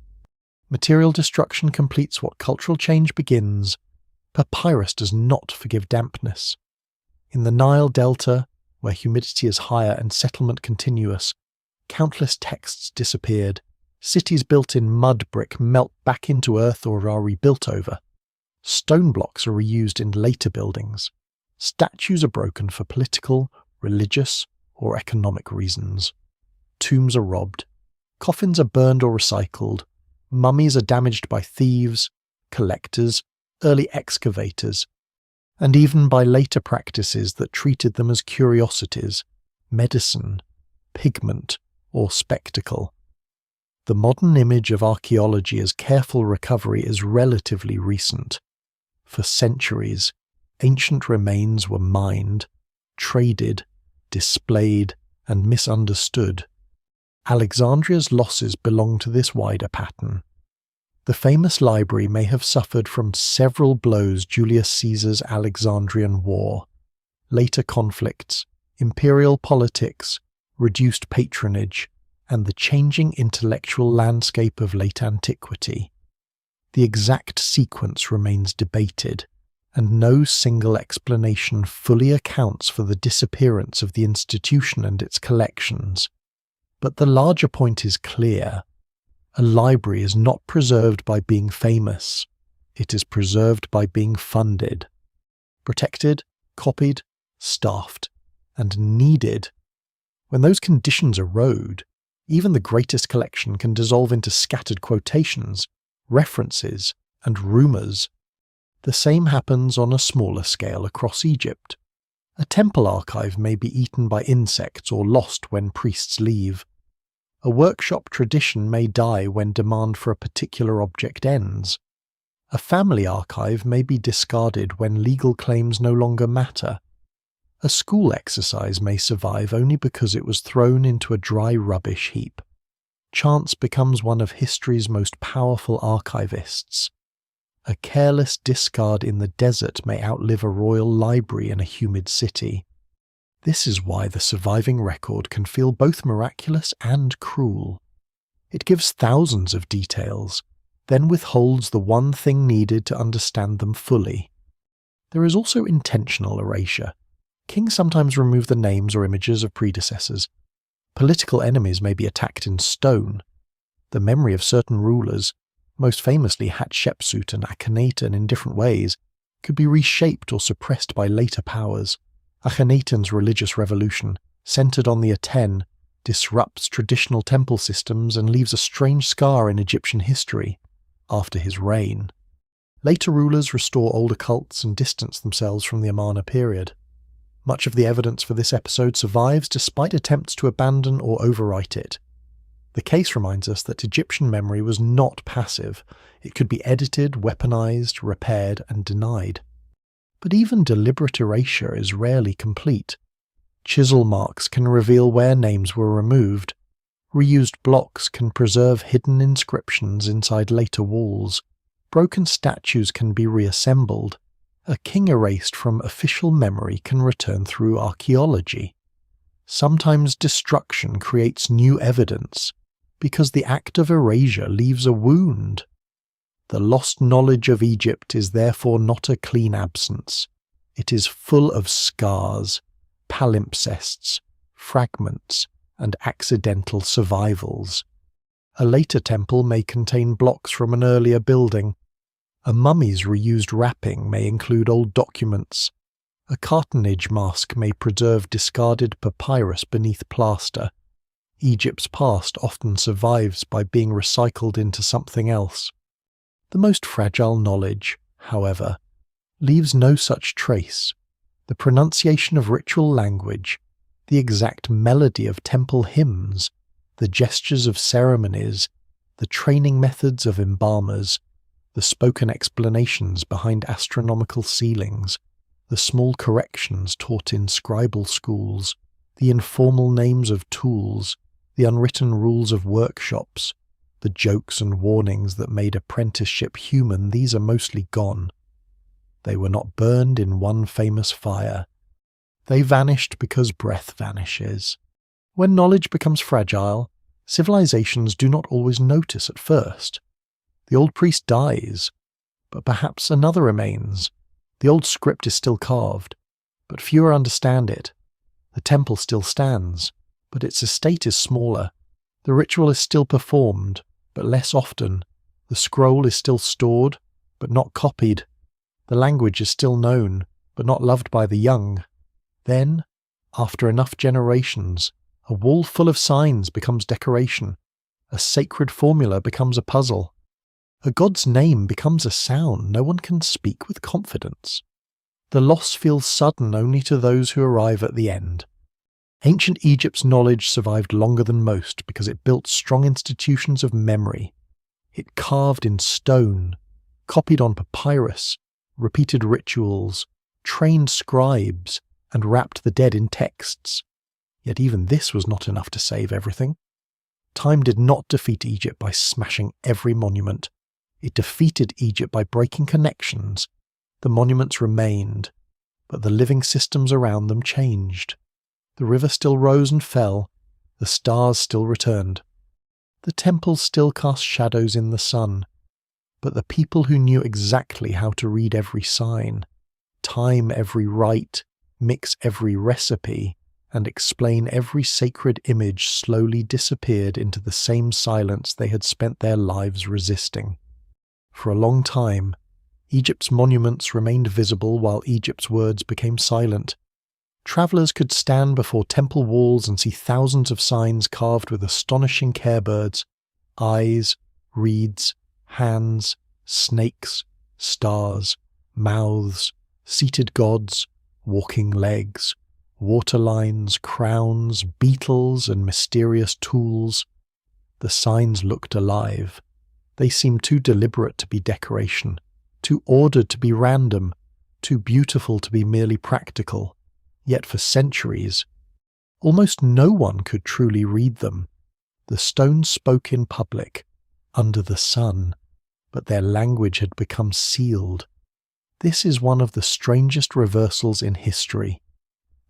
Material destruction completes what cultural change begins. Papyrus does not forgive dampness. In the Nile Delta, where humidity is higher and settlement continuous, countless texts disappeared. Cities built in mud brick melt back into earth or are rebuilt over. Stone blocks are reused in later buildings. Statues are broken for political, religious, or economic reasons. Tombs are robbed. Coffins are burned or recycled. Mummies are damaged by thieves, collectors, early excavators, and even by later practices that treated them as curiosities, medicine, pigment, or spectacle. The modern image of archaeology as careful recovery is relatively recent. For centuries, ancient remains were mined, traded, displayed, and misunderstood. Alexandria's losses belong to this wider pattern. The famous library may have suffered from several blows: Julius Caesar's Alexandrian War, later conflicts, imperial politics, reduced patronage, and the changing intellectual landscape of late antiquity. The exact sequence remains debated, and no single explanation fully accounts for the disappearance of the institution and its collections. But the larger point is clear. A library is not preserved by being famous. It is preserved by being funded, protected, copied, staffed, and needed. When those conditions erode, even the greatest collection can dissolve into scattered quotations, references, and rumours. The same happens on a smaller scale across Egypt. A temple archive may be eaten by insects or lost when priests leave. A workshop tradition may die when demand for a particular object ends. A family archive may be discarded when legal claims no longer matter. A school exercise may survive only because it was thrown into a dry rubbish heap. Chance becomes one of history's most powerful archivists. A careless discard in the desert may outlive a royal library in a humid city. This is why the surviving record can feel both miraculous and cruel. It gives thousands of details, then withholds the one thing needed to understand them fully. There is also intentional erasure. Kings sometimes remove the names or images of predecessors. Political enemies may be attacked in stone. The memory of certain rulers, most famously Hatshepsut and Akhenaten in different ways, could be reshaped or suppressed by later powers. Akhenaten's religious revolution, centered on the Aten, disrupts traditional temple systems and leaves a strange scar in Egyptian history after his reign. Later rulers restore older cults and distance themselves from the Amarna period. Much of the evidence for this episode survives despite attempts to abandon or overwrite it. The case reminds us that Egyptian memory was not passive. It could be edited, weaponized, repaired, and denied. But even deliberate erasure is rarely complete. Chisel marks can reveal where names were removed. Reused blocks can preserve hidden inscriptions inside later walls. Broken statues can be reassembled. A king erased from official memory can return through archaeology. Sometimes destruction creates new evidence, because the act of erasure leaves a wound. The lost knowledge of Egypt is therefore not a clean absence. It is full of scars, palimpsests, fragments, and accidental survivals. A later temple may contain blocks from an earlier building. A mummy's reused wrapping may include old documents. A cartonnage mask may preserve discarded papyrus beneath plaster. Egypt's past often survives by being recycled into something else. The most fragile knowledge, however, leaves no such trace. The pronunciation of ritual language, the exact melody of temple hymns, the gestures of ceremonies, the training methods of embalmers, the spoken explanations behind astronomical ceilings, the small corrections taught in scribal schools, the informal names of tools, the unwritten rules of workshops, the jokes and warnings that made apprenticeship human, these are mostly gone. They were not burned in one famous fire. They vanished because breath vanishes. When knowledge becomes fragile, civilizations do not always notice at first. The old priest dies, but perhaps another remains. The old script is still carved, but fewer understand it. The temple still stands, but its estate is smaller. The ritual is still performed, but less often. The scroll is still stored, but not copied. The language is still known, but not loved by the young. Then, after enough generations, a wall full of signs becomes decoration. A sacred formula becomes a puzzle. A god's name becomes a sound no one can speak with confidence. The loss feels sudden only to those who arrive at the end. Ancient Egypt's knowledge survived longer than most because it built strong institutions of memory. It carved in stone, copied on papyrus, repeated rituals, trained scribes, and wrapped the dead in texts. Yet even this was not enough to save everything. Time did not defeat Egypt by smashing every monument. It defeated Egypt by breaking connections. The monuments remained, but the living systems around them changed. The river still rose and fell. The stars still returned. The temples still cast shadows in the sun. But the people who knew exactly how to read every sign, time every rite, mix every recipe, and explain every sacred image slowly disappeared into the same silence they had spent their lives resisting. For a long time, Egypt's monuments remained visible while Egypt's words became silent. Travellers could stand before temple walls and see thousands of signs carved with astonishing care birds, eyes, reeds, hands, snakes, stars, mouths, seated gods, walking legs, water lines, crowns, beetles, and mysterious tools. The signs looked alive. They seemed too deliberate to be decoration, too ordered to be random, too beautiful to be merely practical. Yet for centuries, almost no one could truly read them. The stones spoke in public, under the sun, but their language had become sealed. This is one of the strangest reversals in history.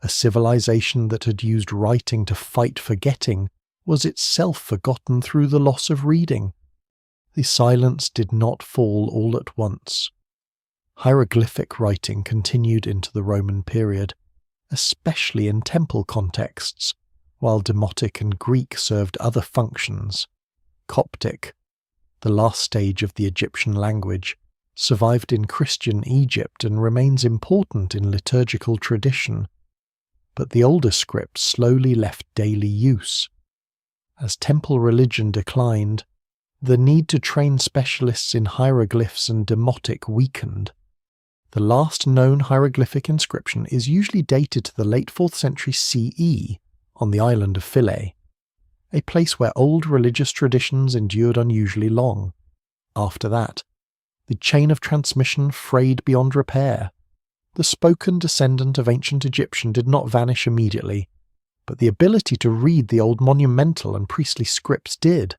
A civilization that had used writing to fight forgetting was itself forgotten through the loss of reading. The silence did not fall all at once. Hieroglyphic writing continued into the Roman period, especially in temple contexts, while Demotic and Greek served other functions. Coptic, the last stage of the Egyptian language, survived in Christian Egypt and remains important in liturgical tradition. But the older scripts slowly left daily use. As temple religion declined, the need to train specialists in hieroglyphs and demotic weakened. The last known hieroglyphic inscription is usually dated to the late 4th century CE on the island of Philae, a place where old religious traditions endured unusually long. After that, the chain of transmission frayed beyond repair. The spoken descendant of ancient Egyptian did not vanish immediately, but the ability to read the old monumental and priestly scripts did.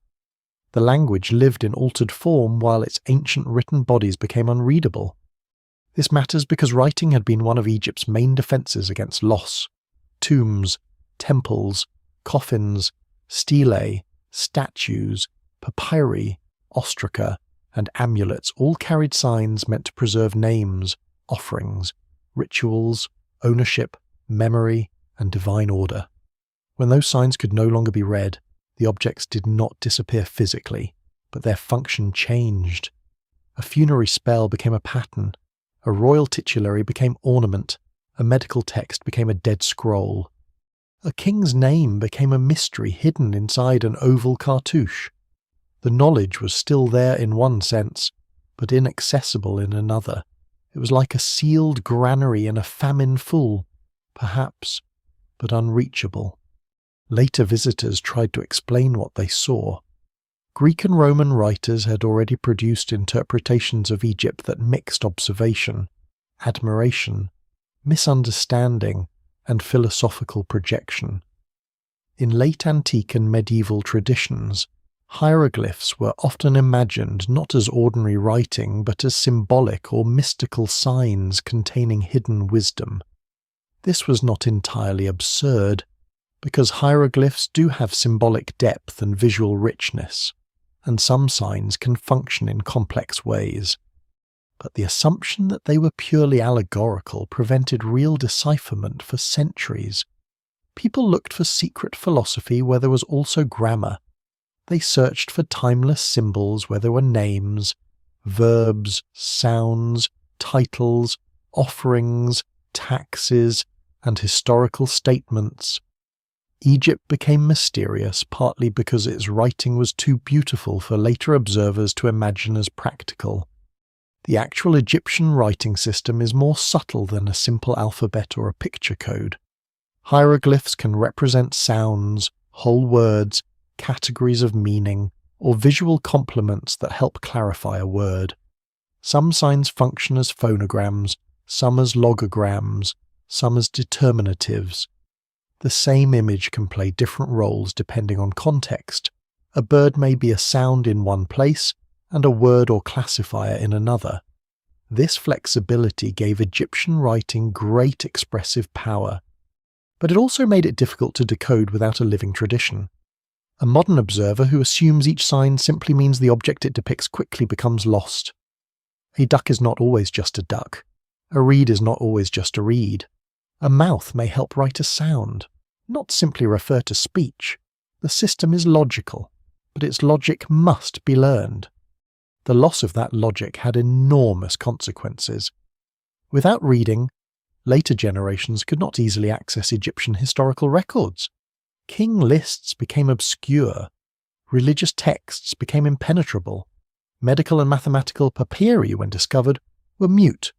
The language lived in altered form while its ancient written bodies became unreadable. This matters because writing had been one of Egypt's main defences against loss. Tombs, temples, coffins, stelae, statues, papyri, ostraca, and amulets all carried signs meant to preserve names, offerings, rituals, ownership, memory, and divine order. When those signs could no longer be read, the objects did not disappear physically, but their function changed. A funerary spell became a pattern, a royal titulary became ornament, a medical text became a dead scroll. A king's name became a mystery hidden inside an oval cartouche. The knowledge was still there in one sense, but inaccessible in another. It was like a sealed granary in a famine full, perhaps, but unreachable. Later visitors tried to explain what they saw. Greek and Roman writers had already produced interpretations of Egypt that mixed observation, admiration, misunderstanding, and philosophical projection. In late antique and medieval traditions, hieroglyphs were often imagined not as ordinary writing but as symbolic or mystical signs containing hidden wisdom. This was not entirely absurd, because hieroglyphs do have symbolic depth and visual richness, and some signs can function in complex ways. But the assumption that they were purely allegorical prevented real decipherment for centuries. People looked for secret philosophy where there was also grammar. They searched for timeless symbols where there were names, verbs, sounds, titles, offerings, taxes, and historical statements. Egypt became mysterious partly because its writing was too beautiful for later observers to imagine as practical. The actual Egyptian writing system is more subtle than a simple alphabet or a picture code. Hieroglyphs can represent sounds, whole words, categories of meaning, or visual complements that help clarify a word. Some signs function as phonograms, some as logograms, some as determinatives. The same image can play different roles depending on context, A bird may be a sound in one place and a word or classifier in another. This flexibility gave Egyptian writing great expressive power, but it also made it difficult to decode without a living tradition. A modern observer who assumes each sign simply means the object it depicts quickly becomes lost. A duck is not always just a duck. A reed is not always just a reed. A mouth may help write a sound, not simply refer to speech. The system is logical, but its logic must be learned. The loss of that logic had enormous consequences. Without reading, later generations could not easily access Egyptian historical records. King lists became obscure. Religious texts became impenetrable. Medical and mathematical papyri, when discovered, were mute.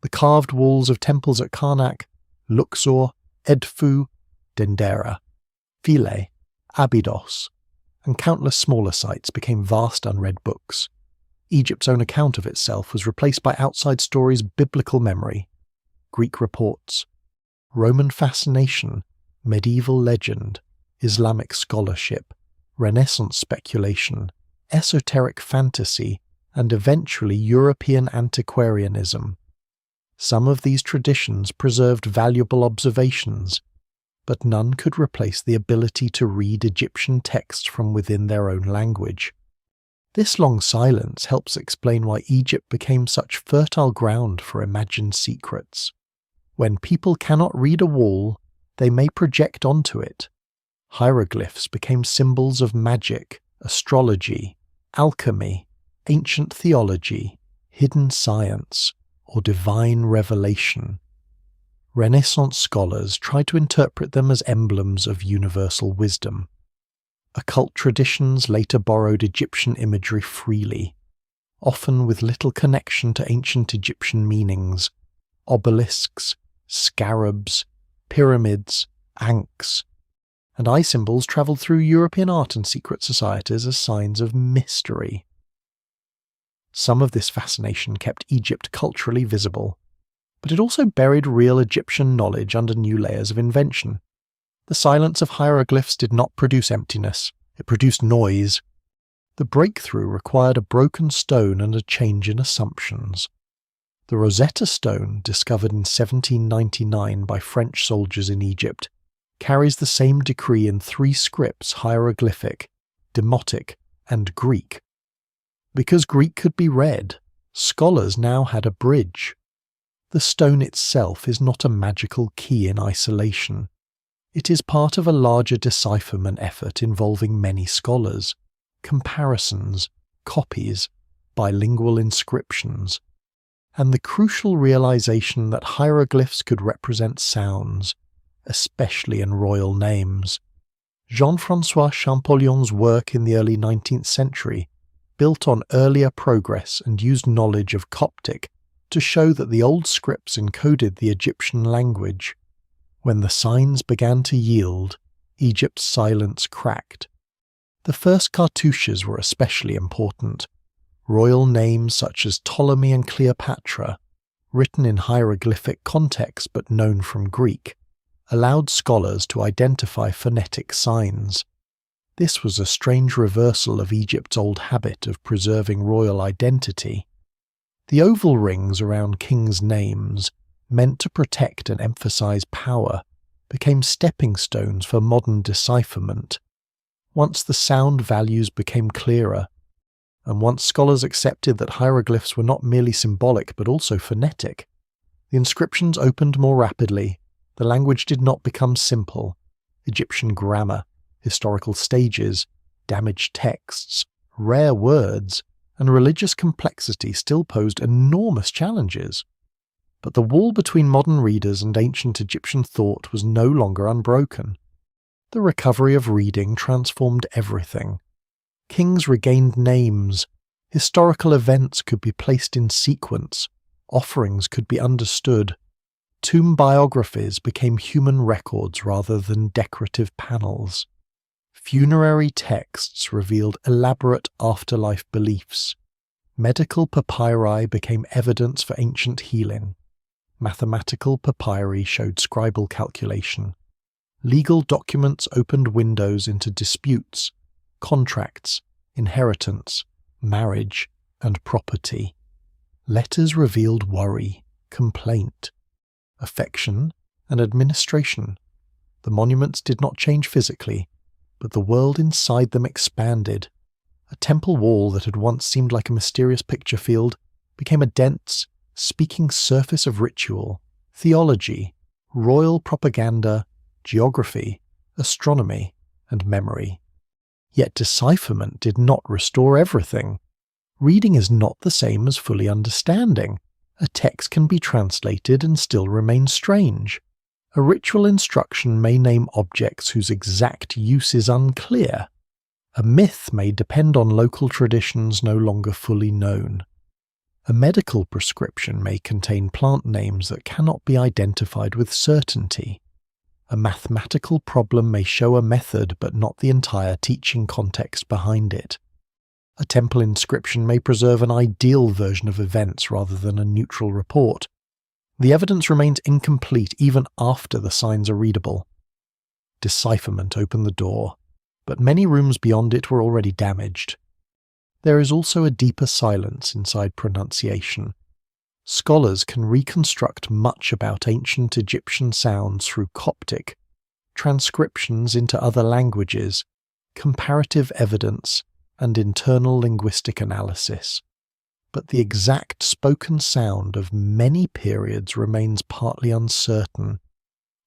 The carved walls of temples at Karnak, Luxor, Edfu, Dendera, Philae, Abydos, and countless smaller sites became vast unread books. Egypt's own account of itself was replaced by outside stories' biblical memory, Greek reports, Roman fascination, medieval legend, Islamic scholarship, Renaissance speculation, esoteric fantasy, and eventually European antiquarianism. Some of these traditions preserved valuable observations, but none could replace the ability to read Egyptian texts from within their own language. This long silence helps explain why Egypt became such fertile ground for imagined secrets. When people cannot read a wall, they may project onto it. Hieroglyphs became symbols of magic, astrology, alchemy, ancient theology, hidden science, or divine revelation. Renaissance scholars tried to interpret them as emblems of universal wisdom. Occult traditions later borrowed Egyptian imagery freely, often with little connection to ancient Egyptian meanings. Obelisks, scarabs, pyramids, ankhs, and eye symbols travelled through European art and secret societies as signs of mystery. Some of this fascination kept Egypt culturally visible, but it also buried real Egyptian knowledge under new layers of invention. The silence of hieroglyphs did not produce emptiness, it produced noise. The breakthrough required a broken stone and a change in assumptions. The Rosetta Stone, discovered in 1799 by French soldiers in Egypt, carries the same decree in 3 scripts: hieroglyphic, demotic, and Greek. Because Greek could be read, scholars now had a bridge. The stone itself is not a magical key in isolation. It is part of a larger decipherment effort involving many scholars, comparisons, copies, bilingual inscriptions, and the crucial realization that hieroglyphs could represent sounds, especially in royal names. Jean-François Champollion's work in the early 19th century built on earlier progress and used knowledge of Coptic to show that the old scripts encoded the Egyptian language. When the signs began to yield, Egypt's silence cracked. The first cartouches were especially important. Royal names such as Ptolemy and Cleopatra, written in hieroglyphic context but known from Greek, allowed scholars to identify phonetic signs. This was a strange reversal of Egypt's old habit of preserving royal identity. The oval rings around kings' names, meant to protect and emphasize power, became stepping stones for modern decipherment. Once the sound values became clearer, and once scholars accepted that hieroglyphs were not merely symbolic but also phonetic, the inscriptions opened more rapidly. The language did not become simple. Egyptian grammar, historical stages, damaged texts, rare words, and religious complexity still posed enormous challenges. But the wall between modern readers and ancient Egyptian thought was no longer unbroken. The recovery of reading transformed everything. Kings regained names, historical events could be placed in sequence, offerings could be understood. Tomb biographies became human records rather than decorative panels. Funerary texts revealed elaborate afterlife beliefs. Medical papyri became evidence for ancient healing. Mathematical papyri showed scribal calculation. Legal documents opened windows into disputes. contracts, inheritance, marriage, and property. Letters revealed worry, complaint, affection, and administration. The monuments did not change physically, but the world inside them expanded. A temple wall that had once seemed like a mysterious picture field became a dense, speaking surface of ritual, theology, royal propaganda, geography, astronomy, and memory. Yet decipherment did not restore everything. Reading is not the same as fully understanding. A text can be translated and still remain strange. A ritual instruction may name objects whose exact use is unclear. A myth may depend on local traditions no longer fully known. A medical prescription may contain plant names that cannot be identified with certainty. A mathematical problem may show a method but not the entire teaching context behind it. A temple inscription may preserve an ideal version of events rather than a neutral report. The evidence remains incomplete even after the signs are readable. Decipherment opened the door, but many rooms beyond it were already damaged. There is also a deeper silence inside pronunciation. Scholars can reconstruct much about ancient Egyptian sounds through Coptic, transcriptions into other languages, comparative evidence, and internal linguistic analysis. But the exact spoken sound of many periods remains partly uncertain.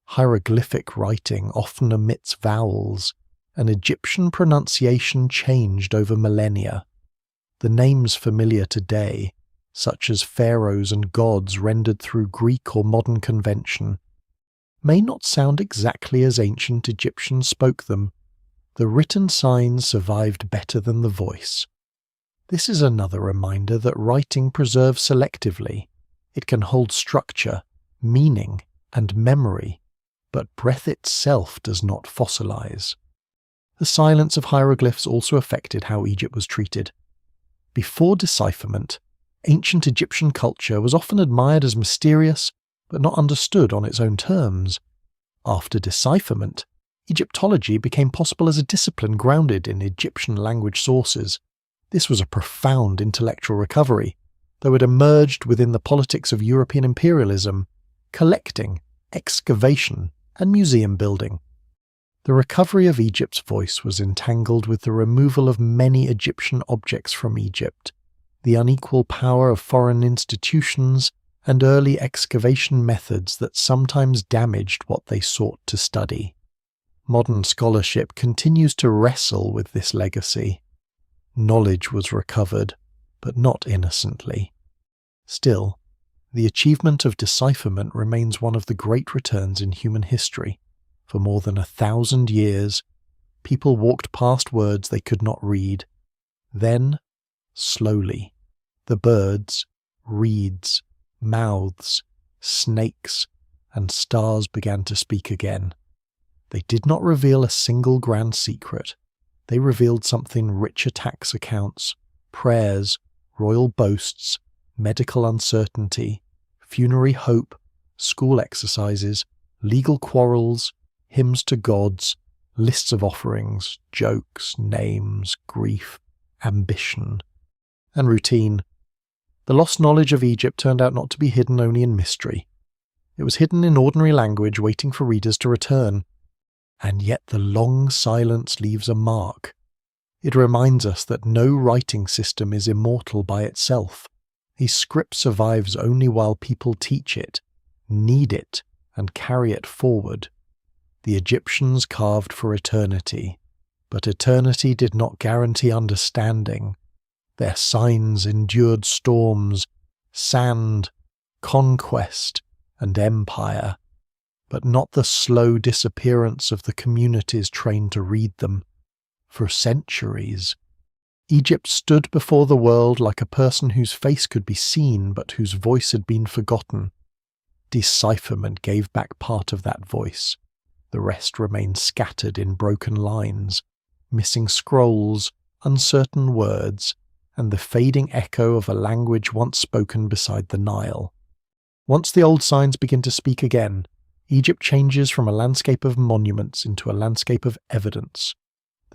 Hieroglyphic writing often omits vowels, and Egyptian pronunciation changed over millennia. The names familiar today, such as pharaohs and gods rendered through Greek or modern convention, may not sound exactly as ancient Egyptians spoke them. The written signs survived better than the voice. This is another reminder that writing preserves selectively. It can hold structure, meaning, and memory, but breath itself does not fossilize. The silence of hieroglyphs also affected how Egypt was treated. Before decipherment, ancient Egyptian culture was often admired as mysterious, but not understood on its own terms. After decipherment, Egyptology became possible as a discipline grounded in Egyptian language sources. This was a profound intellectual recovery, though it emerged within the politics of European imperialism, collecting, excavation, and museum building. The recovery of Egypt's voice was entangled with the removal of many Egyptian objects from Egypt, the unequal power of foreign institutions, and early excavation methods that sometimes damaged what they sought to study. Modern scholarship continues to wrestle with this legacy. Knowledge was recovered, but not innocently. Still, the achievement of decipherment remains one of the great returns in human history. For more than 1,000 years, people walked past words they could not read. Then, slowly, the birds, reeds, mouths, snakes, and stars began to speak again. They did not reveal a single grand secret. They revealed something: richer tax accounts, prayers, royal boasts, medical uncertainty, funerary hope, school exercises, legal quarrels, hymns to gods, lists of offerings, jokes, names, grief, ambition, and routine. The lost knowledge of Egypt turned out not to be hidden only in mystery. It was hidden in ordinary language waiting for readers to return. And yet the long silence leaves a mark. It reminds us that no writing system is immortal by itself. A script survives only while people teach it, need it, and carry it forward. The Egyptians carved for eternity, but eternity did not guarantee understanding. Their signs endured storms, sand, conquest, and empire, but not the slow disappearance of the communities trained to read them. For centuries, Egypt stood before the world like a person whose face could be seen but whose voice had been forgotten. Decipherment gave back part of that voice. The rest remained scattered in broken lines, missing scrolls, uncertain words, and the fading echo of a language once spoken beside the Nile. Once the old signs begin to speak again, Egypt changes from a landscape of monuments into a landscape of evidence.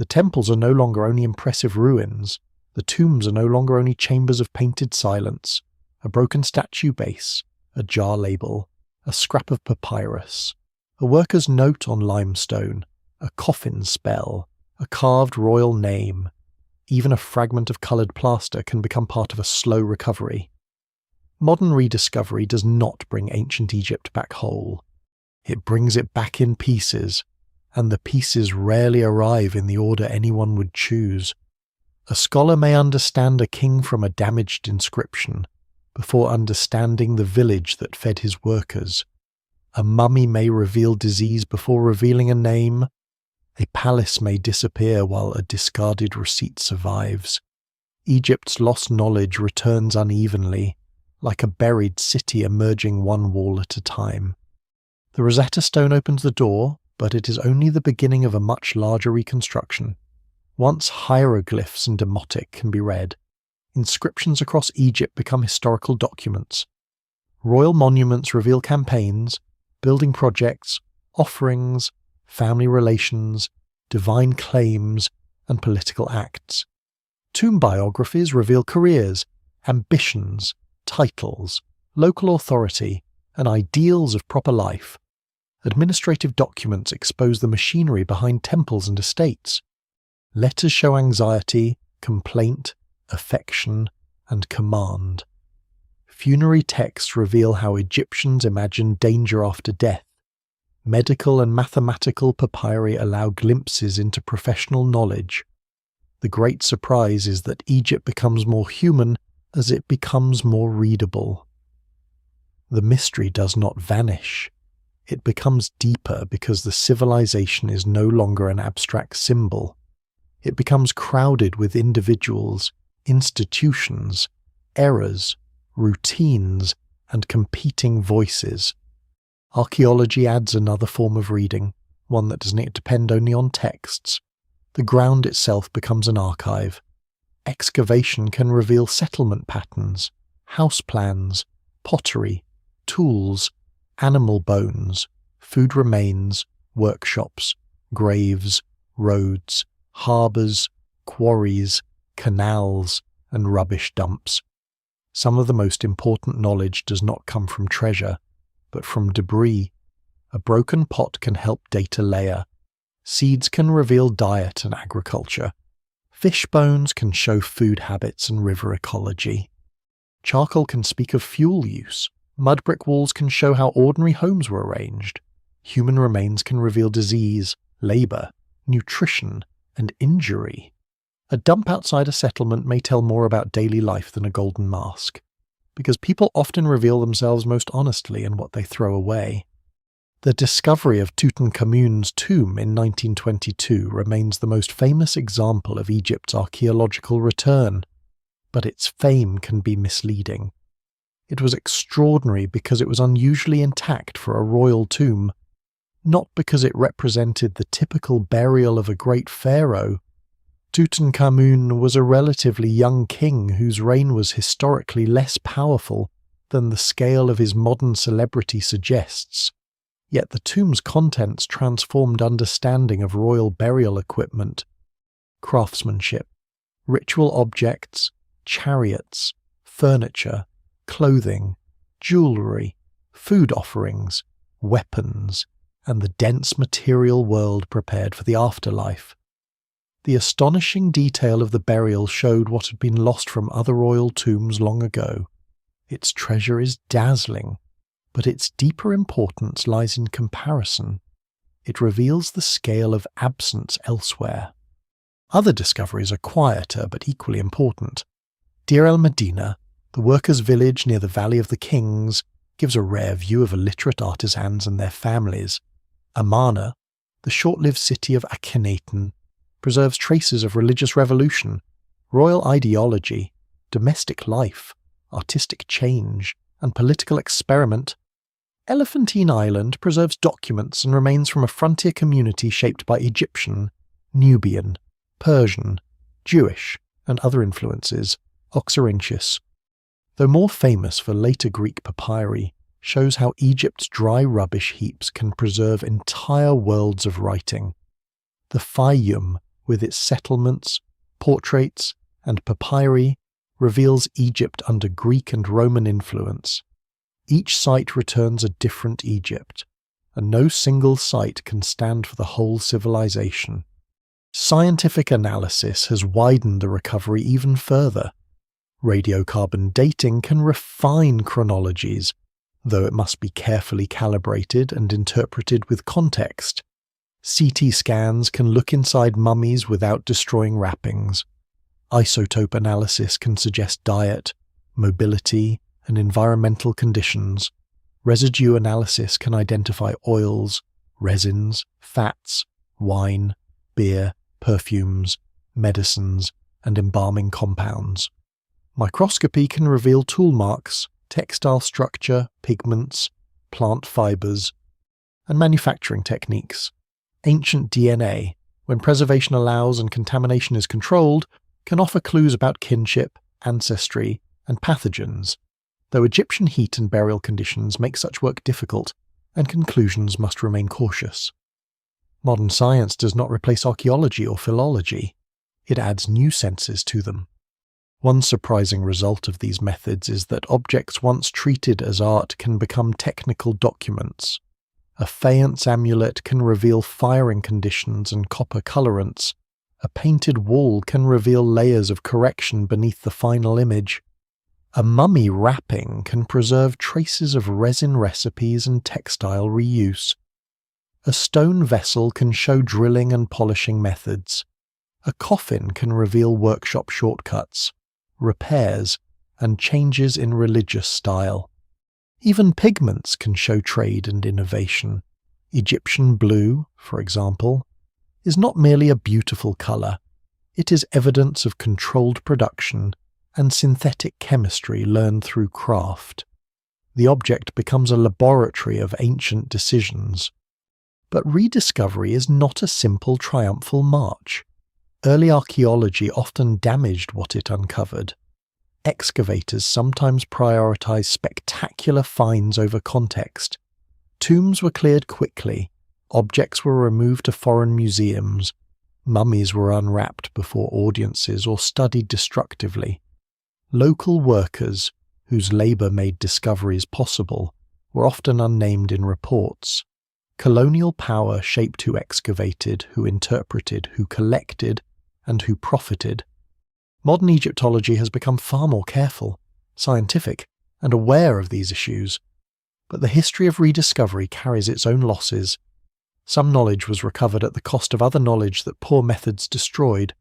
The temples are no longer only impressive ruins. The tombs are no longer only chambers of painted silence, a broken statue base, a jar label, a scrap of papyrus, a worker's note on limestone, a coffin spell, a carved royal name. Even a fragment of coloured plaster can become part of a slow recovery. Modern rediscovery does not bring ancient Egypt back whole. It brings it back in pieces, and the pieces rarely arrive in the order anyone would choose. A scholar may understand a king from a damaged inscription before understanding the village that fed his workers. A mummy may reveal disease before revealing a name. A palace may disappear while a discarded receipt survives. Egypt's lost knowledge returns unevenly, like a buried city emerging one wall at a time. The Rosetta Stone opens the door, but it is only the beginning of a much larger reconstruction. Once hieroglyphs and demotic can be read, inscriptions across Egypt become historical documents. Royal monuments reveal campaigns, building projects, offerings, family relations, divine claims, and political acts. Tomb biographies reveal careers, ambitions, titles, local authority, and ideals of proper life. Administrative documents expose the machinery behind temples and estates. Letters show anxiety, complaint, affection, and command. Funerary texts reveal how Egyptians imagined danger after death. Medical and mathematical papyri allow glimpses into professional knowledge. The great surprise is that Egypt becomes more human as it becomes more readable. The mystery does not vanish. It becomes deeper because the civilization is no longer an abstract symbol. It becomes crowded with individuals, institutions, errors, routines, and competing voices. Archaeology adds another form of reading, one that does not depend only on texts. The ground itself becomes an archive. Excavation can reveal settlement patterns, house plans, pottery, tools, animal bones, food remains, workshops, graves, roads, harbours, quarries, canals, and rubbish dumps. Some of the most important knowledge does not come from treasure, but from debris. A broken pot can help date a layer. Seeds can reveal diet and agriculture. Fish bones can show food habits and river ecology. Charcoal can speak of fuel use. Mud brick walls can show how ordinary homes were arranged. Human remains can reveal disease, labour, nutrition, and injury. A dump outside a settlement may tell more about daily life than a golden mask, because people often reveal themselves most honestly in what they throw away. The discovery of Tutankhamun's tomb in 1922 remains the most famous example of Egypt's archaeological return, but its fame can be misleading. It was extraordinary because it was unusually intact for a royal tomb, not because it represented the typical burial of a great pharaoh. Tutankhamun was a relatively young king whose reign was historically less powerful than the scale of his modern celebrity suggests. Yet the tomb's contents transformed understanding of royal burial equipment, craftsmanship, ritual objects, chariots, furniture, clothing, jewellery, food offerings, weapons, and the dense material world prepared for the afterlife. The astonishing detail of the burial showed what had been lost from other royal tombs long ago. Its treasure is dazzling, but its deeper importance lies in comparison. It reveals the scale of absence elsewhere. Other discoveries are quieter but equally important. Deir el-Medina, the workers' village near the Valley of the Kings, gives a rare view of illiterate artisans and their families. Amarna, the short-lived city of Akhenaten, preserves traces of religious revolution, royal ideology, domestic life, artistic change, and political experiment. Elephantine Island preserves documents and remains from a frontier community shaped by Egyptian, Nubian, Persian, Jewish, and other influences. Oxyrhynchus, though more famous for later Greek papyri, shows how Egypt's dry rubbish heaps can preserve entire worlds of writing. The Fayum, with its settlements, portraits, and papyri, reveals Egypt under Greek and Roman influence. Each site returns a different Egypt, and no single site can stand for the whole civilization. Scientific analysis has widened the recovery even further. Radiocarbon dating can refine chronologies, though it must be carefully calibrated and interpreted with context. CT scans can look inside mummies without destroying wrappings. Isotope analysis can suggest diet, mobility, and environmental conditions. Residue analysis can identify oils, resins, fats, wine, beer, perfumes, medicines, and embalming compounds. Microscopy can reveal tool marks, textile structure, pigments, plant fibers, and manufacturing techniques. Ancient DNA, when preservation allows and contamination is controlled, can offer clues about kinship, ancestry, and pathogens, though Egyptian heat and burial conditions make such work difficult, and conclusions must remain cautious. Modern science does not replace archaeology or philology. It adds new senses to them. One surprising result of these methods is that objects once treated as art can become technical documents. A faience amulet can reveal firing conditions and copper colorants. A painted wall can reveal layers of correction beneath the final image. A mummy wrapping can preserve traces of resin recipes and textile reuse. A stone vessel can show drilling and polishing methods. A coffin can reveal workshop shortcuts, repairs, and changes in religious style. Even pigments can show trade and innovation. Egyptian blue, for example, is not merely a beautiful colour. It is evidence of controlled production and synthetic chemistry learned through craft. The object becomes a laboratory of ancient decisions. But rediscovery is not a simple triumphal march. Early archaeology often damaged what it uncovered. Excavators sometimes prioritized spectacular finds over context. Tombs were cleared quickly, objects were removed to foreign museums, mummies were unwrapped before audiences or studied destructively. Local workers, whose labour made discoveries possible, were often unnamed in reports. Colonial power shaped who excavated, who interpreted, who collected, and who profited. Modern Egyptology has become far more careful, scientific, and aware of these issues, but the history of rediscovery carries its own losses. Some knowledge was recovered at the cost of other knowledge that poor methods destroyed.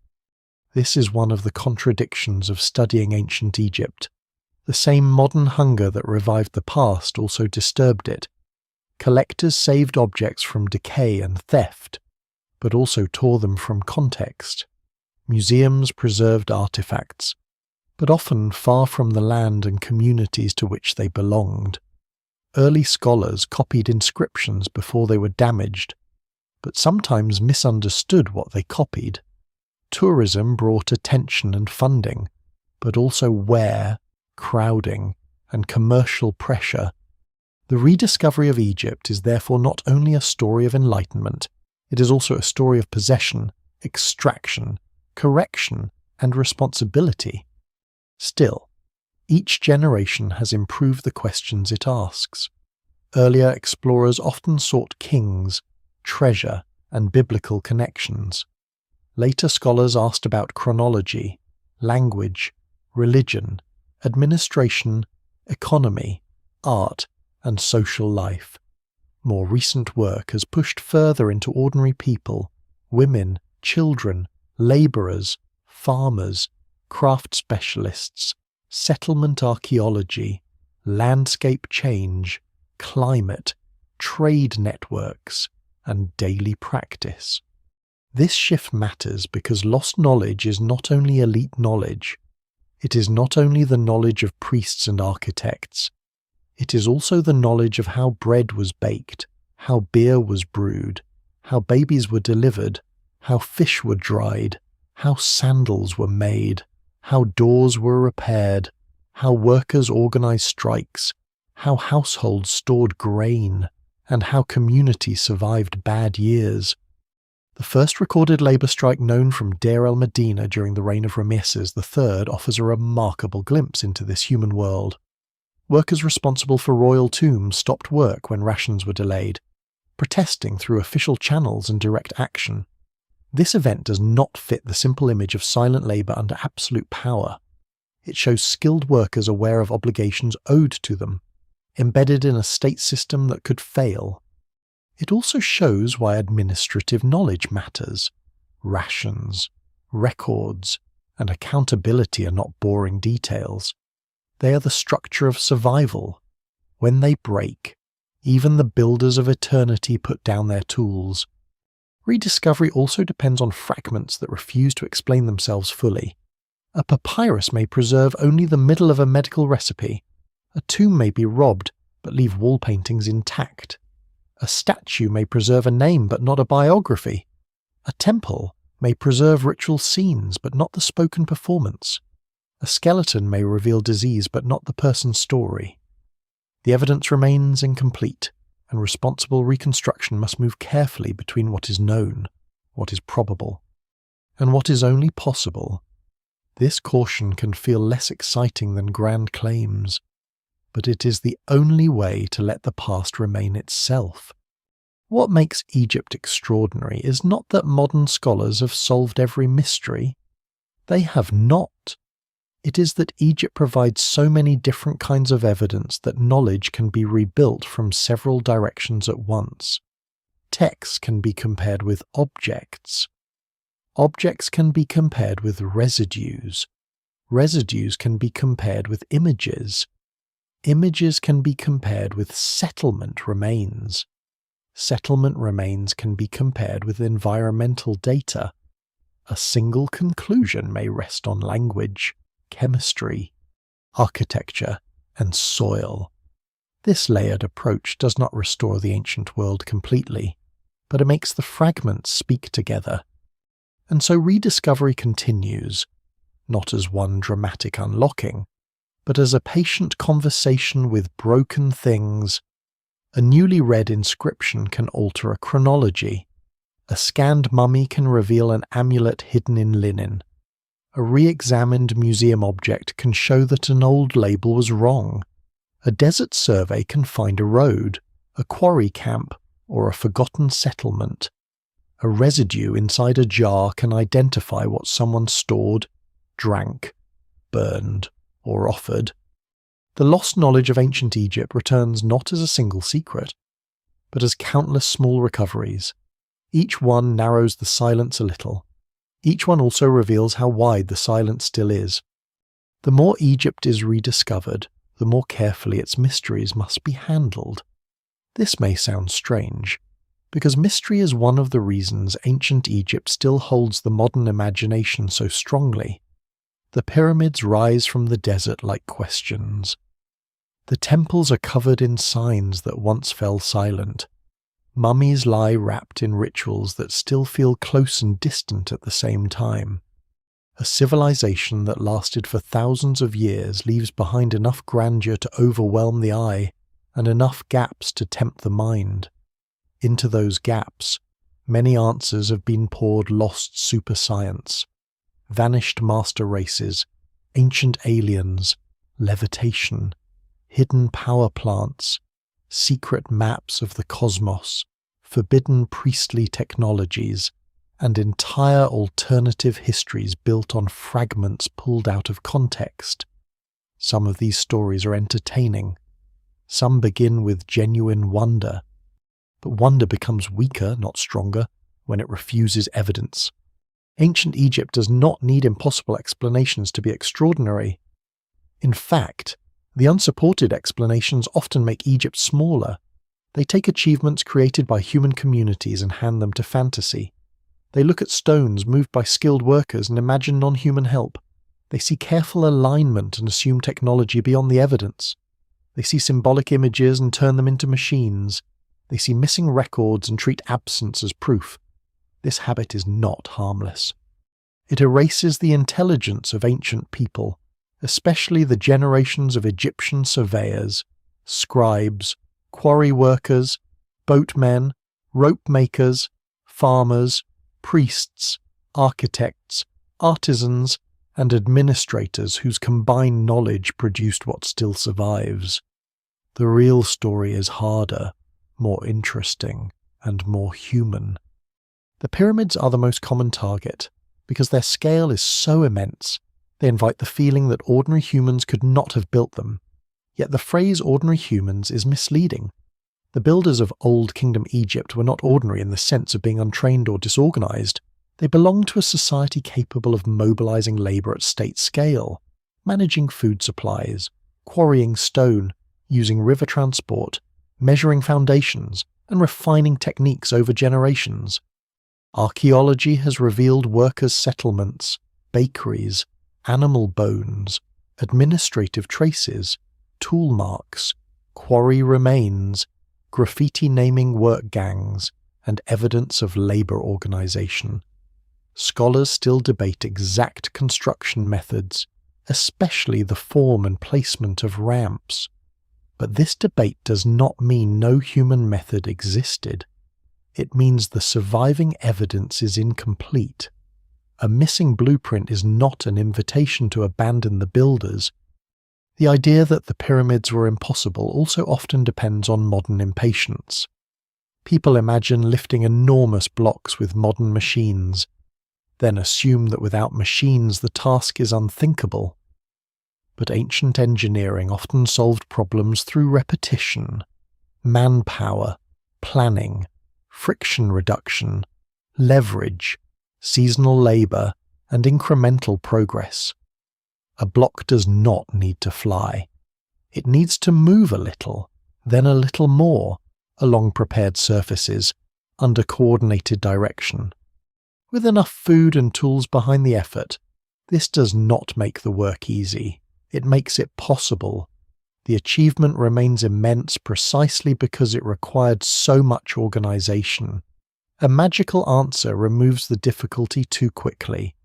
This is one of the contradictions of studying ancient Egypt. The same modern hunger that revived the past also disturbed it. Collectors saved objects from decay and theft, but also tore them from context. Museums preserved artifacts, but often far from the land and communities to which they belonged. Early scholars copied inscriptions before they were damaged, but sometimes misunderstood what they copied. Tourism brought attention and funding, but also wear, crowding, and commercial pressure. The rediscovery of Egypt is therefore not only a story of enlightenment, it is also a story of possession, extraction, correction, and responsibility. Still, each generation has improved the questions it asks. Earlier explorers often sought kings, treasure, and biblical connections. Later scholars asked about chronology, language, religion, administration, economy, art, and social life. More recent work has pushed further into ordinary people, women, children, labourers, farmers, craft specialists, settlement archaeology, landscape change, climate, trade networks, and daily practice. This shift matters because lost knowledge is not only elite knowledge, it is not only the knowledge of priests and architects, it is also the knowledge of how bread was baked, how beer was brewed, how babies were delivered, how fish were dried, how sandals were made, how doors were repaired, how workers organized strikes, how households stored grain, and how communities survived bad years. The first recorded labour strike known from Deir el-Medina during the reign of Ramesses III offers a remarkable glimpse into this human world. Workers responsible for royal tombs stopped work when rations were delayed, protesting through official channels and direct action. This event does not fit the simple image of silent labour under absolute power. It shows skilled workers aware of obligations owed to them, embedded in a state system that could fail. It also shows why administrative knowledge matters. Rations, records, and accountability are not boring details. They are the structure of survival. When they break, even the builders of eternity put down their tools. Rediscovery also depends on fragments that refuse to explain themselves fully. A papyrus may preserve only the middle of a medical recipe. A tomb may be robbed, but leave wall paintings intact. A statue may preserve a name but not a biography. A temple may preserve ritual scenes but not the spoken performance. A skeleton may reveal disease but not the person's story. The evidence remains incomplete, and responsible reconstruction must move carefully between what is known, what is probable, and what is only possible. This caution can feel less exciting than grand claims, but it is the only way to let the past remain itself. What makes Egypt extraordinary is not that modern scholars have solved every mystery. They have not. It is that Egypt provides so many different kinds of evidence that knowledge can be rebuilt from several directions at once. Texts can be compared with objects. Objects can be compared with residues. Residues can be compared with images. Images can be compared with settlement remains. Settlement remains can be compared with environmental data. A single conclusion may rest on language, chemistry, architecture, and soil. This layered approach does not restore the ancient world completely, but it makes the fragments speak together. And so rediscovery continues, not as one dramatic unlocking, but as a patient conversation with broken things. A newly read inscription can alter a chronology. A scanned mummy can reveal an amulet hidden in linen. A re-examined museum object can show that an old label was wrong. A desert survey can find a road, a quarry camp, or a forgotten settlement. A residue inside a jar can identify what someone stored, drank, burned, or offered. The lost knowledge of ancient Egypt returns not as a single secret, but as countless small recoveries. Each one narrows the silence a little. Each one also reveals how wide the silence still is. The more Egypt is rediscovered, the more carefully its mysteries must be handled. This may sound strange, because mystery is one of the reasons ancient Egypt still holds the modern imagination so strongly. The pyramids rise from the desert like questions. The temples are covered in signs that once fell silent. Mummies lie wrapped in rituals that still feel close and distant at the same time. A civilization that lasted for thousands of years leaves behind enough grandeur to overwhelm the eye and enough gaps to tempt the mind. Into those gaps, many answers have been poured lost superscience, vanished master races, ancient aliens, levitation, hidden power plants, secret maps of the cosmos, forbidden priestly technologies, and entire alternative histories built on fragments pulled out of context. Some of these stories are entertaining. Some begin with genuine wonder, but wonder becomes weaker, not stronger, when it refuses evidence. Ancient Egypt does not need impossible explanations to be extraordinary. In fact, the unsupported explanations often make Egypt smaller. They take achievements created by human communities and hand them to fantasy. They look at stones moved by skilled workers and imagine non-human help. They see careful alignment and assume technology beyond the evidence. They see symbolic images and turn them into machines. They see missing records and treat absence as proof. This habit is not harmless. It erases the intelligence of ancient people, especially the generations of Egyptian surveyors, scribes, quarry workers, boatmen, rope makers, farmers, priests, architects, artisans, and administrators whose combined knowledge produced what still survives. The real story is harder, more interesting, and more human. The pyramids are the most common target because their scale is so immense. They invite the feeling that ordinary humans could not have built them. Yet the phrase ordinary humans is misleading. The builders of Old Kingdom Egypt were not ordinary in the sense of being untrained or disorganized. They belonged to a society capable of mobilizing labor at state scale, managing food supplies, quarrying stone, using river transport, measuring foundations, and refining techniques over generations. Archaeology has revealed workers' settlements, bakeries, animal bones, administrative traces, tool marks, quarry remains, graffiti naming work gangs, and evidence of labor organization. Scholars still debate exact construction methods, especially the form and placement of ramps. But this debate does not mean no human method existed. It means the surviving evidence is incomplete. A missing blueprint is not an invitation to abandon the builders. The idea that the pyramids were impossible also often depends on modern impatience. People imagine lifting enormous blocks with modern machines, then assume that without machines the task is unthinkable. But ancient engineering often solved problems through repetition, manpower, planning, friction reduction, leverage, seasonal labor, and incremental progress. A block does not need to fly. It needs to move a little, then a little more, along prepared surfaces, under coordinated direction. With enough food and tools behind the effort, this does not make the work easy. It makes it possible. The achievement remains immense precisely because it required so much organization. A magical answer removes the difficulty too quickly.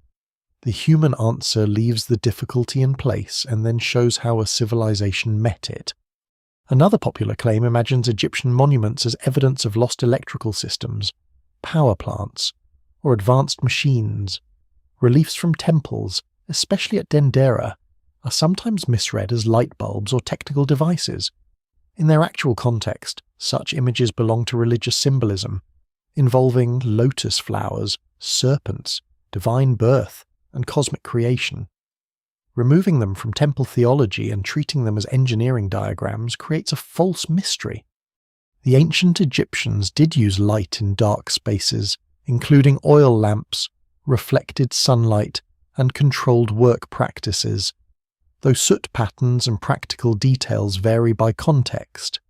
The human answer leaves the difficulty in place and then shows how a civilization met it. Another popular claim imagines Egyptian monuments as evidence of lost electrical systems, power plants, or advanced machines. Reliefs from temples, especially at Dendera, are sometimes misread as light bulbs or technical devices. In their actual context, such images belong to religious symbolism, involving lotus flowers, serpents, divine birth, and cosmic creation. Removing them from temple theology and treating them as engineering diagrams creates a false mystery. The ancient Egyptians did use light in dark spaces, including oil lamps, reflected sunlight, and controlled work practices, though soot patterns and practical details vary by context.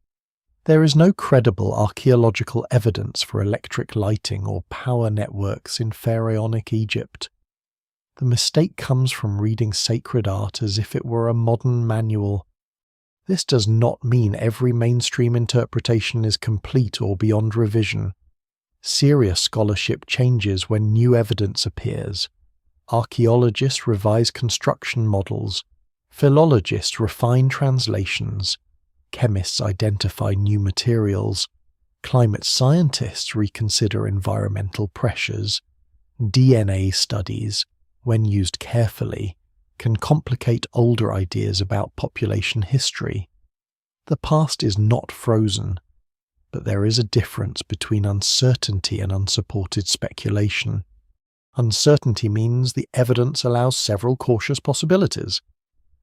There is no credible archaeological evidence for electric lighting or power networks in pharaonic Egypt. The mistake comes from reading sacred art as if it were a modern manual. This does not mean every mainstream interpretation is complete or beyond revision. Serious scholarship changes when new evidence appears. Archaeologists revise construction models. Philologists refine translations. Chemists identify new materials. Climate scientists reconsider environmental pressures. DNA studies, when used carefully, can complicate older ideas about population history. The past is not frozen, but there is a difference between uncertainty and unsupported speculation. Uncertainty means the evidence allows several cautious possibilities.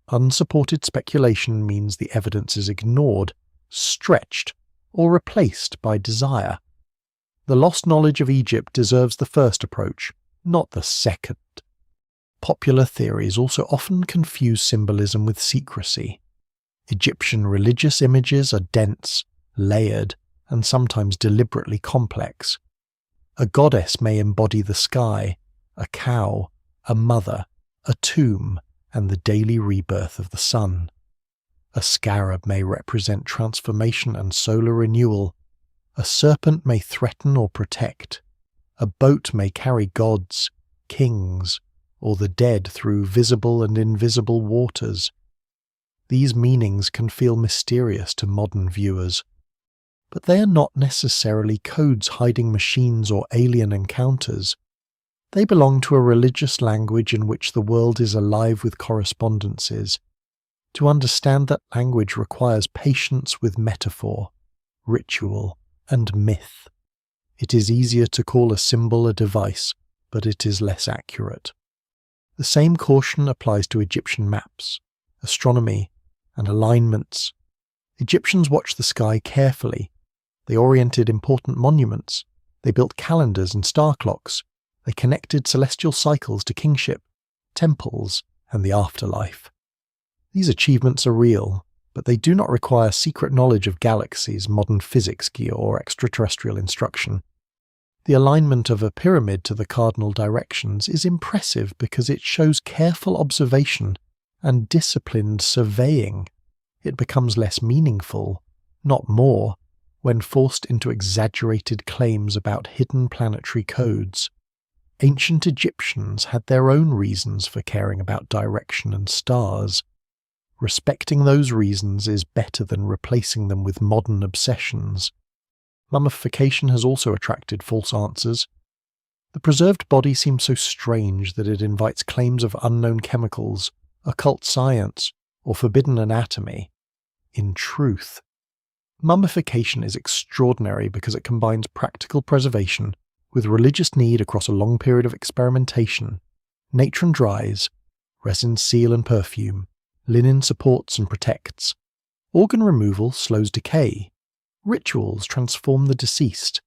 Unsupported speculation means the evidence is ignored, stretched, or replaced by desire. The lost knowledge of Egypt deserves the first approach, not the second. Popular theories also often confuse symbolism with secrecy. Egyptian religious images are dense, layered, and sometimes deliberately complex. A goddess may embody the sky, a cow, a mother, a tomb, and the daily rebirth of the sun. A scarab may represent transformation and solar renewal. A serpent may threaten or protect. A boat may carry gods, kings, or the dead through visible and invisible waters. These meanings can feel mysterious to modern viewers, but they are not necessarily codes hiding machines or alien encounters. They belong to a religious language in which the world is alive with correspondences. To understand that language requires patience with metaphor, ritual, and myth. It is easier to call a symbol a device, but it is less accurate. The same caution applies to Egyptian maps, astronomy, and alignments. Egyptians watched the sky carefully. They oriented important monuments. They built calendars and star clocks. They connected celestial cycles to kingship, temples, and the afterlife. These achievements are real, but they do not require secret knowledge of galaxies, modern physics gear, or extraterrestrial instruction. The alignment of a pyramid to the cardinal directions is impressive because it shows careful observation and disciplined surveying. It becomes less meaningful, not more, when forced into exaggerated claims about hidden planetary codes. Ancient Egyptians had their own reasons for caring about direction and stars. Respecting those reasons is better than replacing them with modern obsessions. Mummification has also attracted false answers. The preserved body seems so strange that it invites claims of unknown chemicals, occult science, or forbidden anatomy. In truth, mummification is extraordinary because it combines practical preservation with religious need across a long period of experimentation. Natron dries, resins seal and perfume, linen supports and protects. Organ removal slows decay. Rituals transform the deceased.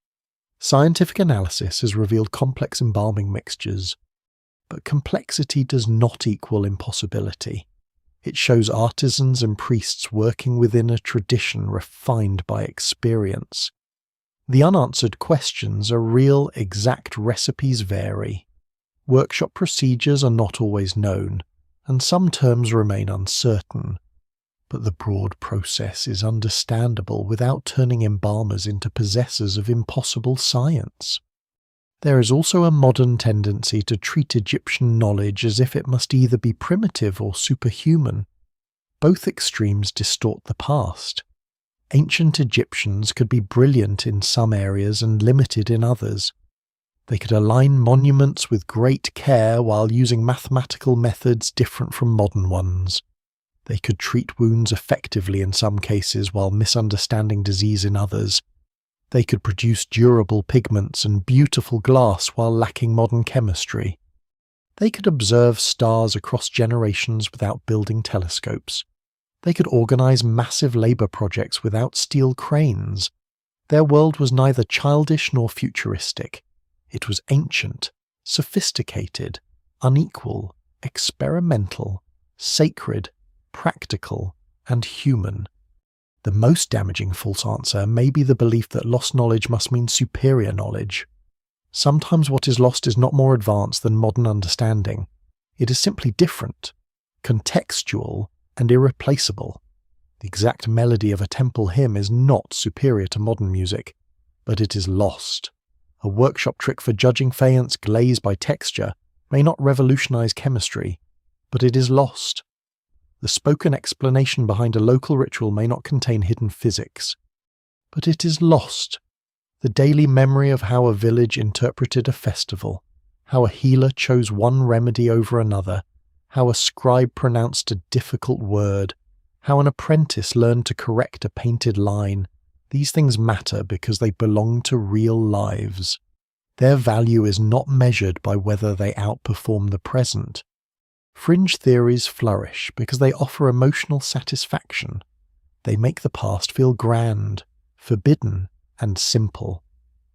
Scientific analysis has revealed complex embalming mixtures. But complexity does not equal impossibility. It shows artisans and priests working within a tradition refined by experience. The unanswered questions are real, exact recipes vary. Workshop procedures are not always known, and some terms remain uncertain. But the broad process is understandable without turning embalmers into possessors of impossible science. There is also a modern tendency to treat Egyptian knowledge as if it must either be primitive or superhuman. Both extremes distort the past. Ancient Egyptians could be brilliant in some areas and limited in others. They could align monuments with great care while using mathematical methods different from modern ones. They could treat wounds effectively in some cases while misunderstanding disease in others. They could produce durable pigments and beautiful glass while lacking modern chemistry. They could observe stars across generations without building telescopes. They could organize massive labor projects without steel cranes. Their world was neither childish nor futuristic. It was ancient, sophisticated, unequal, experimental, sacred, practical, and human. The most damaging false answer may be the belief that lost knowledge must mean superior knowledge. Sometimes what is lost is not more advanced than modern understanding. It is simply different, contextual, and irreplaceable. The exact melody of a temple hymn is not superior to modern music, but it is lost. A workshop trick for judging faience glaze by texture may not revolutionize chemistry, but it is lost. The spoken explanation behind a local ritual may not contain hidden physics, but it is lost. The daily memory of how a village interpreted a festival, how a healer chose one remedy over another, how a scribe pronounced a difficult word, how an apprentice learned to correct a painted line. These things matter because they belong to real lives. Their value is not measured by whether they outperform the present. Fringe theories flourish because they offer emotional satisfaction. They make the past feel grand, forbidden, and simple.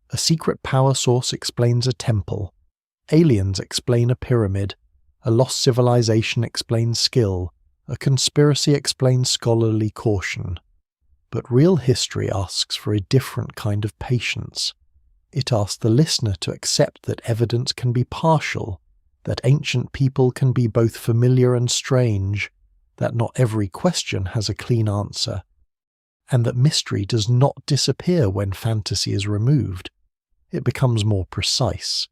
A secret power source explains a temple. Aliens explain a pyramid. A lost civilization explains skill. A conspiracy explains scholarly caution. But real history asks for a different kind of patience. It asks the listener to accept that evidence can be partial, that ancient people can be both familiar and strange, that not every question has a clean answer, and that mystery does not disappear when fantasy is removed. It becomes more precise.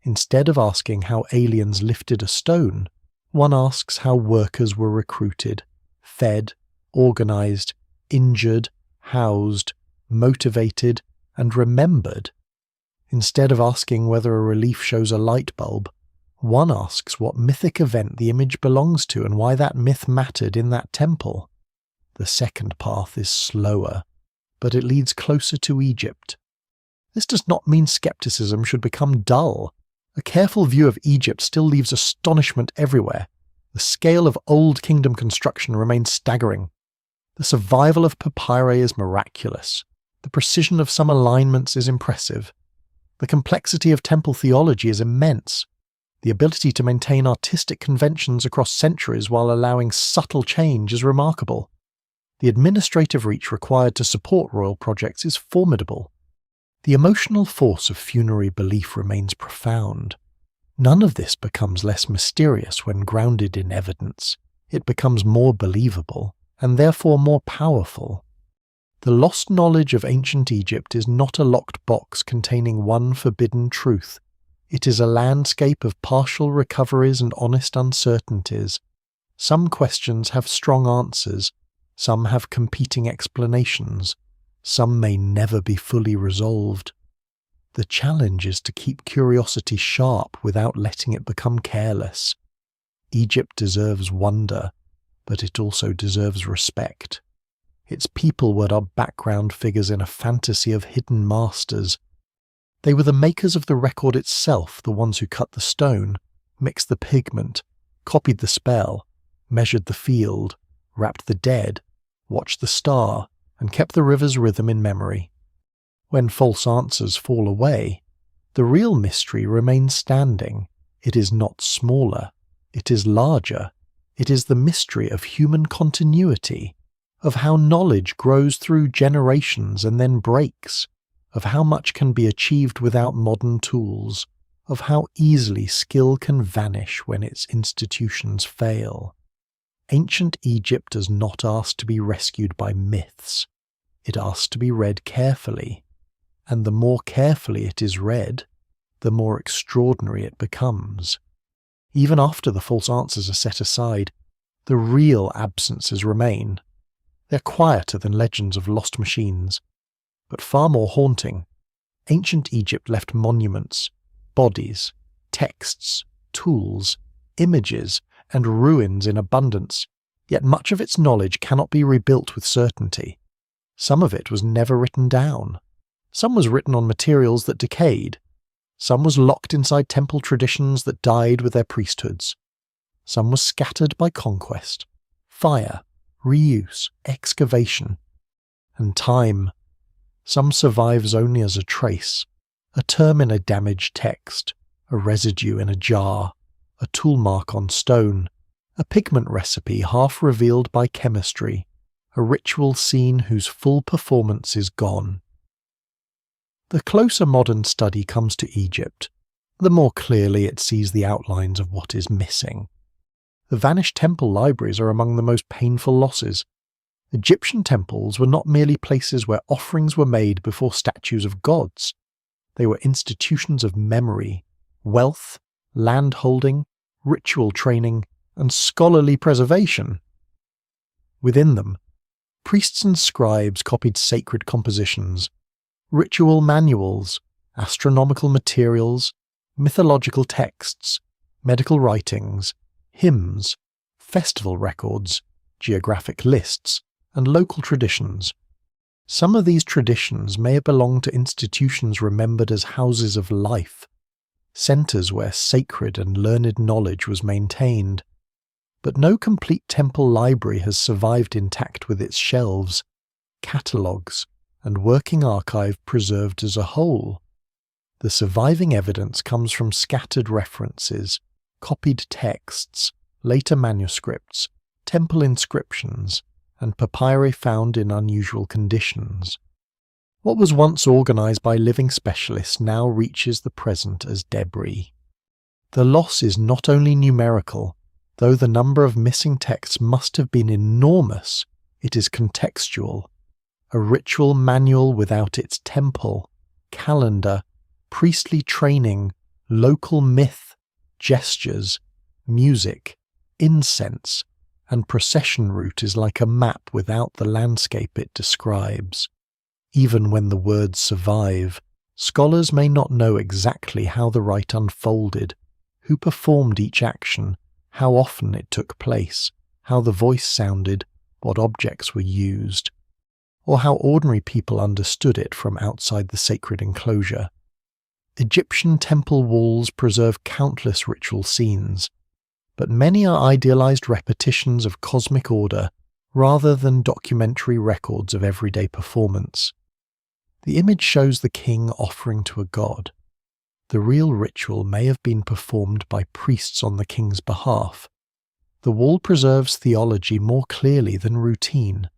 Instead of asking how aliens lifted a stone, one asks how workers were recruited, fed, organized, injured, housed, motivated, and remembered. Instead of asking whether a relief shows a light bulb, one asks what mythic event the image belongs to and why that myth mattered in that temple. The second path is slower, but it leads closer to Egypt. This does not mean skepticism should become dull. A careful view of Egypt still leaves astonishment everywhere. The scale of Old Kingdom construction remains staggering. The survival of papyri is miraculous. The precision of some alignments is impressive. The complexity of temple theology is immense. The ability to maintain artistic conventions across centuries while allowing subtle change is remarkable. The administrative reach required to support royal projects is formidable. The emotional force of funerary belief remains profound. None of this becomes less mysterious when grounded in evidence. It becomes more believable, and therefore more powerful. The lost knowledge of ancient Egypt is not a locked box containing one forbidden truth. It is a landscape of partial recoveries and honest uncertainties. Some questions have strong answers, some have competing explanations, some may never be fully resolved. The challenge is to keep curiosity sharp without letting it become careless. Egypt deserves wonder, but it also deserves respect. Its people were background figures in a fantasy of hidden masters. They were the makers of the record itself, the ones who cut the stone, mixed the pigment, copied the spell, measured the field, wrapped the dead, watched the star, and kept the river's rhythm in memory. When false answers fall away, the real mystery remains standing. It is not smaller, it is larger. It is the mystery of human continuity, of how knowledge grows through generations and then breaks, of how much can be achieved without modern tools, of how easily skill can vanish when its institutions fail. Ancient Egypt does not ask to be rescued by myths. It asks to be read carefully, and the more carefully it is read, the more extraordinary it becomes. Even after the false answers are set aside, the real absences remain. They're quieter than legends of lost machines, but far more haunting. Ancient Egypt left monuments, bodies, texts, tools, images, and ruins in abundance, yet much of its knowledge cannot be rebuilt with certainty. Some of it was never written down. Some was written on materials that decayed. Some was locked inside temple traditions that died with their priesthoods. Some was scattered by conquest, fire, reuse, excavation, and time. Some survives only as a trace, a term in a damaged text, a residue in a jar, a tool mark on stone, a pigment recipe half revealed by chemistry, a ritual scene whose full performance is gone. The closer modern study comes to Egypt, the more clearly it sees the outlines of what is missing. The vanished temple libraries are among the most painful losses. Egyptian temples were not merely places where offerings were made before statues of gods. They were institutions of memory, wealth, land holding, ritual training, and scholarly preservation. Within them, priests and scribes copied sacred compositions, ritual manuals, astronomical materials, mythological texts, medical writings, hymns, festival records, geographic lists, and local traditions. Some of these traditions may belong to institutions remembered as houses of life, centers where sacred and learned knowledge was maintained. But no complete temple library has survived intact with its shelves, catalogues, and working archive preserved as a whole. The surviving evidence comes from scattered references, copied texts, later manuscripts, temple inscriptions, and papyri found in unusual conditions. What was once organized by living specialists now reaches the present as debris. The loss is not only numerical, though the number of missing texts must have been enormous, it is contextual. A ritual manual without its temple, calendar, priestly training, local myth, gestures, music, incense, and procession route is like a map without the landscape it describes. Even when the words survive, Scholars may not know exactly how the rite unfolded, who performed each action, how often it took place, how the voice sounded, what objects were used, or how ordinary people understood it from outside the sacred enclosure. Egyptian temple walls preserve countless ritual scenes, but many are idealized repetitions of cosmic order rather than documentary records of everyday performance. The image shows the king offering to a god. The real ritual may have been performed by priests on the king's behalf. The wall preserves theology more clearly than routine.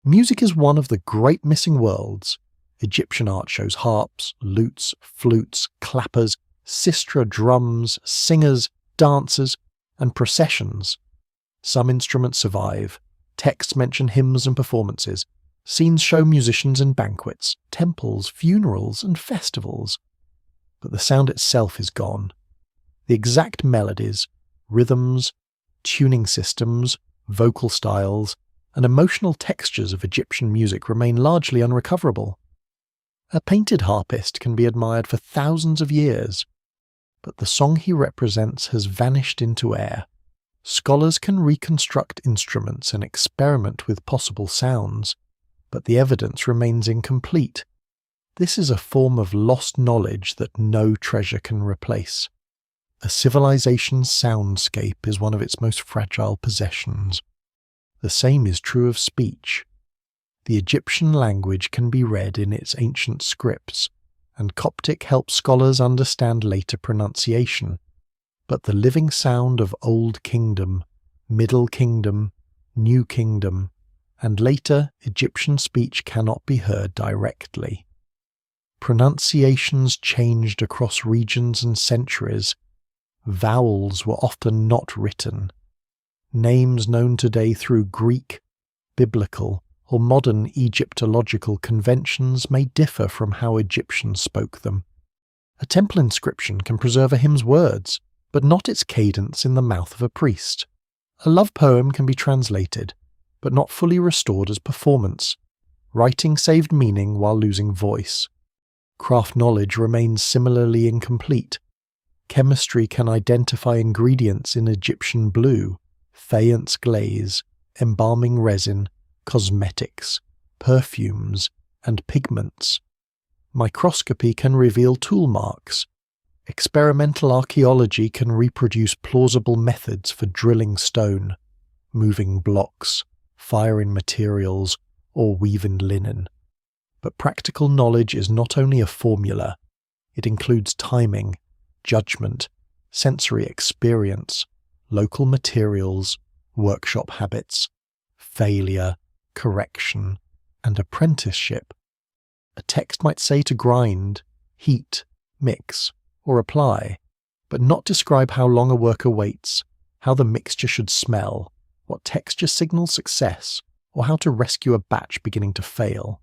Music is one of the great missing worlds. Egyptian art shows harps, lutes, flutes, clappers, sistra drums, singers, dancers, and processions. Some instruments survive. Texts mention hymns and performances. Scenes show musicians in banquets, temples, funerals, and festivals. But the sound itself is gone. The exact melodies, rhythms, tuning systems, vocal styles, and emotional textures of Egyptian music remain largely unrecoverable. A painted harpist can be admired for thousands of years, but the song he represents has vanished into air. Scholars can reconstruct instruments and experiment with possible sounds, but the evidence remains incomplete. This is a form of lost knowledge that no treasure can replace. A civilization's soundscape is one of its most fragile possessions. The same is true of speech. The Egyptian language can be read in its ancient scripts, and Coptic helps scholars understand later pronunciation. But the living sound of Old Kingdom, Middle Kingdom, New Kingdom, and later Egyptian speech cannot be heard directly. Pronunciations changed across regions and centuries. Vowels were often not written. Names known today through Greek, Biblical, or modern Egyptological conventions may differ from how Egyptians spoke them. A temple inscription can preserve a hymn's words, but not its cadence in the mouth of a priest. A love poem can be translated, but not fully restored as performance. Writing saved meaning while losing voice. Craft knowledge remains similarly incomplete. Chemistry can identify ingredients in Egyptian blue, faience glaze, embalming resin, cosmetics, perfumes, and pigments. Microscopy can reveal tool marks. Experimental archaeology can reproduce plausible methods for drilling stone, moving blocks, firing materials, or weaving linen. But practical knowledge is not only a formula, it includes timing, judgment, sensory experience, local materials, workshop habits, failure, correction, and apprenticeship. A text might say to grind, heat, mix, or apply, but not describe how long a worker waits, how the mixture should smell, what texture signals success, or how to rescue a batch beginning to fail.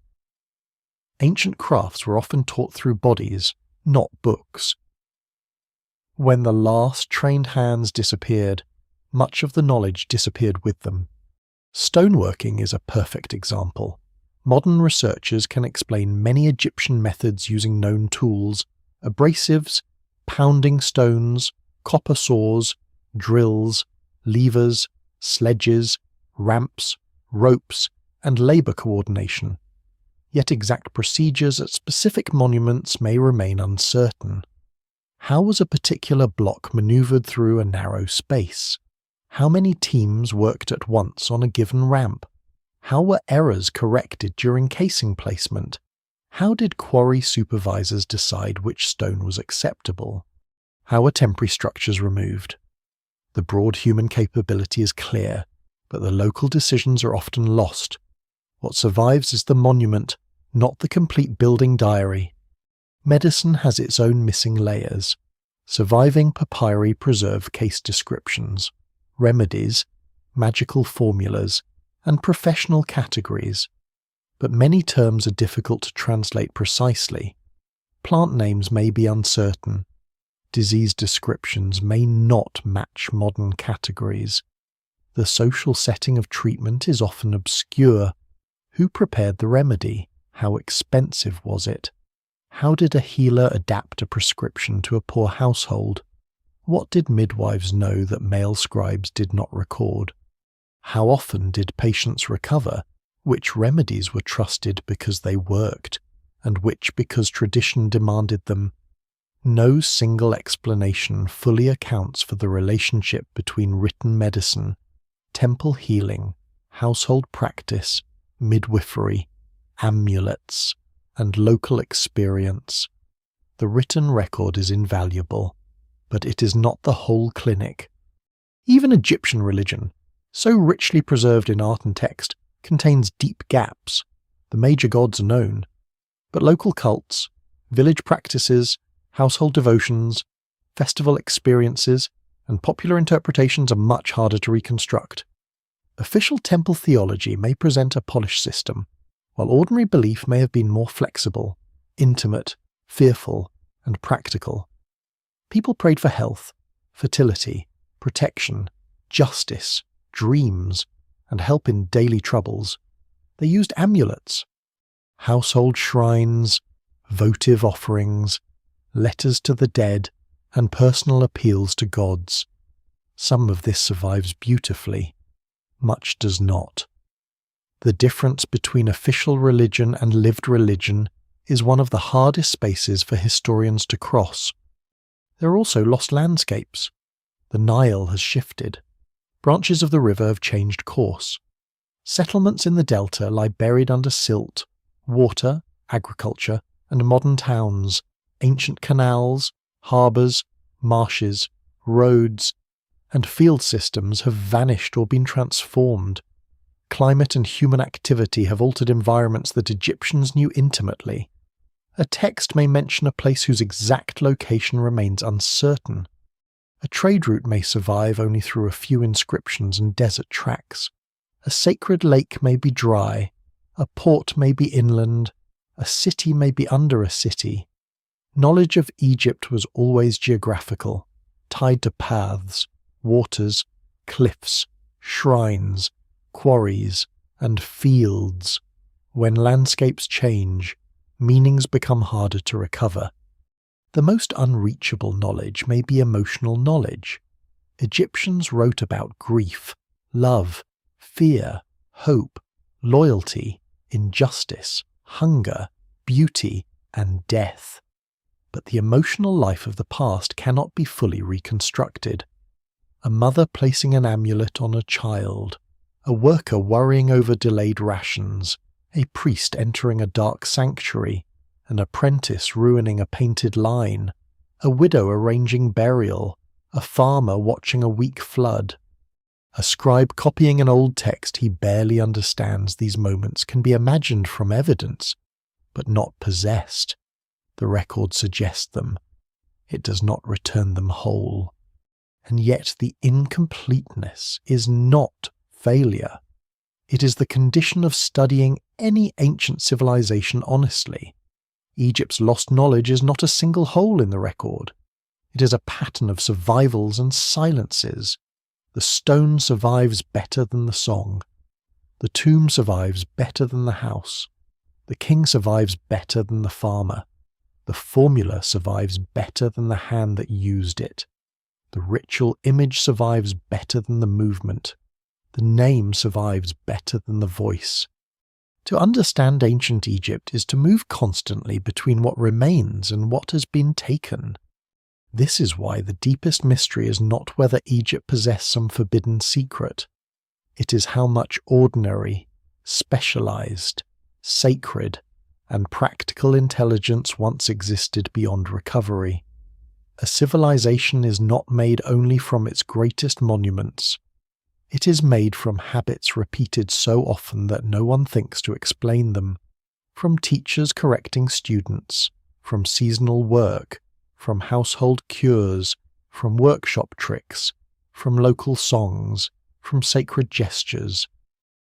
Ancient crafts were often taught through bodies, not books. When the last trained hands disappeared, much of the knowledge disappeared with them. Stoneworking is a perfect example. Modern researchers can explain many Egyptian methods using known tools: abrasives, pounding stones, copper saws, drills, levers, sledges, ramps, ropes, and labor coordination. Yet exact procedures at specific monuments may remain uncertain. How was a particular block maneuvered through a narrow space? How many teams worked at once on a given ramp? How were errors corrected during casing placement? How did quarry supervisors decide which stone was acceptable? How were temporary structures removed? The broad human capability is clear, but the local decisions are often lost. What survives is the monument, not the complete building diary. Medicine has its own missing layers. Surviving papyri preserve case descriptions, remedies, magical formulas, and professional categories. But many terms are difficult to translate precisely. Plant names may be uncertain. Disease descriptions may not match modern categories. The social setting of treatment is often obscure. Who prepared the remedy? How expensive was it? How did a healer adapt a prescription to a poor household? What did midwives know that male scribes did not record? How often did patients recover? Which remedies were trusted because they worked, and which because tradition demanded them? No single explanation fully accounts for the relationship between written medicine, temple healing, household practice, midwifery, amulets, and local experience. The written record is invaluable, but it is not the whole clinic. Even Egyptian religion, so richly preserved in art and text, contains deep gaps. The major gods are known, but local cults, village practices, household devotions, festival experiences, and popular interpretations are much harder to reconstruct. Official temple theology may present a polished system, while ordinary belief may have been more flexible, intimate, fearful, and practical. People prayed for health, fertility, protection, justice, dreams, and help in daily troubles. They used amulets, household shrines, votive offerings, letters to the dead, and personal appeals to gods. Some of this survives beautifully. Much does not. The difference between official religion and lived religion is one of the hardest spaces for historians to cross. There are also lost landscapes. The Nile has shifted. Branches of the river have changed course. Settlements in the delta lie buried under silt, water, agriculture, and modern towns. Ancient canals, harbours, marshes, roads, and field systems have vanished or been transformed. Climate and human activity have altered environments that Egyptians knew intimately. A text may mention a place whose exact location remains uncertain. A trade route may survive only through a few inscriptions and desert tracks. A sacred lake may be dry, a port may be inland, a city may be under a city. Knowledge of Egypt was always geographical, tied to paths, waters, cliffs, shrines, quarries, and fields. When landscapes change, meanings become harder to recover. The most unreachable knowledge may be emotional knowledge. Egyptians wrote about grief, love, fear, hope, loyalty, injustice, hunger, beauty, and death. But the emotional life of the past cannot be fully reconstructed. A mother placing an amulet on a child, a worker worrying over delayed rations, a priest entering a dark sanctuary, an apprentice ruining a painted line, a widow arranging burial, a farmer watching a weak flood. A scribe copying an old text he barely understands. These moments can be imagined from evidence, but not possessed. The record suggests them. It does not return them whole. And yet the incompleteness is not failure. It is the condition of studying any ancient civilization honestly. Egypt's lost knowledge is not a single hole in the record. It is a pattern of survivals and silences. The stone survives better than the song. The tomb survives better than the house. The king survives better than the farmer. The formula survives better than the hand that used it. The ritual image survives better than the movement. The name survives better than the voice. To understand ancient Egypt is to move constantly between what remains and what has been taken. This is why the deepest mystery is not whether Egypt possessed some forbidden secret. It is how much ordinary, specialized, sacred, and practical intelligence once existed beyond recovery. A civilization is not made only from its greatest monuments. It is made from habits repeated so often that no one thinks to explain them, from teachers correcting students, from seasonal work, from household cures, from workshop tricks, from local songs, from sacred gestures,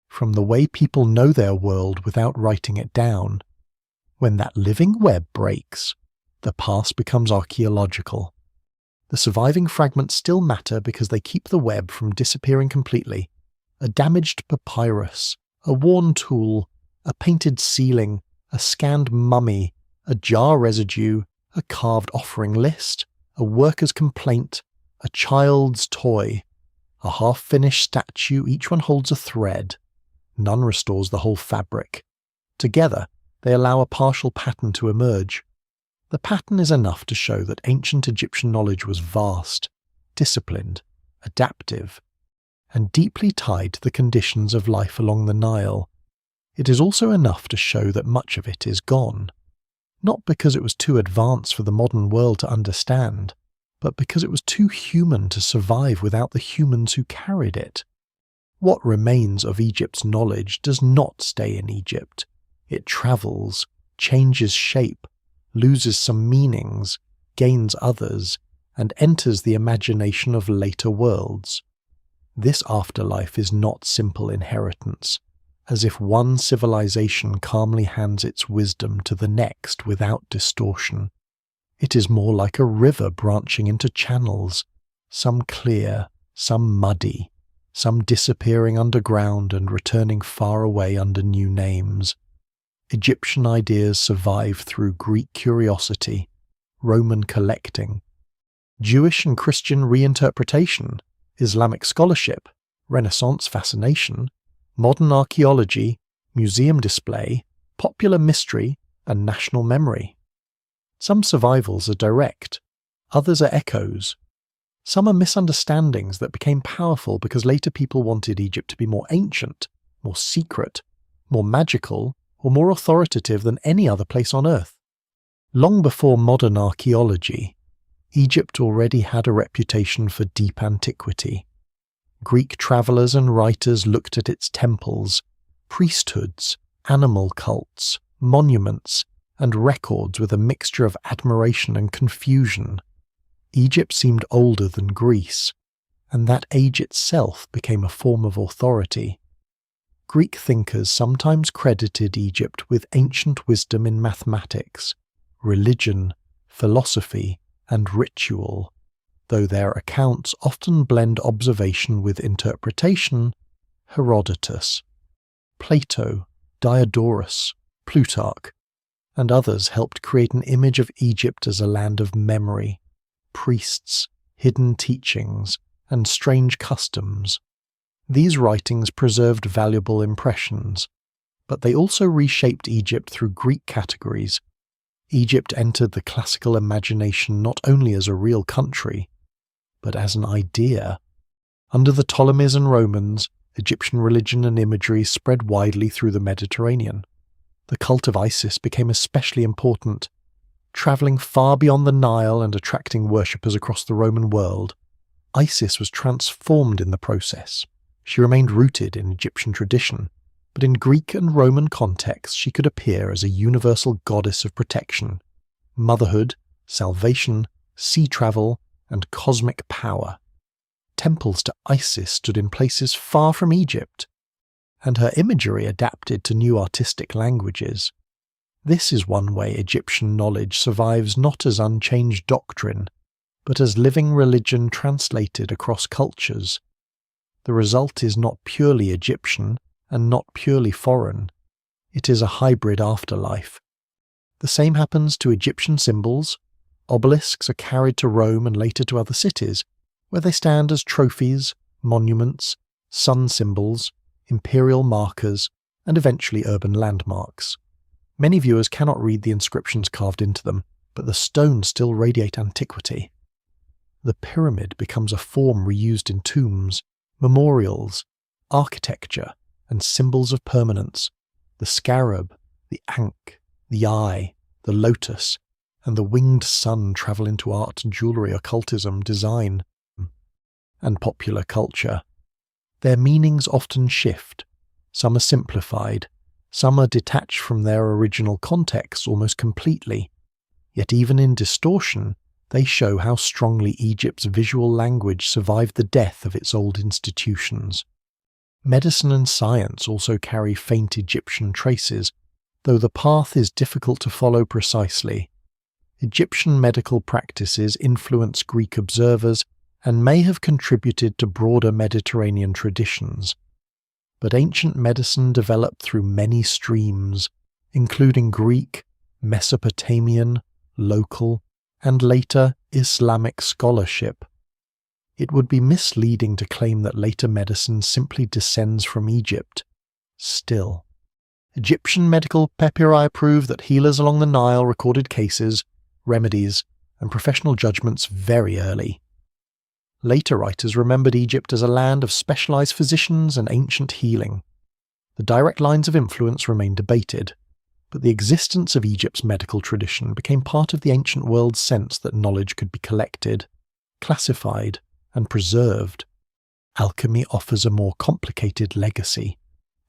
from the way people know their world without writing it down. When that living web breaks, the past becomes archaeological. The surviving fragments still matter because they keep the web from disappearing completely. A damaged papyrus, a worn tool, a painted ceiling, a scanned mummy, a jar residue, a carved offering list, a worker's complaint, a child's toy, a half-finished statue, each one holds a thread. None restores the whole fabric. Together, they allow a partial pattern to emerge. The pattern is enough to show that ancient Egyptian knowledge was vast, disciplined, adaptive, and deeply tied to the conditions of life along the Nile. It is also enough to show that much of it is gone, not because it was too advanced for the modern world to understand, but because it was too human to survive without the humans who carried it. What remains of Egypt's knowledge does not stay in Egypt. It travels, changes shape, loses some meanings, gains others, and enters the imagination of later worlds. This afterlife is not simple inheritance, as if one civilization calmly hands its wisdom to the next without distortion. It is more like a river branching into channels, some clear, some muddy, some disappearing underground and returning far away under new names. Egyptian ideas survive through Greek curiosity, Roman collecting, Jewish and Christian reinterpretation, Islamic scholarship, Renaissance fascination, modern archaeology, museum display, popular mystery, and national memory. Some survivals are direct, others are echoes. Some are misunderstandings that became powerful because later people wanted Egypt to be more ancient, more secret, more magical, or more authoritative than any other place on Earth. Long before modern archaeology, Egypt already had a reputation for deep antiquity. Greek travellers and writers looked at its temples, priesthoods, animal cults, monuments, and records with a mixture of admiration and confusion. Egypt seemed older than Greece, and that age itself became a form of authority. Greek thinkers sometimes credited Egypt with ancient wisdom in mathematics, religion, philosophy, and ritual, though their accounts often blend observation with interpretation. Herodotus, Plato, Diodorus, Plutarch, and others helped create an image of Egypt as a land of memory, priests, hidden teachings, and strange customs. These writings preserved valuable impressions, but they also reshaped Egypt through Greek categories. Egypt entered the classical imagination not only as a real country, but as an idea. Under the Ptolemies and Romans, Egyptian religion and imagery spread widely through the Mediterranean. The cult of Isis became especially important, travelling far beyond the Nile and attracting worshippers across the Roman world. Isis was transformed in the process. She remained rooted in Egyptian tradition, but in Greek and Roman contexts she could appear as a universal goddess of protection, motherhood, salvation, sea travel, and cosmic power. Temples to Isis stood in places far from Egypt, and her imagery adapted to new artistic languages. This is one way Egyptian knowledge survives not as unchanged doctrine, but as living religion translated across cultures. The result is not purely Egyptian and not purely foreign. It is a hybrid afterlife. The same happens to Egyptian symbols. Obelisks are carried to Rome and later to other cities, where they stand as trophies, monuments, sun symbols, imperial markers, and eventually urban landmarks. Many viewers cannot read the inscriptions carved into them, but the stones still radiate antiquity. The pyramid becomes a form reused in tombs, memorials, architecture, and symbols of permanence. The scarab, the ankh, the eye, the lotus, and the winged sun travel into art, jewellery, occultism, design, and popular culture. Their meanings often shift. Some are simplified, some are detached from their original context almost completely. Yet even in distortion, they show how strongly Egypt's visual language survived the death of its old institutions. Medicine and science also carry faint Egyptian traces, though the path is difficult to follow precisely. Egyptian medical practices influence Greek observers and may have contributed to broader Mediterranean traditions. But ancient medicine developed through many streams, including Greek, Mesopotamian, local, and later Islamic scholarship. It would be misleading to claim that later medicine simply descends from Egypt. Still, Egyptian medical papyri prove that healers along the Nile recorded cases, remedies, and professional judgments very early. Later writers remembered Egypt as a land of specialized physicians and ancient healing. The direct lines of influence remain debated, but the existence of Egypt's medical tradition became part of the ancient world's sense that knowledge could be collected, classified, and preserved. Alchemy offers a more complicated legacy.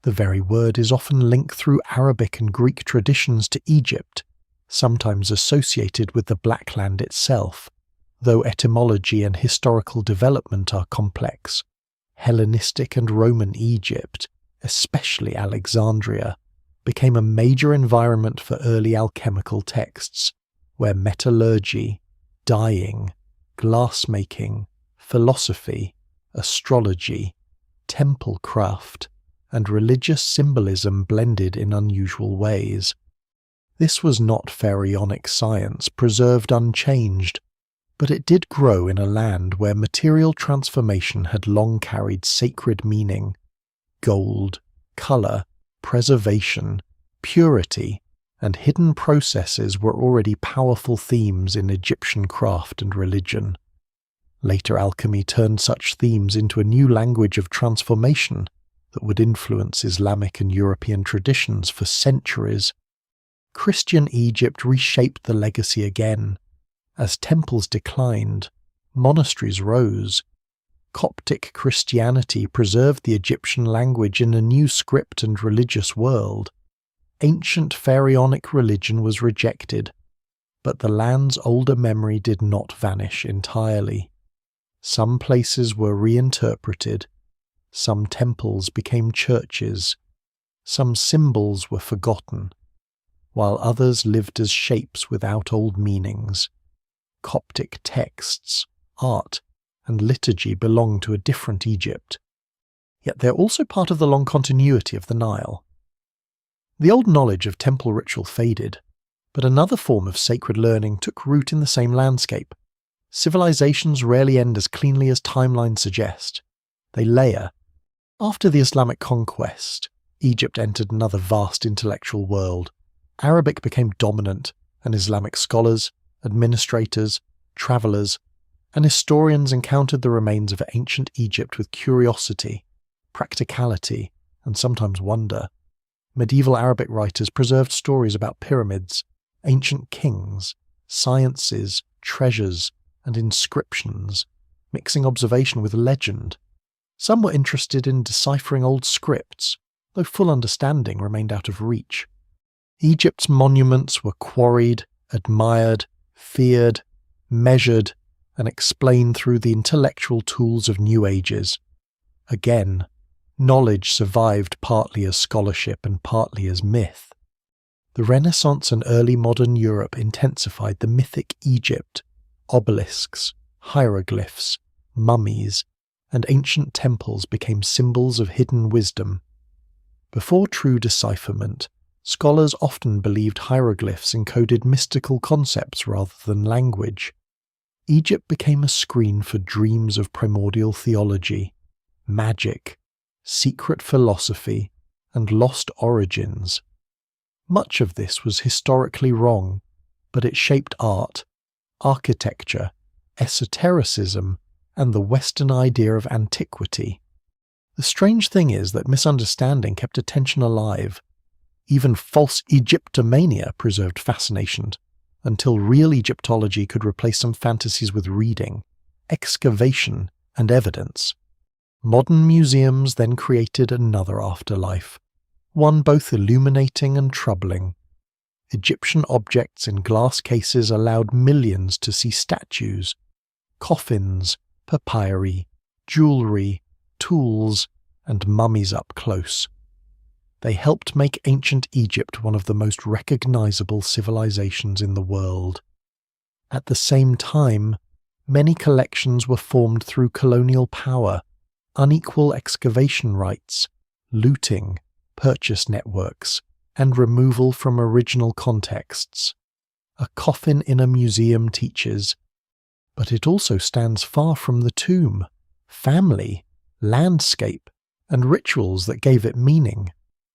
The very word is often linked through Arabic and Greek traditions to Egypt, sometimes associated with the Black Land itself, though etymology and historical development are complex. Hellenistic and Roman Egypt, especially Alexandria, became a major environment for early alchemical texts, where metallurgy, dyeing, glassmaking, philosophy, astrology, temple craft, and religious symbolism blended in unusual ways. This was not pharaonic science preserved unchanged, but it did grow in a land where material transformation had long carried sacred meaning. Gold, colour, preservation, purity, and hidden processes were already powerful themes in Egyptian craft and religion. Later alchemy turned such themes into a new language of transformation that would influence Islamic and European traditions for centuries. Christian Egypt reshaped the legacy again. As temples declined, monasteries rose. Coptic Christianity preserved the Egyptian language in a new script and religious world. Ancient pharaonic religion was rejected, but the land's older memory did not vanish entirely. Some places were reinterpreted, some temples became churches, some symbols were forgotten, while others lived as shapes without old meanings. Coptic texts, art, and liturgy belong to a different Egypt, yet they're also part of the long continuity of the Nile. The old knowledge of temple ritual faded, but another form of sacred learning took root in the same landscape. Civilizations rarely end as cleanly as timelines suggest. They layer. After the Islamic conquest, Egypt entered another vast intellectual world. Arabic became dominant, and Islamic scholars, administrators, travelers, and historians encountered the remains of ancient Egypt with curiosity, practicality, and sometimes wonder. Medieval Arabic writers preserved stories about pyramids, ancient kings, sciences, treasures, and inscriptions, mixing observation with legend. Some were interested in deciphering old scripts, though full understanding remained out of reach. Egypt's monuments were quarried, admired, feared, measured, and explained through the intellectual tools of new ages. Again, knowledge survived partly as scholarship and partly as myth. The Renaissance and early modern Europe intensified the mythic Egypt. Obelisks, hieroglyphs, mummies, and ancient temples became symbols of hidden wisdom. Before true decipherment, scholars often believed hieroglyphs encoded mystical concepts rather than language. Egypt became a screen for dreams of primordial theology, magic, secret philosophy, and lost origins. Much of this was historically wrong, but it shaped art, architecture, esotericism, and the Western idea of antiquity. The strange thing is that misunderstanding kept attention alive. Even false Egyptomania preserved fascination, until real Egyptology could replace some fantasies with reading, excavation, and evidence. Modern museums then created another afterlife, one both illuminating and troubling. Egyptian objects in glass cases allowed millions to see statues, coffins, papyri, jewellery, tools, and mummies up close. They helped make ancient Egypt one of the most recognisable civilizations in the world. At the same time, many collections were formed through colonial power, unequal excavation rights, looting, purchase networks, and removal from original contexts. A coffin in a museum teaches, but it also stands far from the tomb, family, landscape, and rituals that gave it meaning.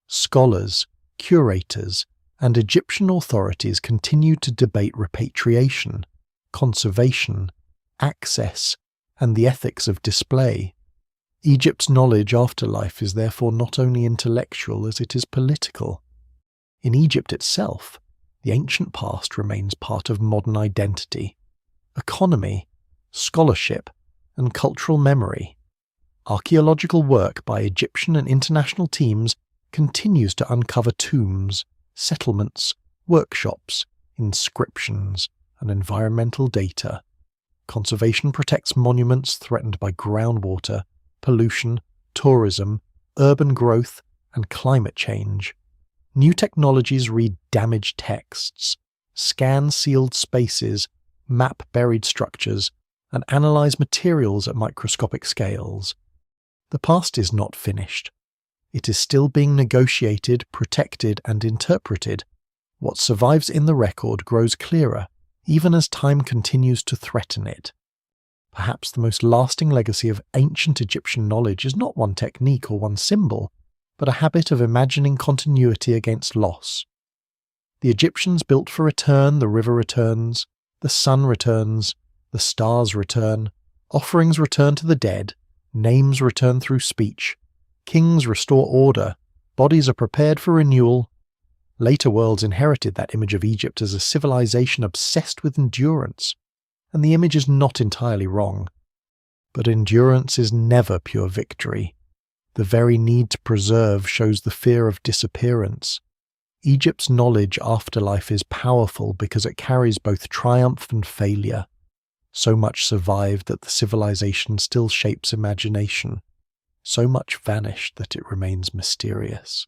Scholars, curators, and Egyptian authorities continue to debate repatriation, conservation, access, and the ethics of display. Egypt's knowledge afterlife is therefore not only intellectual as it is political. In Egypt itself, the ancient past remains part of modern identity, economy, scholarship, and cultural memory. Archaeological work by Egyptian and international teams continues to uncover tombs, settlements, workshops, inscriptions, and environmental data. Conservation protects monuments threatened by groundwater, pollution, tourism, urban growth, and climate change. New technologies read damaged texts, scan sealed spaces, map buried structures, and analyze materials at microscopic scales. The past is not finished. It is still being negotiated, protected, and interpreted. What survives in the record grows clearer, even as time continues to threaten it. Perhaps the most lasting legacy of ancient Egyptian knowledge is not one technique or one symbol, but a habit of imagining continuity against loss. The Egyptians built for return, the river returns, the sun returns, the stars return, offerings return to the dead, names return through speech, kings restore order, bodies are prepared for renewal. Later worlds inherited that image of Egypt as a civilization obsessed with endurance, and the image is not entirely wrong. But endurance is never pure victory. The very need to preserve shows the fear of disappearance. Egypt's knowledge afterlife is powerful because it carries both triumph and failure. So much survived that the civilization still shapes imagination. So much vanished that it remains mysterious.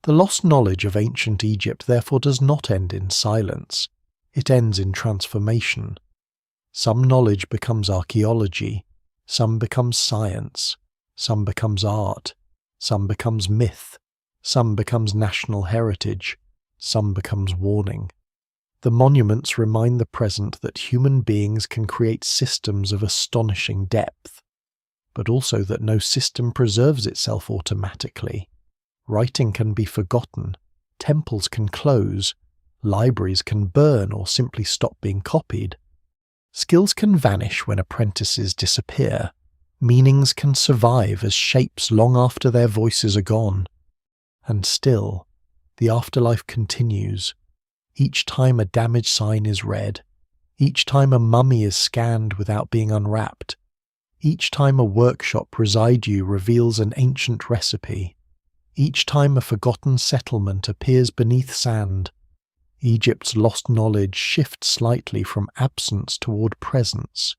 The lost knowledge of ancient Egypt therefore does not end in silence. It ends in transformation. Some knowledge becomes archaeology, some becomes science, some becomes art, some becomes myth, some becomes national heritage, some becomes warning. The monuments remind the present that human beings can create systems of astonishing depth, but also that no system preserves itself automatically. Writing can be forgotten, temples can close, libraries can burn or simply stop being copied. Skills can vanish when apprentices disappear. Meanings can survive as shapes long after their voices are gone. And still, the afterlife continues. Each time a damaged sign is read, each time a mummy is scanned without being unwrapped, each time a workshop beside you reveals an ancient recipe, each time a forgotten settlement appears beneath sand, Egypt's lost knowledge shifts slightly from absence toward presence.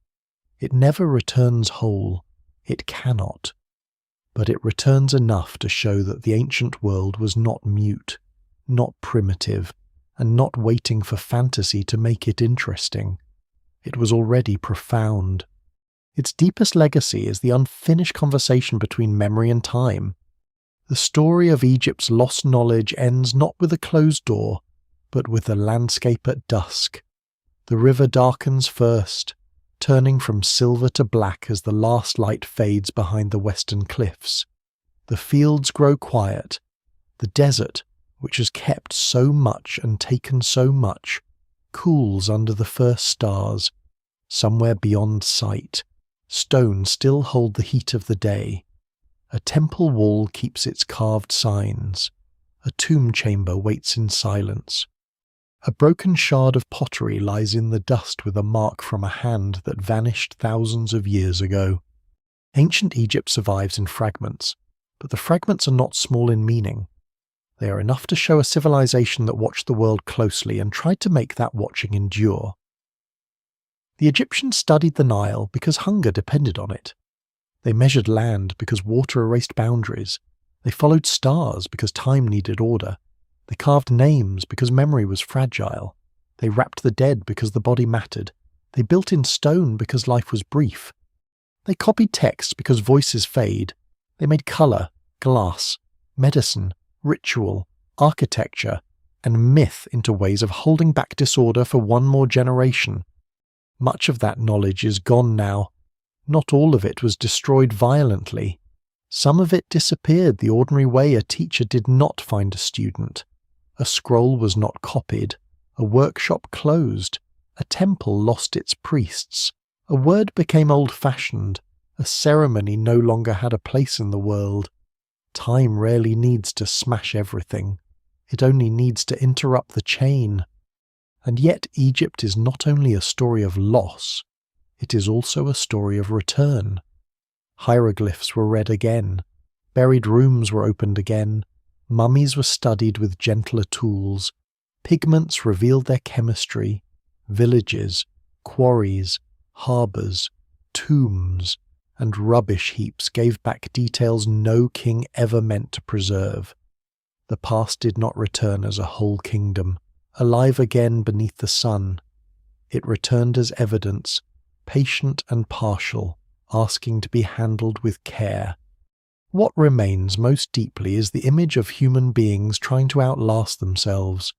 It never returns whole. It cannot. But it returns enough to show that the ancient world was not mute, not primitive, and not waiting for fantasy to make it interesting. It was already profound. Its deepest legacy is the unfinished conversation between memory and time. The story of Egypt's lost knowledge ends not with a closed door, but with the landscape at dusk. The river darkens first, turning from silver to black as the last light fades behind the western cliffs. The fields grow quiet. The desert, which has kept so much and taken so much, cools under the first stars. Somewhere beyond sight, stones still hold the heat of the day. A temple wall keeps its carved signs. A tomb chamber waits in silence. A broken shard of pottery lies in the dust with a mark from a hand that vanished thousands of years ago. Ancient Egypt survives in fragments, but the fragments are not small in meaning. They are enough to show a civilization that watched the world closely and tried to make that watching endure. The Egyptians studied the Nile because hunger depended on it. They measured land because water erased boundaries. They followed stars because time needed order. They carved names because memory was fragile. They wrapped the dead because the body mattered. They built in stone because life was brief. They copied text because voices fade. They made colour, glass, medicine, ritual, architecture, and myth into ways of holding back disorder for one more generation. Much of that knowledge is gone now. Not all of it was destroyed violently. Some of it disappeared the ordinary way a teacher did not find a student. A scroll was not copied. A workshop closed. A temple lost its priests. A word became old-fashioned. A ceremony no longer had a place in the world. Time rarely needs to smash everything. It only needs to interrupt the chain. And yet Egypt is not only a story of loss, it is also a story of return. Hieroglyphs were read again. Buried rooms were opened again. Mummies were studied with gentler tools. Pigments revealed their chemistry. Villages, quarries, harbours, tombs, and rubbish heaps gave back details no king ever meant to preserve. The past did not return as a whole kingdom, alive again beneath the sun. It returned as evidence, patient and partial, asking to be handled with care. What remains most deeply is the image of human beings trying to outlast themselves,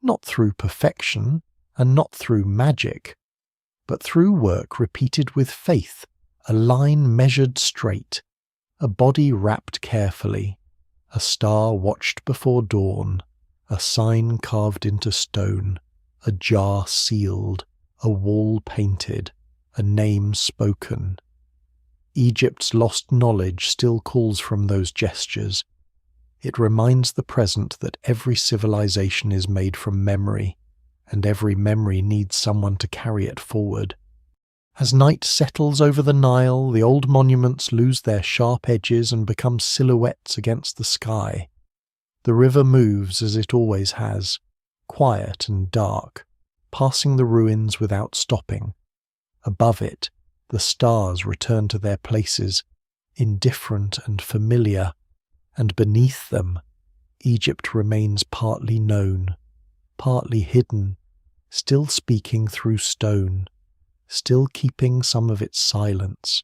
not through perfection and not through magic, but through work repeated with faith, a line measured straight, a body wrapped carefully, a star watched before dawn, a sign carved into stone, a jar sealed, a wall painted, a name spoken. Egypt's lost knowledge still calls from those gestures. It reminds the present that every civilization is made from memory, and every memory needs someone to carry it forward. As night settles over the Nile, the old monuments lose their sharp edges and become silhouettes against the sky. The river moves as it always has, quiet and dark, passing the ruins without stopping. Above it, the stars return to their places, indifferent and familiar, and beneath them, Egypt remains partly known, partly hidden, still speaking through stone, still keeping some of its silence,